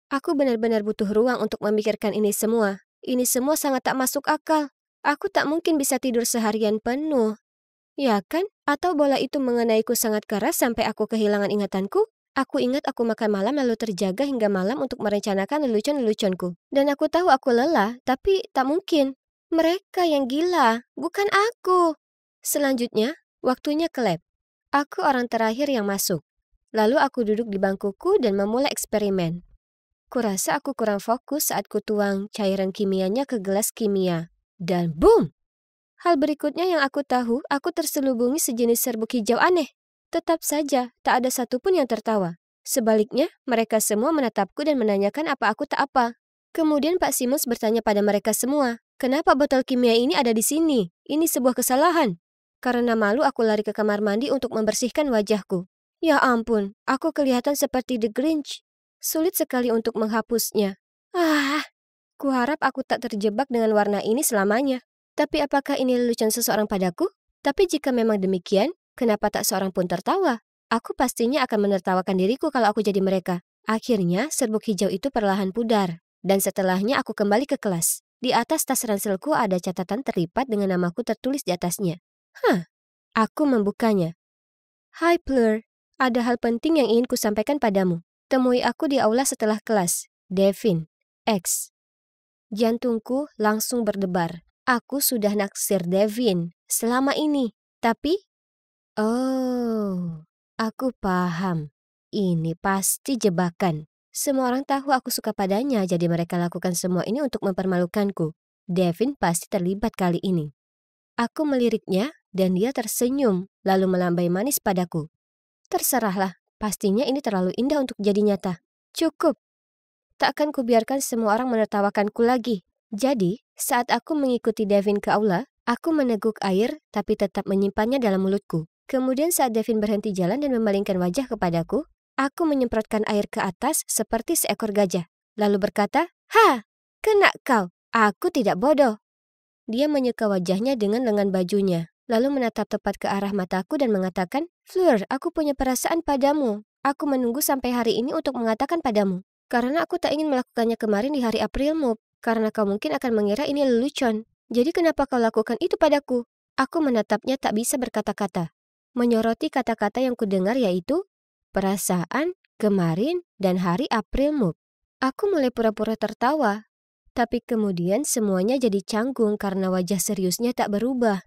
Aku benar-benar butuh ruang untuk memikirkan ini semua. Ini semua sangat tak masuk akal. Aku tak mungkin bisa tidur seharian penuh. Ya kan? Atau bola itu mengenaiku sangat keras sampai aku kehilangan ingatanku? Aku ingat aku makan malam lalu terjaga hingga malam untuk merencanakan lelucon-leluconku. Dan aku tahu aku lelah, tapi tak mungkin. Mereka yang gila, bukan aku. Selanjutnya, waktunya ke lab. Aku orang terakhir yang masuk. Lalu aku duduk di bangkuku dan memulai eksperimen. Kurasa aku kurang fokus saat kutuang cairan kimianya ke gelas kimia. Dan boom! Hal berikutnya yang aku tahu, aku terselubungi sejenis serbuk hijau aneh. Tetap saja, tak ada satupun yang tertawa. Sebaliknya, mereka semua menatapku dan menanyakan apa aku tak apa. Kemudian Pak Simmons bertanya pada mereka semua, kenapa botol kimia ini ada di sini? Ini sebuah kesalahan. Karena malu aku lari ke kamar mandi untuk membersihkan wajahku. Ya ampun, aku kelihatan seperti The Grinch. Sulit sekali untuk menghapusnya. Kuharap aku tak terjebak dengan warna ini selamanya. Tapi apakah ini lelucon seseorang padaku? Tapi jika memang demikian, kenapa tak seorang pun tertawa? Aku pastinya akan menertawakan diriku kalau aku jadi mereka. Akhirnya, serbuk hijau itu perlahan pudar. Dan setelahnya aku kembali ke kelas. Di atas tas ranselku ada catatan terlipat dengan namaku tertulis di atasnya. Aku membukanya. Hai Fleur, Ada hal penting yang ingin kusampaikan padamu. Temui aku di aula setelah kelas. Devin, X. Jantungku langsung berdebar. Aku sudah naksir Devin selama ini. Tapi, oh, aku paham. Ini pasti jebakan. Semua orang tahu aku suka padanya, jadi mereka lakukan semua ini untuk mempermalukanku. Devin pasti terlibat kali ini. Aku meliriknya dan dia tersenyum, lalu melambai manis padaku. Terserahlah, pastinya ini terlalu indah untuk jadi nyata. Cukup. Tak akan kubiarkan semua orang menertawakanku lagi. Jadi, saat aku mengikuti Devin ke aula, aku meneguk air tapi tetap menyimpannya dalam mulutku. Kemudian saat Devin berhenti jalan dan memalingkan wajah kepadaku, aku menyemprotkan air ke atas seperti seekor gajah. Lalu berkata, "Ha, kena kau. Aku tidak bodoh." Dia menyeka wajahnya dengan lengan bajunya, lalu menatap tepat ke arah mataku dan mengatakan, "Fleur, aku punya perasaan padamu. Aku menunggu sampai hari ini untuk mengatakan padamu. Karena aku tak ingin melakukannya kemarin di hari Aprilmu, karena kau mungkin akan mengira ini lelucon. Jadi kenapa kau lakukan itu padaku?" Aku menatapnya tak bisa berkata-kata. Menyoroti kata-kata yang kudengar yaitu, perasaan, kemarin, dan hari Aprilmu. Aku mulai pura-pura tertawa. Tapi kemudian semuanya jadi canggung karena wajah seriusnya tak berubah.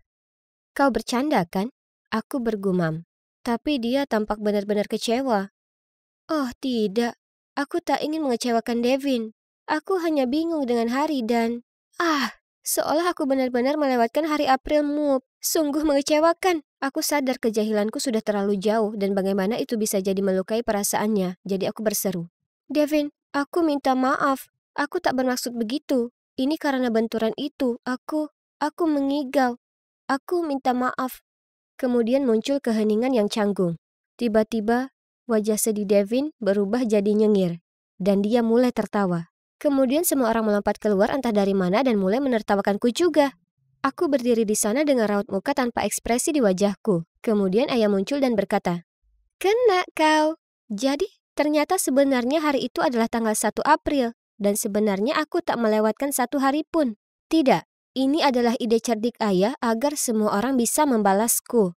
"Kau bercanda kan?" Aku bergumam. Tapi dia tampak benar-benar kecewa. "Oh tidak, aku tak ingin mengecewakan Devin. Aku hanya bingung dengan hari dan... seolah aku benar-benar melewatkan hari Aprilmu. Sungguh mengecewakan." Aku sadar kejahilanku sudah terlalu jauh dan bagaimana itu bisa jadi melukai perasaannya. Jadi aku berseru, "Devin, aku minta maaf. Aku tak bermaksud begitu. Ini karena benturan itu. Aku mengigau. Aku minta maaf." Kemudian muncul keheningan yang canggung. Tiba-tiba, wajah sedih Devin berubah jadi nyengir. Dan dia mulai tertawa. Kemudian semua orang melompat keluar entah dari mana dan mulai menertawakanku juga. Aku berdiri di sana dengan raut muka tanpa ekspresi di wajahku. Kemudian ayah muncul dan berkata, "Kena kau." Jadi, ternyata sebenarnya hari itu adalah tanggal 1 April. Dan sebenarnya aku tak melewatkan satu hari pun. Tidak, ini adalah ide cerdik ayah agar semua orang bisa membalasku.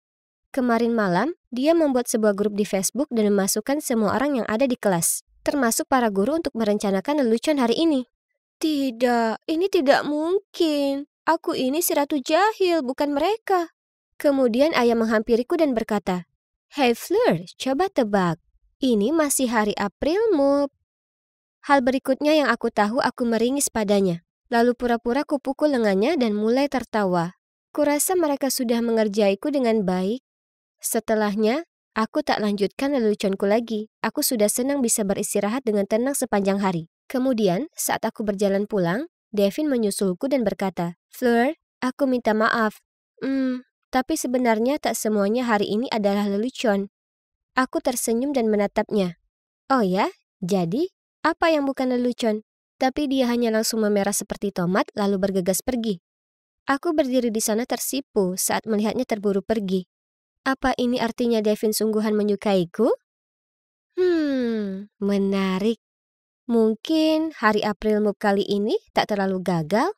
Kemarin malam, dia membuat sebuah grup di Facebook dan memasukkan semua orang yang ada di kelas, termasuk para guru untuk merencanakan lelucon hari ini. Tidak, ini tidak mungkin. Aku ini si Ratu Jahil, bukan mereka. Kemudian ayah menghampiriku dan berkata, "Hey Fleur, coba tebak. Ini masih hari Aprilmu." Hal berikutnya yang aku tahu, aku meringis padanya. Lalu pura-pura kupukul lengannya dan mulai tertawa. Kurasa mereka sudah mengerjaiku dengan baik. Setelahnya, aku tak lanjutkan leluconku lagi. Aku sudah senang bisa beristirahat dengan tenang sepanjang hari. Kemudian, saat aku berjalan pulang, Devin menyusulku dan berkata, "Fleur, aku minta maaf. Tapi sebenarnya tak semuanya hari ini adalah lelucon." Aku tersenyum dan menatapnya. "Oh ya? Jadi, apa yang bukan lelucon?" Tapi dia hanya langsung memerah seperti tomat lalu bergegas pergi. Aku berdiri di sana tersipu saat melihatnya terburu pergi. Apa ini artinya Devin sungguhan menyukaiku? Menarik. Mungkin hari Aprilmu kali ini tak terlalu gagal?